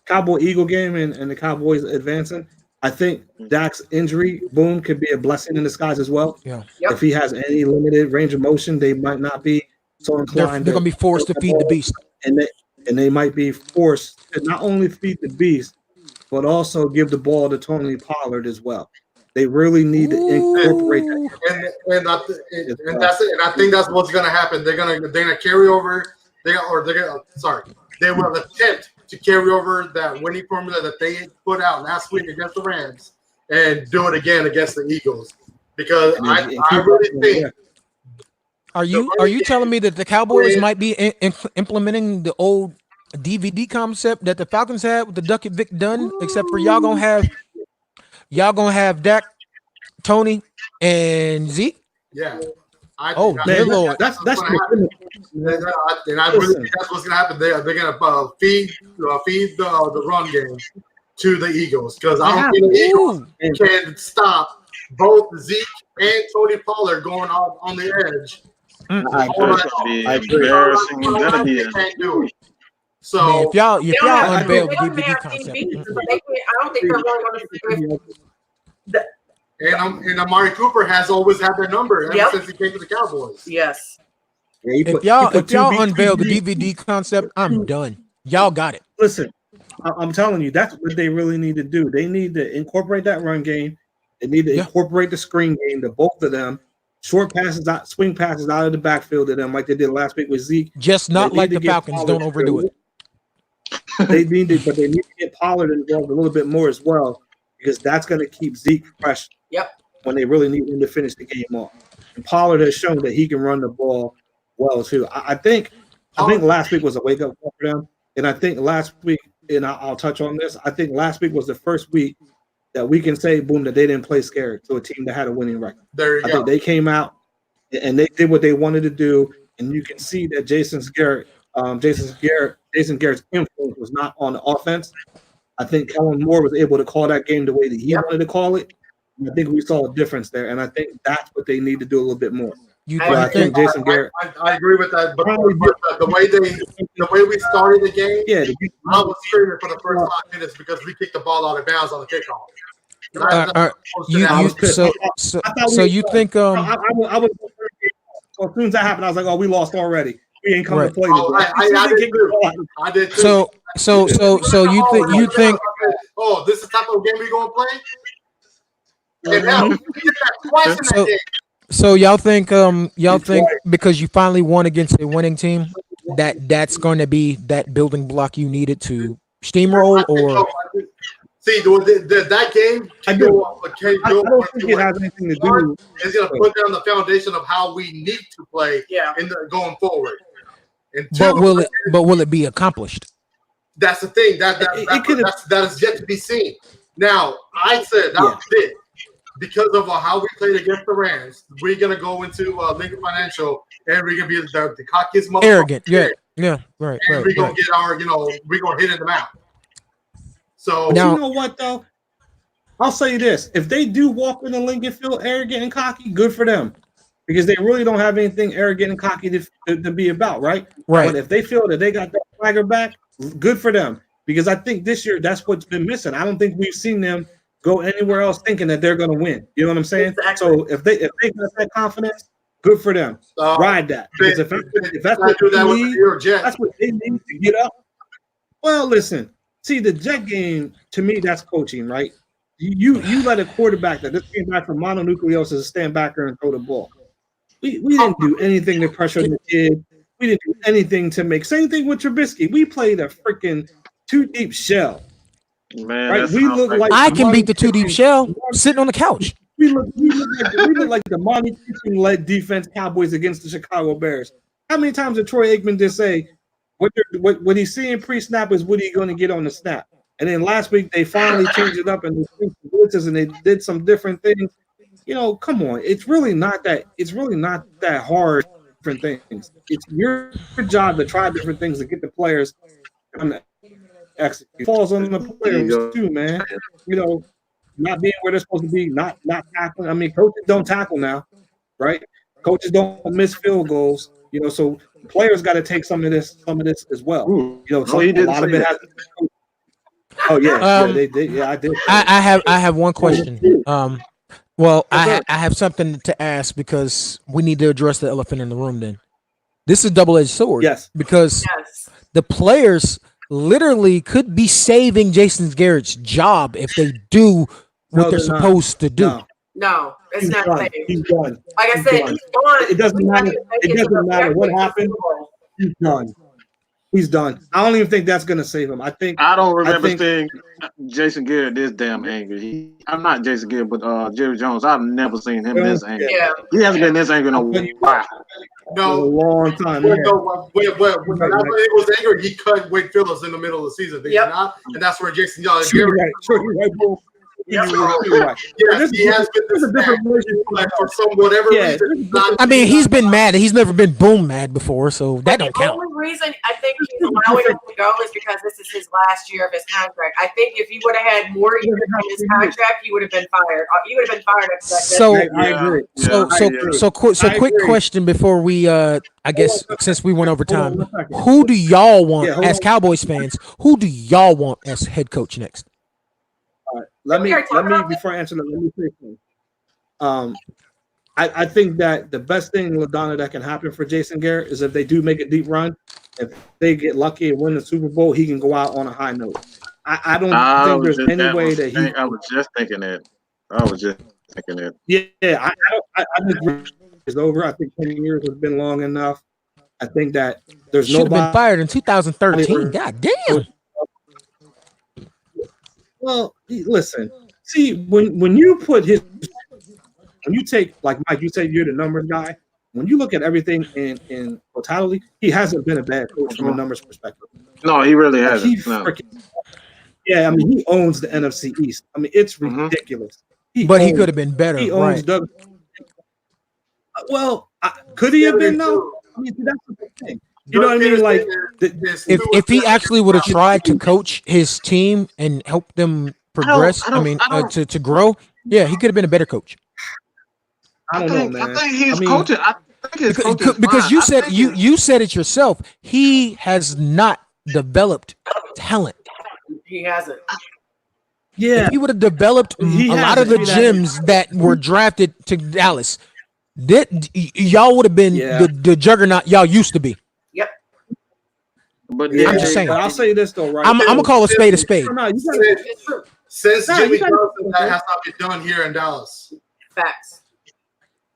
Cowboy Eagle game and the Cowboys advancing. I think Dak's injury, could be a blessing in disguise as well. Yeah. If he has any limited range of motion, they might not be so inclined. They're going to be forced to feed the beast, and they might be forced to not only feed the beast, but also give the ball to Tony Pollard as well. They really need to incorporate that. And that's it. And I think that's what's going to happen. They're going to carry over. They will attempt to carry over that winning formula that they put out last week against the Rams and do it again against the Eagles. Because I really think. Are you telling me that the Cowboys might be implementing the old DVD concept that the Falcons had with the Duck It Vic Dunn, except for y'all gonna have Dak, Tony, and Zeke? Yeah. Dear Lord. That's and I really think that's what's gonna happen. They're gonna feed the run game to the Eagles because I don't think the Eagles can stop both Zeke and Tony Pollard going on the edge. I agree. So if y'all unveil the DVD concept, I don't think they're really going to. And Amari Cooper has always had their number ever since he came to the Cowboys. Yes. If y'all unveil the DVD concept, I'm done. Y'all got it. Listen, I'm telling you, that's what they really need to do. They need to incorporate that run game. They need to incorporate the screen game to both of them. Short passes, swing passes out of the backfield to them, like they did last week with Zeke. Just not like the Falcons. Pollard don't overdo it. They need to get Pollard involved a little bit more as well, because that's going to keep Zeke fresh. Yep. When they really need him to finish the game off. And Pollard has shown that he can run the ball well too. I think last week was a wake up call for them, and I think last week, and I'll touch on this. I think last week was the first week that we can say, boom, that they didn't play scared to a team that had a winning record. I think they came out and they did what they wanted to do, and you can see that Jason Garrett's influence was not on the offense. I think Kellen Moore was able to call that game the way that he wanted to call it. And I think we saw a difference there, and I think that's what they need to do a little bit more. I think Jason Garrett. I agree with that, but the way we started the game, I was screaming for the first 5 minutes because we kicked the ball out of bounds on the kickoff. So you think So as soon as that happened, I was like, "Oh, we lost already. We ain't coming to play Oh, this." I did too. So you think? Oh, this is the type of game we gonna play? And now we did that twice in that game. So y'all think because you finally won against a winning team that's going to be that building block you needed to steamroll or? See, that game I don't think it has anything to do. It's going to put down the foundation of how we need to play going forward. And but will it be accomplished? That's the thing. That is yet to be seen. Now, I said that fit because of how we played against the Rams. We're going to go into Lincoln Financial and we're going to be the cockiest motherfucker. Arrogant, yeah, right. And we're going to get our, we're going to hit in the mouth. So now, you know what though? I'll say this: if they do walk into Lincoln Field arrogant and cocky, good for them, because they really don't have anything arrogant and cocky to be about, right? Right. But if they feel that they got that swagger back, good for them, because I think this year that's what's been missing. I don't think we've seen them go anywhere else thinking that they're going to win. You know what I'm saying? Exactly. So if they got that confidence, good for them. Ride that, because if that's what they need, that's what they need to get up. Well, listen. See, the jet game, to me, that's coaching, right? You let a quarterback that just came back from mononucleosis stand back there and throw the ball. We didn't do anything to pressure the kid. We didn't do anything to make. Same thing with Trubisky. We played a freaking two deep shell. Man, right? We look like I can beat the two deep shell sitting on the couch. We look like the Monty Python-led defense Cowboys against the Chicago Bears. How many times did Troy Aikman just say, what he's seeing pre-snap is what he's going to get on the snap? And then last week they finally changed it up and they did some different things. Come on, it's really not that hard. Different things. It's your job to try different things to get the players to execute. It falls on the players too, man. Not being where they're supposed to be, not tackling. I mean, coaches don't tackle now, right? Coaches don't miss field goals. So players got to take some of this as well. A lot of it has. Oh yeah, they did. Yeah, I did. I have one question. Well, I have something to ask because we need to address the elephant in the room. Then this is a double-edged sword. Yes, because the players literally could be saving Jason Garrett's job if they do what they're supposed to do. No, it's not done. He's done. Like I said, he's gone. It doesn't matter. It doesn't matter what happened. He's done. He's done. I don't even think that's going to save him. I don't remember seeing Jason Garrett this damn angry. I'm not Jason Garrett, but Jerry Jones. I've never seen him this angry. Yeah. He hasn't been this angry in a while. No, a long time. When I was angry, he cut Wade Phillips in the middle of the season. Did he not? And that's where Jason Garrett. You're right, Bull. Yes, he has been this bad, for some whatever reason. I mean, he's been mad. He's never been boom mad before, so that don't count. The only reason I think he's allowing him to go is because this is his last year of his contract. I think if he would have had more years in his contract, he would have been fired. He would have been fired after that. So I agree. Quick question before we, I guess since we went over time, who do y'all want as Cowboys fans? Who do y'all want as head coach next? Let me before I answer that, let me say something. I think that the best thing, LaDonna, that can happen for Jason Garrett is if they do make a deep run, if they get lucky and win the Super Bowl, he can go out on a high note. I don't think there's any way that he. I was just thinking that. Yeah, I think it's over. I think 10 years has been long enough. I think that there's should have been fired in 2013. God damn. Well, listen. See, when you take, like Mike, you say you're the numbers guy. When you look at everything in totality, he hasn't been a bad coach from a numbers perspective. No, he really hasn't. Yeah, I mean, he owns the NFC East. I mean, it's ridiculous. He could have been better. He owns Doug. Well, could he have been? No. I mean, that's the thing. You know what I mean? Like, if he actually would have tried to coach his team and help them progress, to grow, yeah, he could have been a better coach. I don't know, man. I think he's coaching. I think his coaching because you said you said it yourself. He has not developed talent. He hasn't. Yeah, if he would have developed a lot of the gems that were drafted to Dallas, Y'all would have been the juggernaut y'all used to be. Yep. But I'm just saying. I'll say this though, right? I'm gonna call a spade a spade. Since Jimmy Johnson, that has not been done here in Dallas. Facts.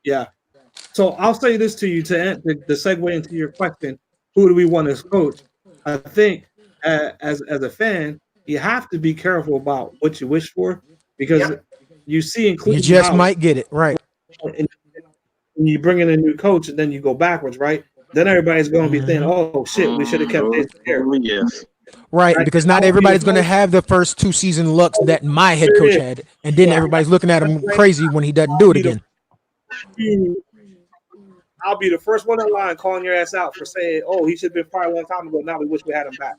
Yeah. So I'll say this to you to segue into your question: who do we want as coach? I think as a fan, you have to be careful about what you wish for because you see, including you just might get it right. And you bring in a new coach, and then you go backwards, right? Then everybody's going to be thinking, "Oh shit, we should have kept this here." Yes. Right, because not everybody's going to have the first 2 season looks that my head coach had, and then everybody's looking at him crazy when he doesn't do it again. I'll be the first one in line calling your ass out for saying, "Oh, he should have been fired a long time ago. Now we wish we had him back."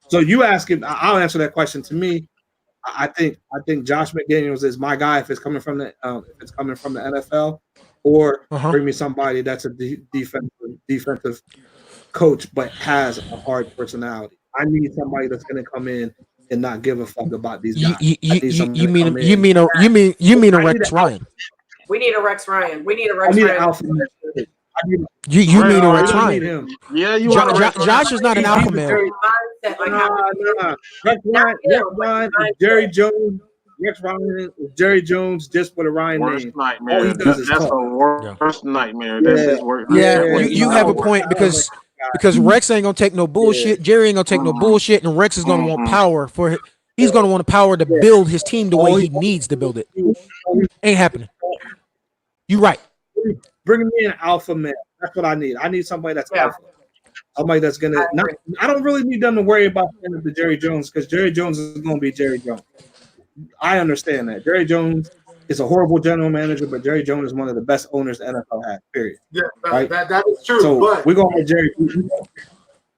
So you ask him. I'll answer that question. To me, I think Josh McDaniels is my guy if it's coming from the NFL, or bring me somebody that's a defensive coach but has a hard personality. I need somebody that's going to come in and not give a fuck about these guys. You mean a Rex Ryan? We need a Rex Ryan. We need a Rex Ryan. Alpha male. You mean a Rex Ryan? Yeah, you Josh is not an alpha male. Rex Ryan, Jerry Jones. Rex Ryan, Jerry Jones, just with a Ryan name. Nightmare. All he does is That's talk. a worst nightmare. That's his worst. Yeah, you have a point because Rex ain't gonna take no bullshit. Jerry ain't gonna take no bullshit, and Rex is gonna want power for. He's gonna want the power to build his team the way he needs to build it. Ain't happening. You right. Bring me an alpha male. That's what I need. I need somebody that's alpha. Somebody that's gonna. I don't really need them to worry about the Jerry Jones because Jerry Jones is gonna be Jerry Jones. I understand that Jerry Jones is a horrible general manager, but Jerry Jones is one of the best owners the NFL has. Period. Yeah, right? that is true. So but we're gonna let Jerry.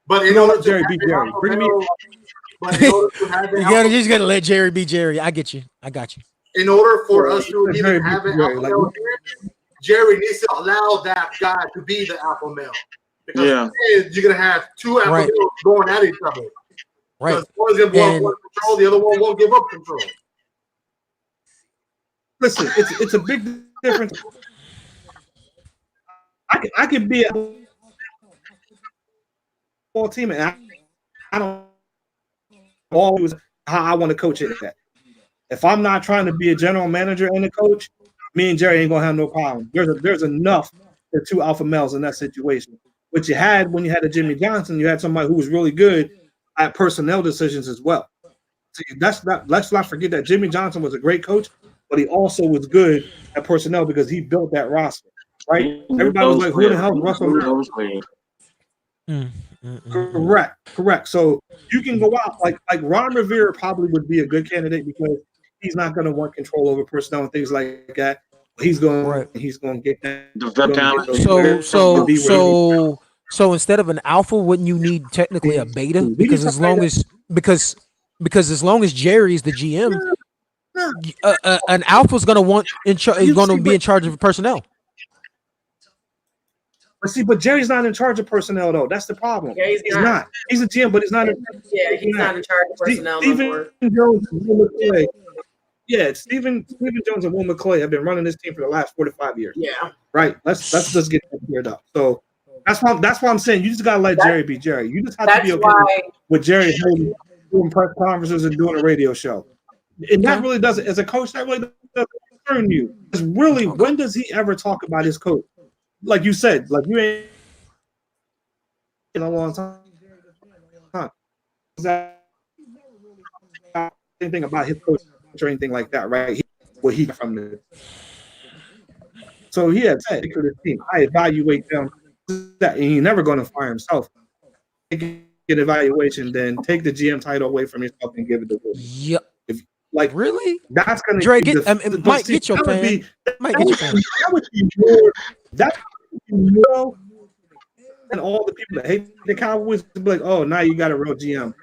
But in order to Jerry be Jerry, bring me. You just gotta let Jerry be Jerry. I get you. I got you. In order for us to even have an alpha male here, Jerry needs to allow that guy to be the alpha male. Because you're gonna have 2 alpha males going at each other. Right. Because one's gonna want control, the other one won't give up control. Listen, it's a big difference. I could be a ball team, and I don't always how I want to coach it. If I'm not trying to be a general manager and a coach, me and Jerry ain't gonna have no problem. There's enough for 2 alpha males in that situation. What you had when you had a Jimmy Johnson, you had somebody who was really good at personnel decisions as well. See, let's not forget that Jimmy Johnson was a great coach, but he also was good at personnel because he built that roster. Right? Everybody was like, "Who the hell is Russell Wilson?" Correct. So you can go out like Ron Rivera probably would be a good candidate because he's not going to want control over personnel and things like that. He's going to get that. So instead of an alpha, wouldn't you need technically a beta? Because as long as Jerry's the GM, an alpha is going to be in charge of personnel. But Jerry's not in charge of personnel though. That's the problem. Yeah, he's not. He's a GM, but he's not. He's not in charge of personnel. Steven Jones and Will McClay. Yeah, Steven Jones and Will McClay have been running this team for the last 45 years. Yeah. Right. Let's get that cleared up. So that's why I'm saying you just gotta let Jerry be Jerry. You just have to be okay with Jerry doing press conferences and doing a radio show. And that really doesn't, as a coach, that really doesn't concern you. It's really, when does he ever talk about his coach? Like you said, like you ain't in a long time. Anything about his coach or anything like that, right? He from the. So he had said to the team, I evaluate them, and he's never going to fire himself. Take an evaluation, then take the GM title away from yourself and give it to Will. Yep. Really? That's going to Mike, get your fan. Mike, get your fan. That would be more. That's and all the people that hate the Cowboys be like, oh, now you got a real GM.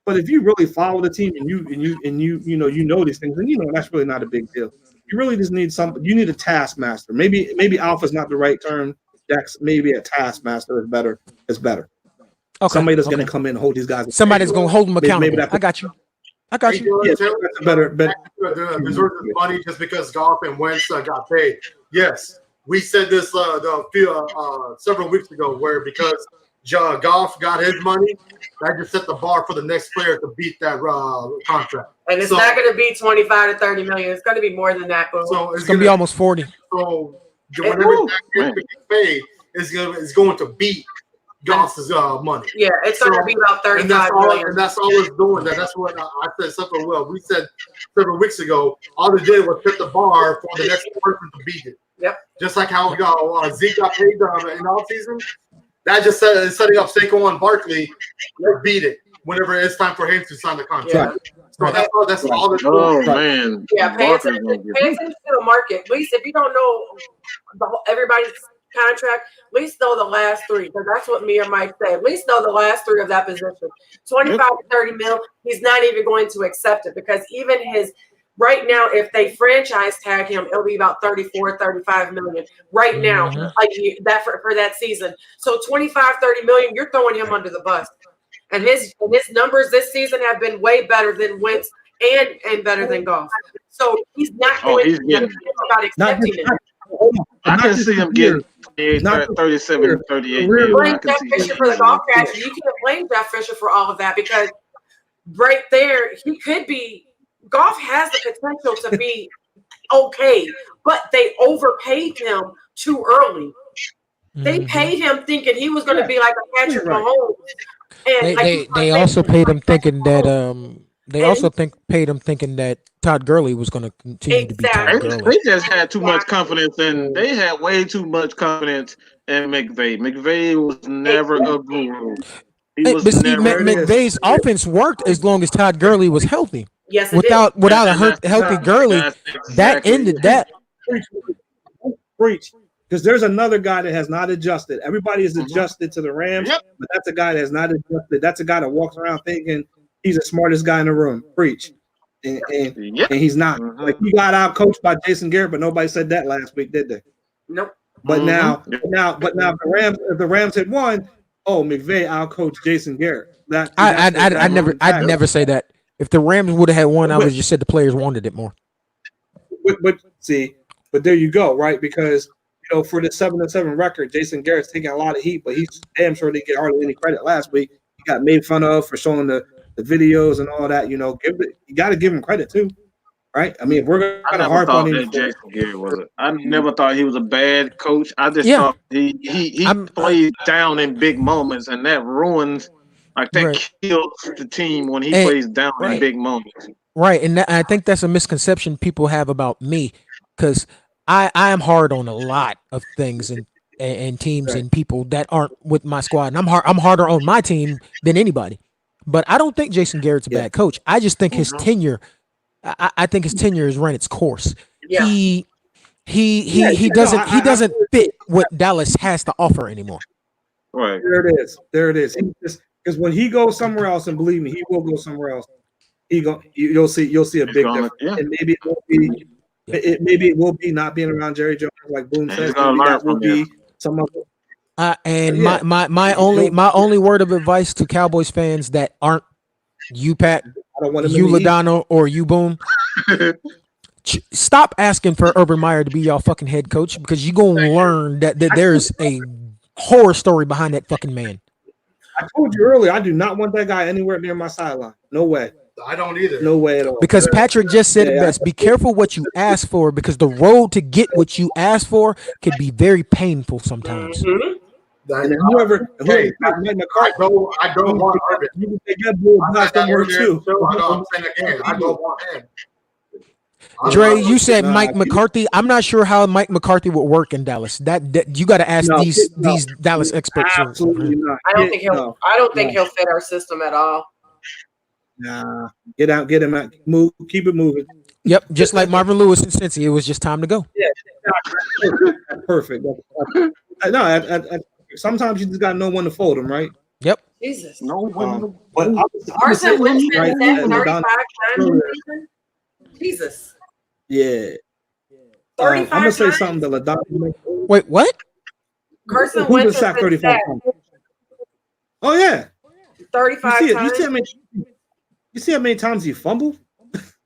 But if you really follow the team and you know these things, then that's really not a big deal. You really just need you need a taskmaster. Maybe alpha is not the right term. Dex, maybe a taskmaster is better. Okay. Somebody that's going to come in and hold these guys. Somebody's going to hold them accountable. I got you. Yeah, that's better. Deserves money just because Goff and Wentz got paid. Yes. we said this several weeks ago, where because Goff got his money, that just set the bar for the next player to beat that contract. And it's not going to be 25 to 30 million. It's going to be more than that. So it's going to be almost 40. So whenever that gets paid, it's going to beat Goff's money. Yeah, it's going to be about 35 million. And that's all it's doing. That's what I said something well. We said several weeks ago, all it did was set the bar for the next person to beat it. Yep. Just like how Zeke got paid in all season. That just setting up Saquon Barkley to beat it whenever it's time for him to sign the contract. Yeah. So that's all it's doing. Oh, man. Yeah, pay attention to the market. At least if you don't know everybody's contract, at least know the last three. Because that's what me or Mike said. At least know the last three of that position. 25 to 30 mil, he's not even going to accept it because even his right now, if they franchise tag him, it'll be about 34, 35 million right now, like that for that season. So 25, 30 million, you're throwing him under the bus. And his numbers this season have been way better than Wentz and better than Goff. So he's not going to think about accepting it. I can see him getting 37, 38. Blame Jeff Fisher for the Goff crash. You can't blame Jeff Fisher for all of that because right there, he could be. Goff has the potential to be okay, but they overpaid him too early. They paid him thinking he was going to be like a Patrick Mahomes. And they also paid him thinking that paid him thinking that Todd Gurley was going to continue to be Todd Gurley. They just had too much confidence, and they had way too much confidence in McVay. McVay was never a guru. McVay's offense worked as long as Todd Gurley was healthy. Yes, without a healthy Gurley, that ended that. Preach. Because there's another guy that has not adjusted. Everybody is adjusted to the Rams, but that's a guy that has not adjusted. That's a guy that walks around thinking he's the smartest guy in the room. Preach. And he's not. Like he got out coached by Jason Garrett, but nobody said that last week, did they? Nope. But now if the Rams had won, McVay out coached Jason Garrett. I'd never say that. If the Rams would have had won, I would have just said the players wanted it more. But there you go, right? Because for the 7-7 record, Jason Garrett's taking a lot of heat, but he's damn sure didn't get hardly any credit last week. He got made fun of for showing the videos and all that. You got to give him credit too, right? I mean, if we're going to harp on him, Jason Garrett I never thought he was a bad coach. I just thought he plays down in big moments, and that ruins. Like that kills the team when he plays down in big moments. Right, and I think that's a misconception people have about me because I am hard on a lot of things and teams and people that aren't with my squad. And I'm harder on my team than anybody. But I don't think Jason Garrett's a bad coach. I just think his tenure. I think his tenure has run its course. Yeah. He doesn't fit what Dallas has to offer anymore. Right. There it is. Because when he goes somewhere else, and believe me, he will go somewhere else. You'll see a big difference. Yeah. And maybe it will be not being around Jerry Jones, like Boone says. That will be some of it. My only word of advice to Cowboys fans that aren't you, Pat, you, Ladano, or you, Boone, stop asking for Urban Meyer to be y'all fucking head coach because you're gonna learn that there's a horror story behind that fucking man. I told you earlier, I do not want that guy anywhere near my sideline. No way. I don't either. No way at all. Because Patrick just said it best. Be careful what you ask for because the road to get what you ask for can be very painful sometimes. And whoever I don't want Urban. You can take that bull not somewhere too. I'm saying again, I don't want him. Dre, you said Mike McCarthy. I'm not sure how Mike McCarthy would work in Dallas. That you got to ask these Dallas experts. Absolutely not. I don't think he'll fit our system at all. Nah, get him out. Move, keep it moving. Yep, just like Marvin Lewis and Cincy, it was just time to go. Yeah, perfect. Sometimes you just got to know when to fold them, right? Yep. Jesus. No one. But Carson Wentz right, 35 times this season. Jesus. Yeah. 35 I'm gonna say times? something to Ladon. Wait, what? Carson Who Wentz sacked 35 times? Oh yeah. 35 times. You see how many times he fumbled?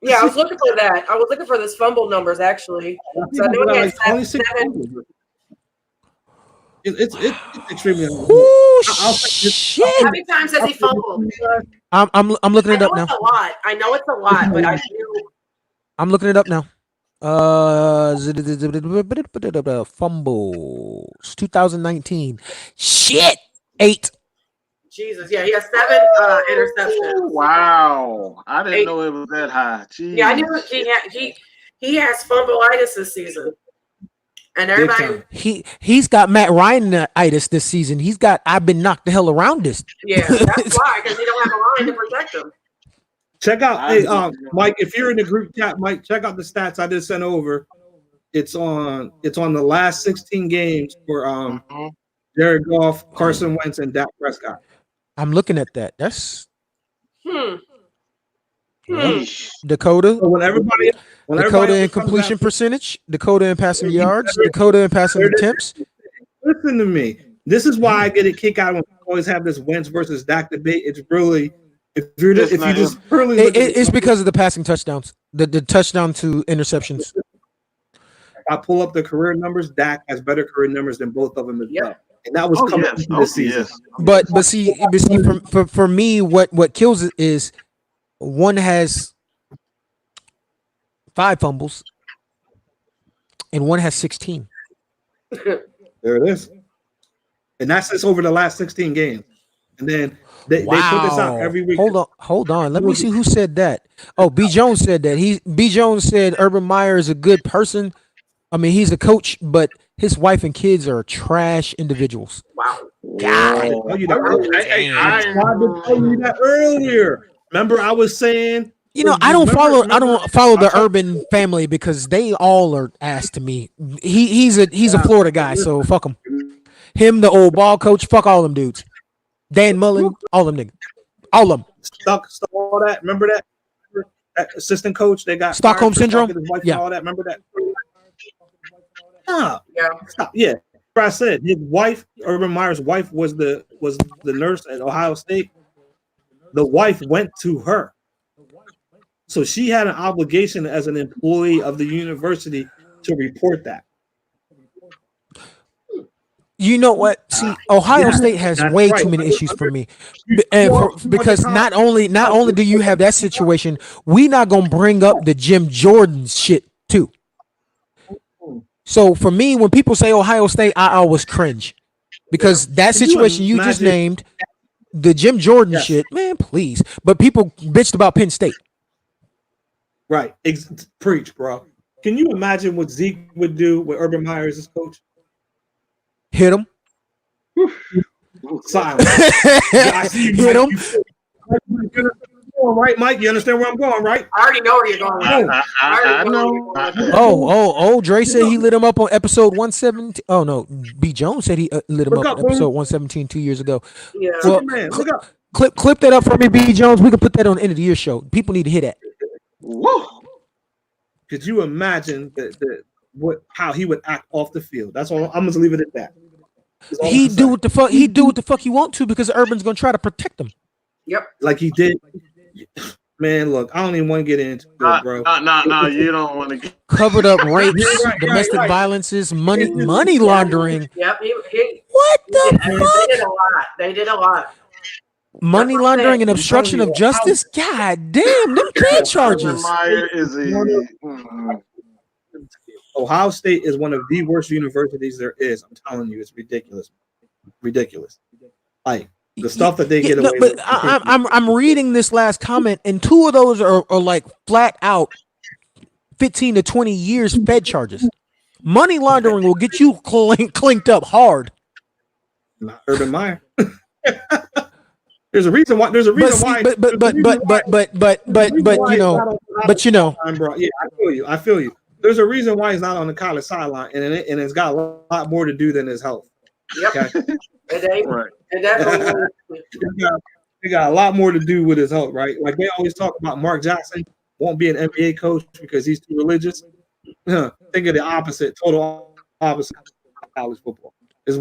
Yeah, I was looking for that. I was looking for this fumble numbers actually. So I know he had 7. It's extremely. Shit! How many times has he fumbled? I'm looking it up now. It's a lot. I know it's a lot, but I do. I'm looking it up now. Fumbles 2019. Shit, 8. Jesus, yeah, he has 7 interceptions. Wow, I didn't know it was that high. Jeez. Yeah, I knew he has fumbleitis this season, and everybody he's got Matt Ryan-itis this season. I've been knocked the hell around this. Yeah, that's why, because he don't have a line to protect him. Check out, Mike. If you're in the group chat, Mike, check out the stats I just sent over. It's on the last 16 games for Jared Goff, Carson Wentz, and Dak Prescott. I'm looking at that. That's Dakota. So when Dakota in completion percentage, Dakota in passing yards, Dakota in passing attempts. Listen to me. This is why I get a kick out when we always have this Wentz versus Dak debate. It's really it's because of the passing touchdowns, the touchdown to interceptions. If I pull up the career numbers, Dak has better career numbers than both of them as well. And that was coming this season. But see, for me, what kills it is one has 5 fumbles and one has 16. There it is. And that's just over the last 16 games. And then they put this out every week. Hold on. Let me see who said that. Oh, B. Jones said that. B. Jones said Urban Meyer is a good person. I mean, he's a coach, but his wife and kids are trash individuals. Wow. God. I tried to tell you that earlier. Remember, I was saying. I don't follow the Urban family because they all are ass to me. He's a Florida guy, so fuck him. Him, the old ball coach, fuck all them dudes. Dan Mullen, all them niggas. All of them. Stuck all that. Remember that assistant coach they got Stockholm syndrome? Yeah. All that. Remember that? Yeah. I said his wife, Urban Meyer's wife, was the nurse at Ohio State. The wife went to her. So she had an obligation as an employee of the university to report that. You know what? See, Ohio State has way too many issues for me, because not only do you have that situation, we not gonna bring up the Jim Jordan shit too. So for me, when people say Ohio State, I always cringe because that situation you just named, the Jim Jordan shit, man, please. But people bitched about Penn State. Right, preach, bro. Can you imagine what Zeke would do with Urban Meyer as his coach? Hit him. Silence. Hit him. Right, Mike? You understand where I'm going, right? I already know where you're going. I know. Dre said he lit him up on episode 117. Oh, no. B. Jones said he lit him up on episode 117 2 years ago. Yeah. Well, clip that up for me, B. Jones. We can put that on the end of the year show. People need to hear that. Whoa. Could you imagine how he would act off the field? That's all. I'm gonna leave it at that. He do what the fuck he want to because Urban's gonna try to protect him. Yep. Like he did. Man, look, I don't even want to get into it, bro. No, you don't want to get covered up rapes, domestic violences, money laundering. Yep. What the fuck? They did a lot. Money laundering and obstruction of justice. God damn, them bad charges. Ohio State is one of the worst universities there is. I'm telling you, it's ridiculous. Like the stuff that they get away with. But I'm reading this last comment, and 2 of those are like flat out 15 to 20 years Fed charges. Money laundering will get you clinked up hard. Not Urban Meyer. There's a reason why. But you know. Yeah, I feel you. There's a reason why he's not on the college sideline, and it's got a lot more to do than his health. Yep. Okay? It got a lot more to do with his health, right? Like they always talk about Mark Jackson won't be an NBA coach because he's too religious. Think of the opposite, total opposite of college football. That's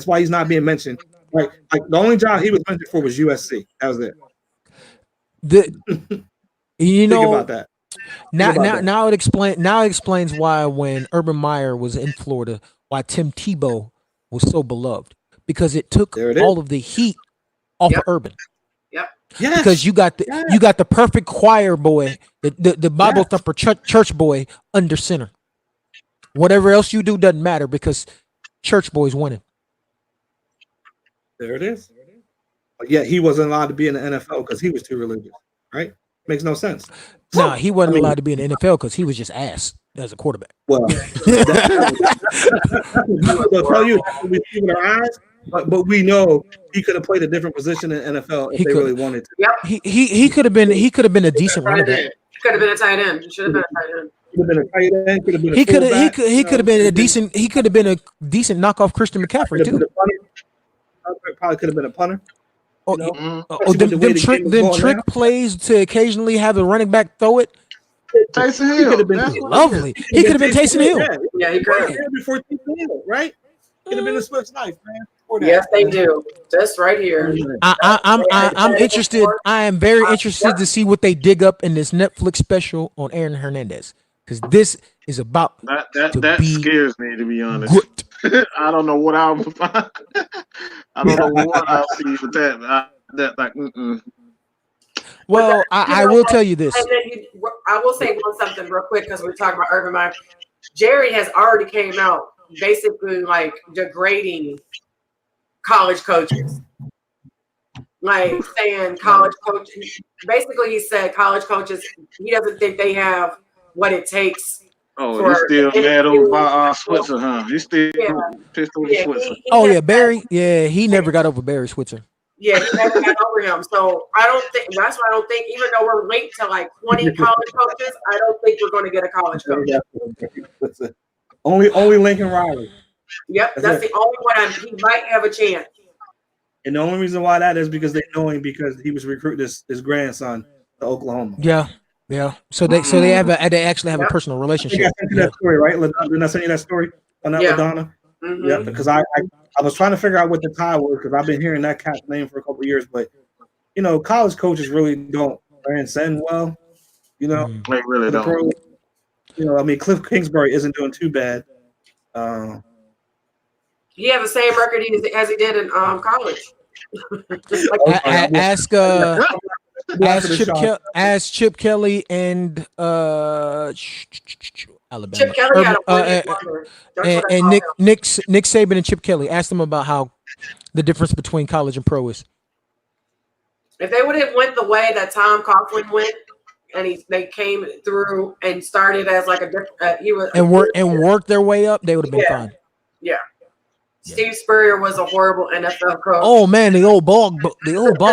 why he's not being mentioned. Like the only job he was mentioned for was USC. That was it. Think about that. Now it explains why when Urban Meyer was in Florida, why Tim Tebow was so beloved because it took There it is. all of the heat off of Urban. Yep. Yes. Because you got the perfect choir boy, the Bible thumper church boy under center. Whatever else you do doesn't matter because church boy's winning. There it is. But yet he wasn't allowed to be in the NFL because he was too religious, right? Makes no sense. Nah, he wasn't allowed to be in the NFL because he was just ass as a quarterback. Well, they'll tell you we see with our eyes, but we know he could have played a different position in the NFL if they really wanted to. Yep. He could have been a decent running back. Could have been a tight end. He should have been a tight end. Could have been a tight end. Could have been a He could have been a decent. He could have been a decent knockoff Christian McCaffrey too. Probably could have been a punter. Them trick plays to occasionally have the running back throw it. Taysom Hill. Could have been lovely. He could have been Taysom Hill. Yeah, he could have. Before Taysom Hill, right? Could have been a Swiss knife, man. Yes, they do. Just right here. I'm interested. I am very interested to see what they dig up in this Netflix special on Aaron Hernandez because this is about that scares me, to be honest. I don't know what I'll find. I don't know what I'll see with that. Well, I will tell you this. And then I will say something real quick because we're talking about Urban Meyer. Jerry has already came out basically like degrading college coaches, like saying college coaches. Basically, he said college coaches. He doesn't think they have what it takes. Oh, he's still mad over by Switzer, huh? He's still pissed over Switzer. Barry. Yeah, he never got over Barry Switzer. Yeah, he never got over him. So I don't think that's why I don't think, even though we're linked to like 20 college coaches, I don't think we're going to get a college coach. Only Lincoln Riley. Yep, that's the only one he might have a chance. And the only reason why that is because they know him because he was recruiting his grandson to Oklahoma. Yeah. So they actually have a personal relationship. I sent you that story, right? Didn't I send you that story on that LaDonna? Mm-hmm. Yeah, because I was trying to figure out what the tie was because I've been hearing that cat's name for a couple of years, but college coaches really don't transcend well. They really don't. I mean, Cliff Kingsbury isn't doing too bad. He had the same record as he did in college. Ask Chip Kelly and Alabama. Chip Kelly had and Nick Saban and Chip Kelly. Ask them about how the difference between college and pro is. If they would have went the way that Tom Coughlin went, and they came through and started as like a different, worked their way up, they would have been fine. Yeah. Steve Spurrier was a horrible NFL coach. Oh man, the old ball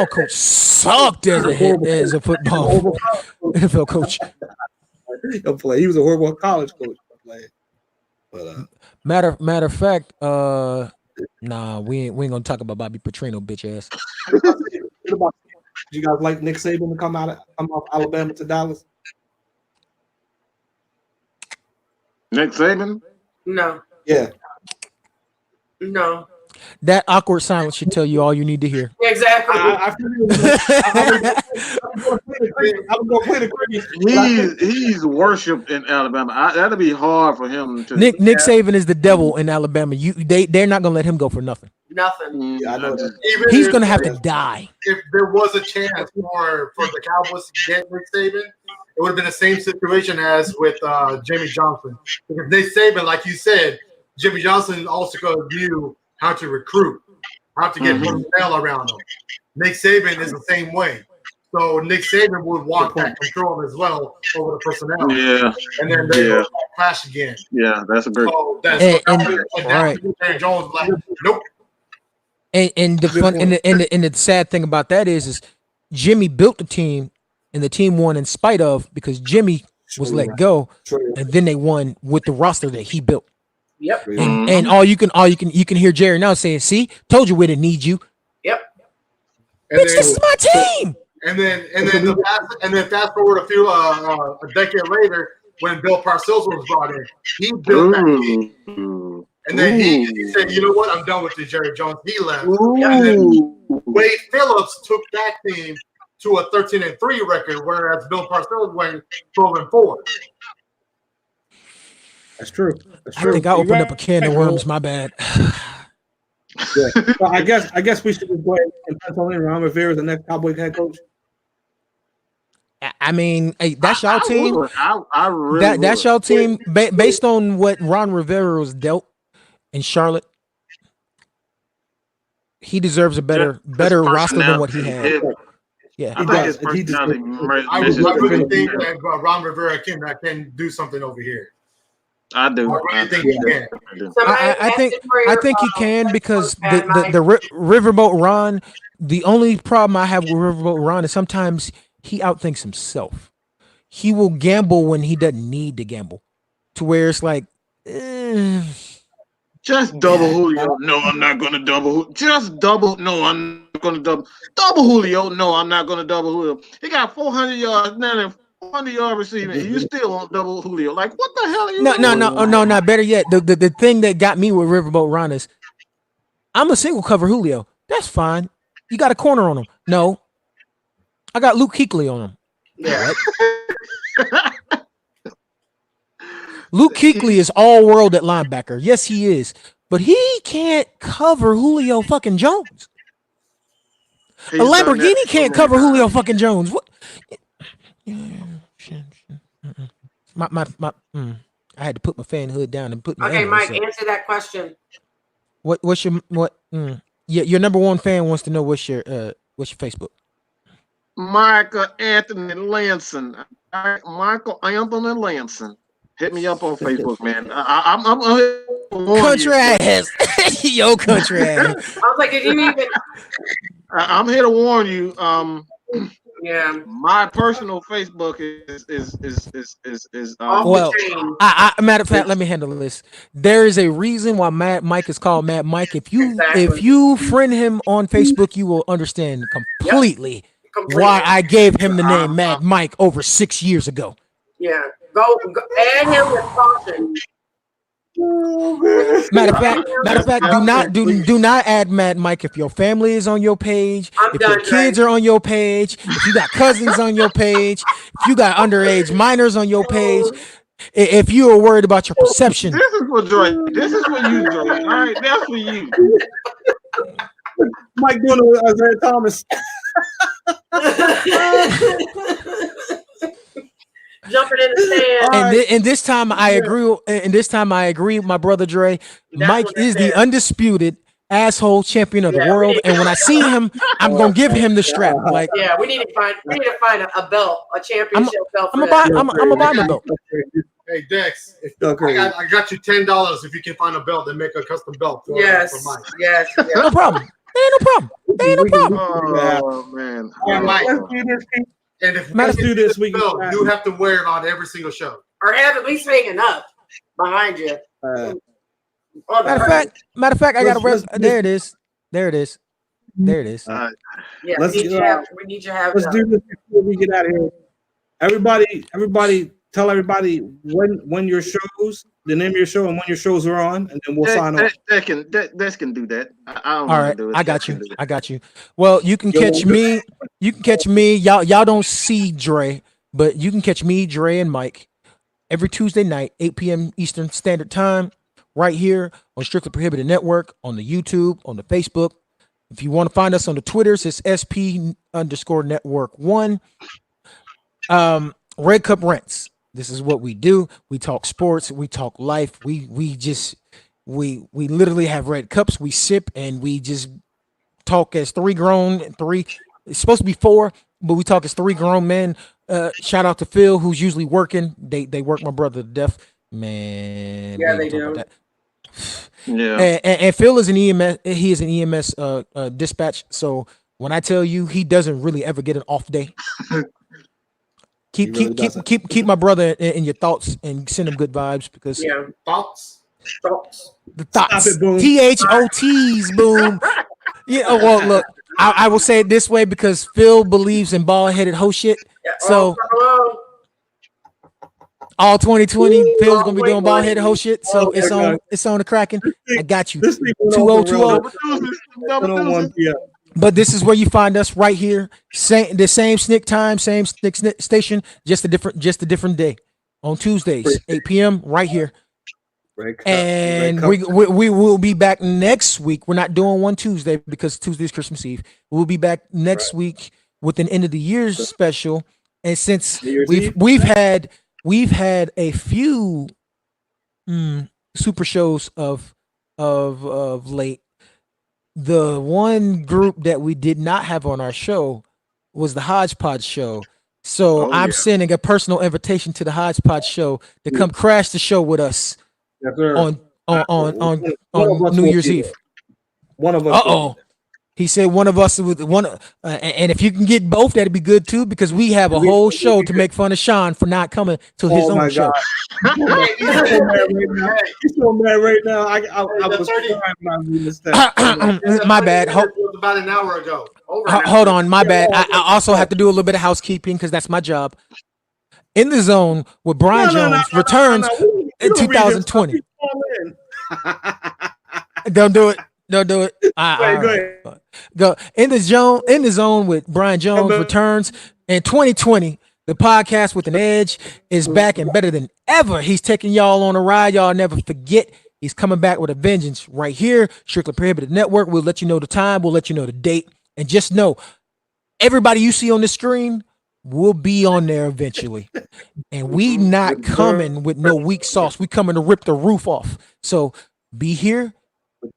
coach sucked as a football NFL coach. He was a horrible college coach. But matter of fact, nah, we ain't gonna talk about Bobby Petrino, bitch ass. You guys like Nick Saban to come off Alabama to Dallas? Nick Saban? No. Yeah. No. That awkward silence should tell you all you need to hear. Exactly. I'm gonna play the cricket. He's worshipped in Alabama. That'll be hard for him to. Nick Saban is the devil in Alabama. They're not gonna let him go for nothing. Nothing. Yeah, I know that. He's gonna have to die. If there was a chance for the Cowboys to get Nick Saban, it would have been the same situation as with Jimmy Johnson. Because Nick Saban, like you said, Jimmy Johnson also knew how to recruit, how to get personnel around him. Nick Saban is the same way. So Nick Saban would want that control as well over the personnel. Yeah. And then they would clash again. Yeah, that's a great. So right. Jerry Jones like, nope. And the fun and the sad thing about that is Jimmy built the team and the team won in spite of because Jimmy was let go and then they won with the roster that he built. Yep. And all you can hear Jerry now saying, "See, told you we didn't need you." Yep. And bitch, this is my team. And then fast forward a decade later when Bill Parcells was brought in, he built that team. And then he said, "You know what? I'm done with this, Jerry Jones." He left. And then Wade Phillips took that team to a 13-3 record, whereas Bill Parcells went 12-4. That's true. I think I opened up a can of worms. My bad. Yeah. So I guess we should just go ahead and pencil in Ron Rivera as the next Cowboy head coach. I mean, hey, that's y'all team. I really that's y'all team. Based on what Ron Rivera was dealt in Charlotte, he deserves a better roster than what he had. Yeah, I think his personality. I really think that Ron Rivera can do something over here. I do. I think he can. I think he can because the Riverboat Ron. The only problem I have with Riverboat Ron is sometimes he outthinks himself. He will gamble when he doesn't need to gamble, to where it's like, just double Julio. No, I'm not going to double. Just double. No, I'm not going to double Julio. No, I'm not going to double Julio. He got 400 yards now and 400 yard receiving, and you still won't double Julio. Like, what the hell are you doing? No. Not better yet. The thing that got me with Riverboat Ron is, I'm a single cover Julio. That's fine. You got a corner on him. No, I got Luke Kuechly on him. Yeah. Luke Kuechly is all world at linebacker. Yes, he is. But he can't cover Julio fucking Jones. A Lamborghini can't cover Julio fucking Jones. What? I had to put my fan hood down and put my Mike, answer that question. What's your your number one fan wants to know what's your Facebook? Michael Anthony Lanson. Michael Anthony Lanson. Hit me up on Facebook, man. I'm country ass. Yo, country ass. I was like, did you even? I'm here to warn you. Yeah. My personal Facebook is well. Matter of fact, let me handle this. There is a reason why Mad Mike is called Mad Mike. If you friend him on Facebook, you will understand completely why I gave him the name Mad Mike over 6 years ago. Yeah. Go add him with caution. Matter of fact, do not add Mad Mike if your family is on your page, if your kids are on your page, if you got cousins on your page, if you got underage minors on your page, if you are worried about your perception. This is for Dre. This is for you, Dre. All right, that's for you. Mike doing it with Isaiah Thomas. Jumping in the sand. And this time I agree. And this time I agree with my brother Dre. Mike is the undisputed asshole champion of the world. And when I see him, I'm gonna give him the strap. Like, yeah, we need to find a belt, a championship belt. I'm gonna buy the belt. Hey Dex, I got you $10 if you can find a belt and make a custom belt. For Mike. Yes. No problem. Ain't no problem. Oh man. Mike. And if let's do this, you have to wear it on every single show, or have at least hanging up behind you. Matter of fact, I got a there it is. Yeah, we need you to have. Let's do this before we get out of here. Everybody, tell everybody when your shows, the name of your show, and when your shows are on, and then we'll sign off. That can do that. I don't All right, do it. I got you. Well, you can catch me. Y'all don't see Dre, but you can catch me, Dre, and Mike every Tuesday night, 8 p.m. Eastern Standard Time, right here on Strictly Prohibited Network, on the YouTube, on the Facebook. If you want to find us on the Twitters, it's SP_Network1. Red Cup Rents. This is what we do. We talk sports. We talk life. We literally have red cups. We sip and we just talk as three. It's supposed to be four, but we talk as three grown men. Shout out to Phil, who's usually working. They work my brother to death. Man, yeah, they do. Yeah, and Phil is an EMS. He is an EMS dispatch. So when I tell you, he doesn't really ever get an off day. Keep my brother in your thoughts and send him good vibes because thoughts. The thoughts. THOTs, boom. Yeah. Well, look, I will say it this way because Phil believes in bald-headed hoe shit. So all 2020, Phil's gonna be doing ball-headed hoe shit. So it's on the Kraken. I got you. 2020. But this is where you find us right here. The same snick time, same snick station, just a different day on Tuesdays, 8 p.m. right here. And we will be back next week. We're not doing one Tuesday because Tuesday is Christmas Eve. We'll be back next week with an end of the year special. And since we've had a few super shows of late, the one group that we did not have on our show was the Hodgepodge show. So I'm sending a personal invitation to the Hodgepodge show to come crash the show with us on New Year's Eve. One of us. He said one of us with one, and if you can get both, that'd be good too, because we have a whole show to make fun of Sean for not coming to his own show. He's so mad right now. I was crying when I missed that. My bad. About an hour ago. Hold on, my bad. I also have to do a little bit of housekeeping because that's my job. In the Zone with Brian Jones returns in 2020. Don't do it. Don't do it. Go in the zone with Brian Jones returns in 2020. The podcast with an edge is back and better than ever. He's taking y'all on a ride. Y'all never forget. He's coming back with a vengeance right here. Strictly Prohibited Network. We'll let you know the time. We'll let you know the date. And just know, everybody you see on the screen will be on there eventually. And we not coming with no weak sauce. We coming to rip the roof off. So be here.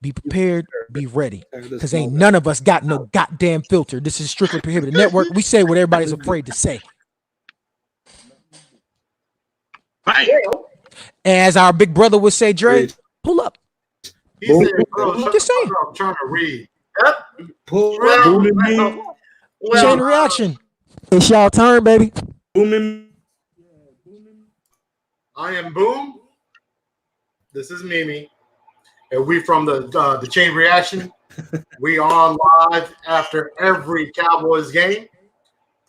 Be prepared, be ready, because ain't none of us got no goddamn filter. This is Strictly Prohibited Network. We say what everybody's afraid to say. As our big brother would say, Dre, pull up. Just saying. I'm trying to read. Chain reaction. It's y'all turn, baby. I am Boom. This is Mimi. And we from the Chain Reaction. We are live after every Cowboys game,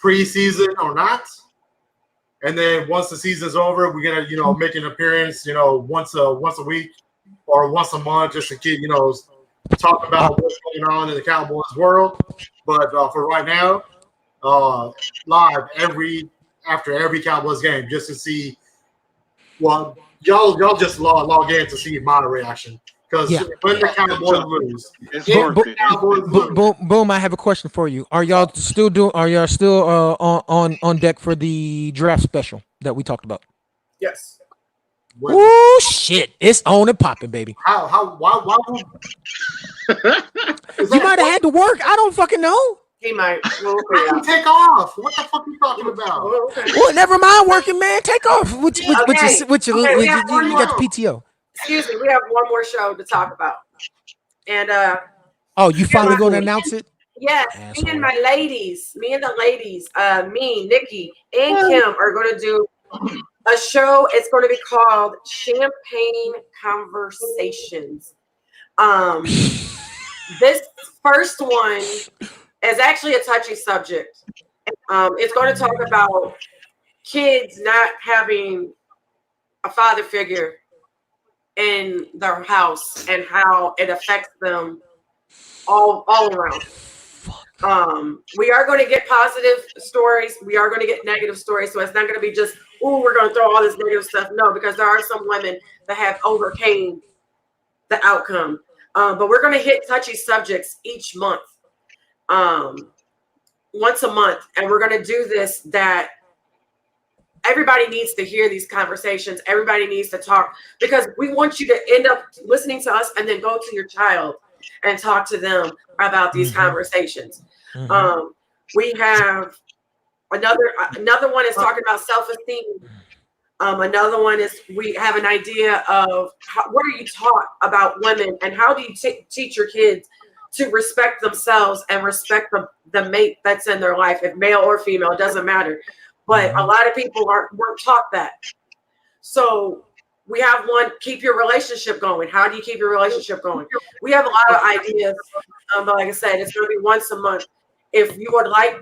preseason or not. And then once the season's over, we're gonna make an appearance, once a week or once a month, just to keep talk about what's going on in the Cowboys world. But for right now, live after every Cowboys game, just to see. Well, y'all just log in to see my reaction. Because when the Cowboys lose, boom! I have a question for you. Are y'all still on deck for the draft special that we talked about? Yes. Oh shit! It's on and popping, baby. Why would you might have had to work? I don't fucking know. He might. I can take off. What the fuck are you talking about? Well, never mind working, man. Take off. You got the PTO. Excuse me, we have one more show to talk about. And you finally going to announce it? Yes, me and the ladies, me, Nikki, and Kim are going to do a show. It's going to be called Champagne Conversations. This first one is actually a touchy subject. It's going to talk about kids not having a father figure in their house and how it affects them all around. We are going to get positive stories. We are going to get negative stories. So it's not going to be just, we're going to throw all this negative stuff. No, because there are some women that have overcame the outcome. But we're going to hit touchy subjects each month, once a month. And we're going to do this that everybody needs to hear these conversations. Everybody needs to talk, because we want you to end up listening to us and then go to your child and talk to them about these conversations. We have another one is talking about self-esteem. Another one is we have an idea of what are you taught about women and how do you teach your kids to respect themselves and respect the mate that's in their life, if male or female, it doesn't matter. But a lot of people weren't taught that. So we have one, keep your relationship going. How do you keep your relationship going? We have a lot of ideas. But like I said, it's going to be once a month. If you would like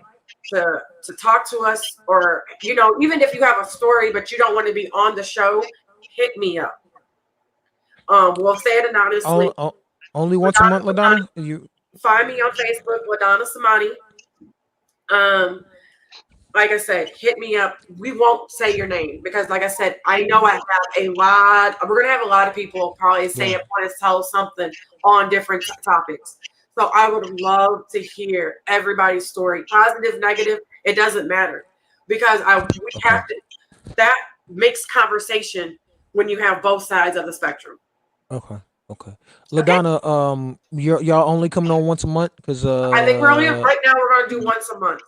to talk to us, or, even if you have a story, but you don't want to be on the show, hit me up. We'll say it anonymously. Only once a month, LaDonna? Find me on Facebook, LaDonna Samani. like I said, hit me up. We won't say your name because, like I said, I know I have a lot. We're gonna have a lot of people probably saying want to tell something on different topics. So I would love to hear everybody's story, positive, negative. It doesn't matter because we have to. That makes conversation when you have both sides of the spectrum. Okay. LaDonna, y'all only coming on once a month because I think we're only right now. We're gonna do once a month,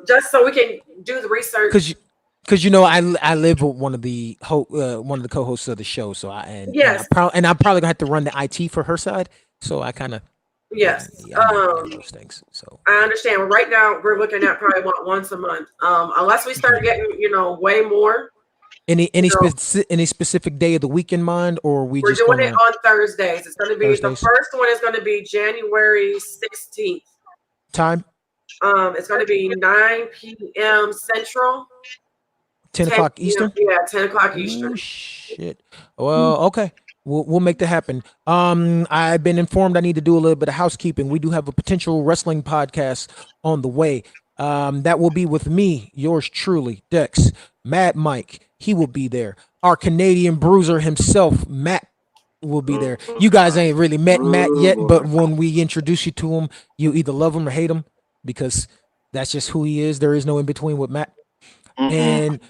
just so we can do the research. Because I live with one of the co-hosts of the show, so I'm probably gonna have to run the IT for her side. So I kind of those things. So I understand. Right now we're looking at probably once a month, unless we start getting way more. Any specific day of the week in mind, or we're just doing it on Thursdays. It's going to be the first one is going to be January 16th. Time? It's going to be 9 p.m. Central. 10 o'clock Eastern? Yeah, 10 o'clock Eastern. Oh, shit. Well, okay. We'll make that happen. I've been informed I need to do a little bit of housekeeping. We do have a potential wrestling podcast on the way. That will be with me, yours truly, Dex, Mad Mike. He will be there. Our Canadian bruiser himself, Matt, will be there. You guys ain't really met Matt yet, but when we introduce you to him, you either love him or hate him because that's just who he is. There is no in between with Matt. And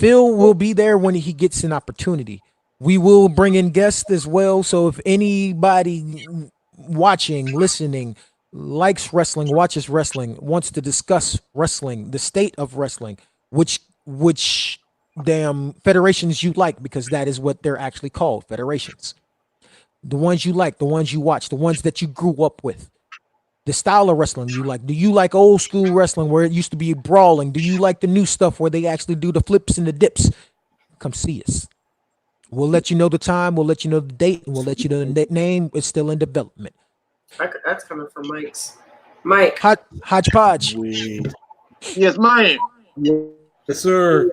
Phil will be there when he gets an opportunity. We will bring in guests as well. So if anybody watching, listening, likes wrestling, watches wrestling, wants to discuss wrestling, the state of wrestling, which damn federations you like, because that is what they're actually called, federations. The ones you like, the ones you watch, the ones that you grew up with. The style of wrestling you like. Do you like old school wrestling where it used to be brawling? Do you like the new stuff where they actually do the flips and the dips? Come see us. We'll let you know the time, we'll let you know the date, and we'll let you know the name. It's still in development. That's coming from Mike. Hodge Podge. Yes, Mike. Yes, sir.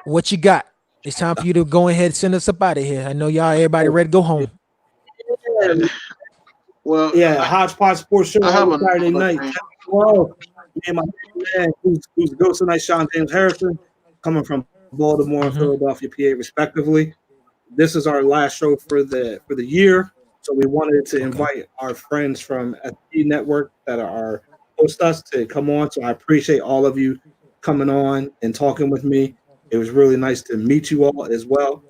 What you got? It's time for you to go ahead and send us up out of here. I know everybody ready to go home. Well, Hodgepodge Sports Show on Saturday night. Well, me and my man, who's the ghost tonight, Sean James Harrison, coming from Baltimore and Philadelphia, PA, respectively. This is our last show for the year, so we wanted to invite our friends from SB Network that are host us to come on. So I appreciate all of you coming on and talking with me. It was really nice to meet you all as well.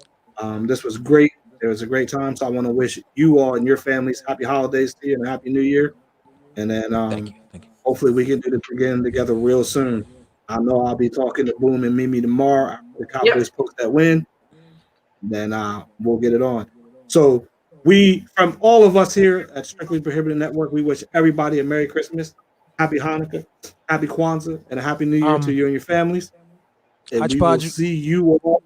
This was great. It was a great time. So I want to wish you all and your families happy holidays to you and a happy new year. And then Thank you. hopefully we can do this again together real soon. I know I'll be talking to Boom and Mimi tomorrow after the Cowboys post that win. Then we'll get it on. So from all of us here at Strictly Prohibited Network, we wish everybody a Merry Christmas, Happy Hanukkah, Happy Kwanzaa, and a Happy New Year to you and your families. And we will see you all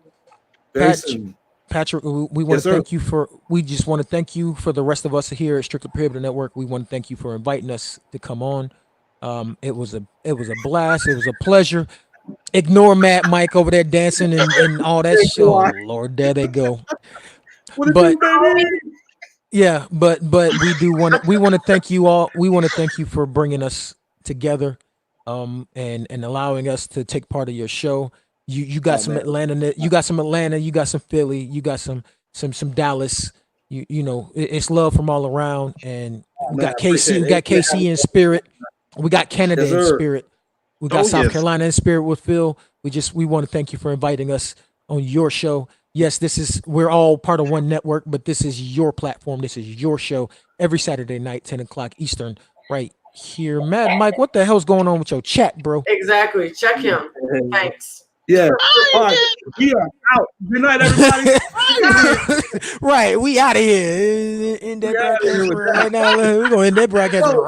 very soon. Patrick, we want to thank you we just want to thank you for the rest of us here at Strictly Prohibited Network. We want to thank you for inviting us to come on. It was a blast. It was a pleasure. Ignore Matt Mike over there dancing and all that shit. Oh Lord, there they go. But we want to thank you all. We want to thank you for bringing us together and allowing us to take part of your show. You got some Atlanta, you got some Philly, you got some Dallas. You know, it's love from all around, and we got KC in spirit. We got Canada in spirit. We got South Carolina in spirit with Phil. We want to thank you for inviting us on your show. Yes, we're all part of one network, but this is your platform. This is your show every Saturday night, 10 o'clock Eastern, right here. Mad Mike, what the hell's going on with your chat, bro? Exactly. Check him. Thanks. Yeah. All right. We are out. Good night, everybody. Right. We out of here. In that broadcast right now. We're going to end that broadcast.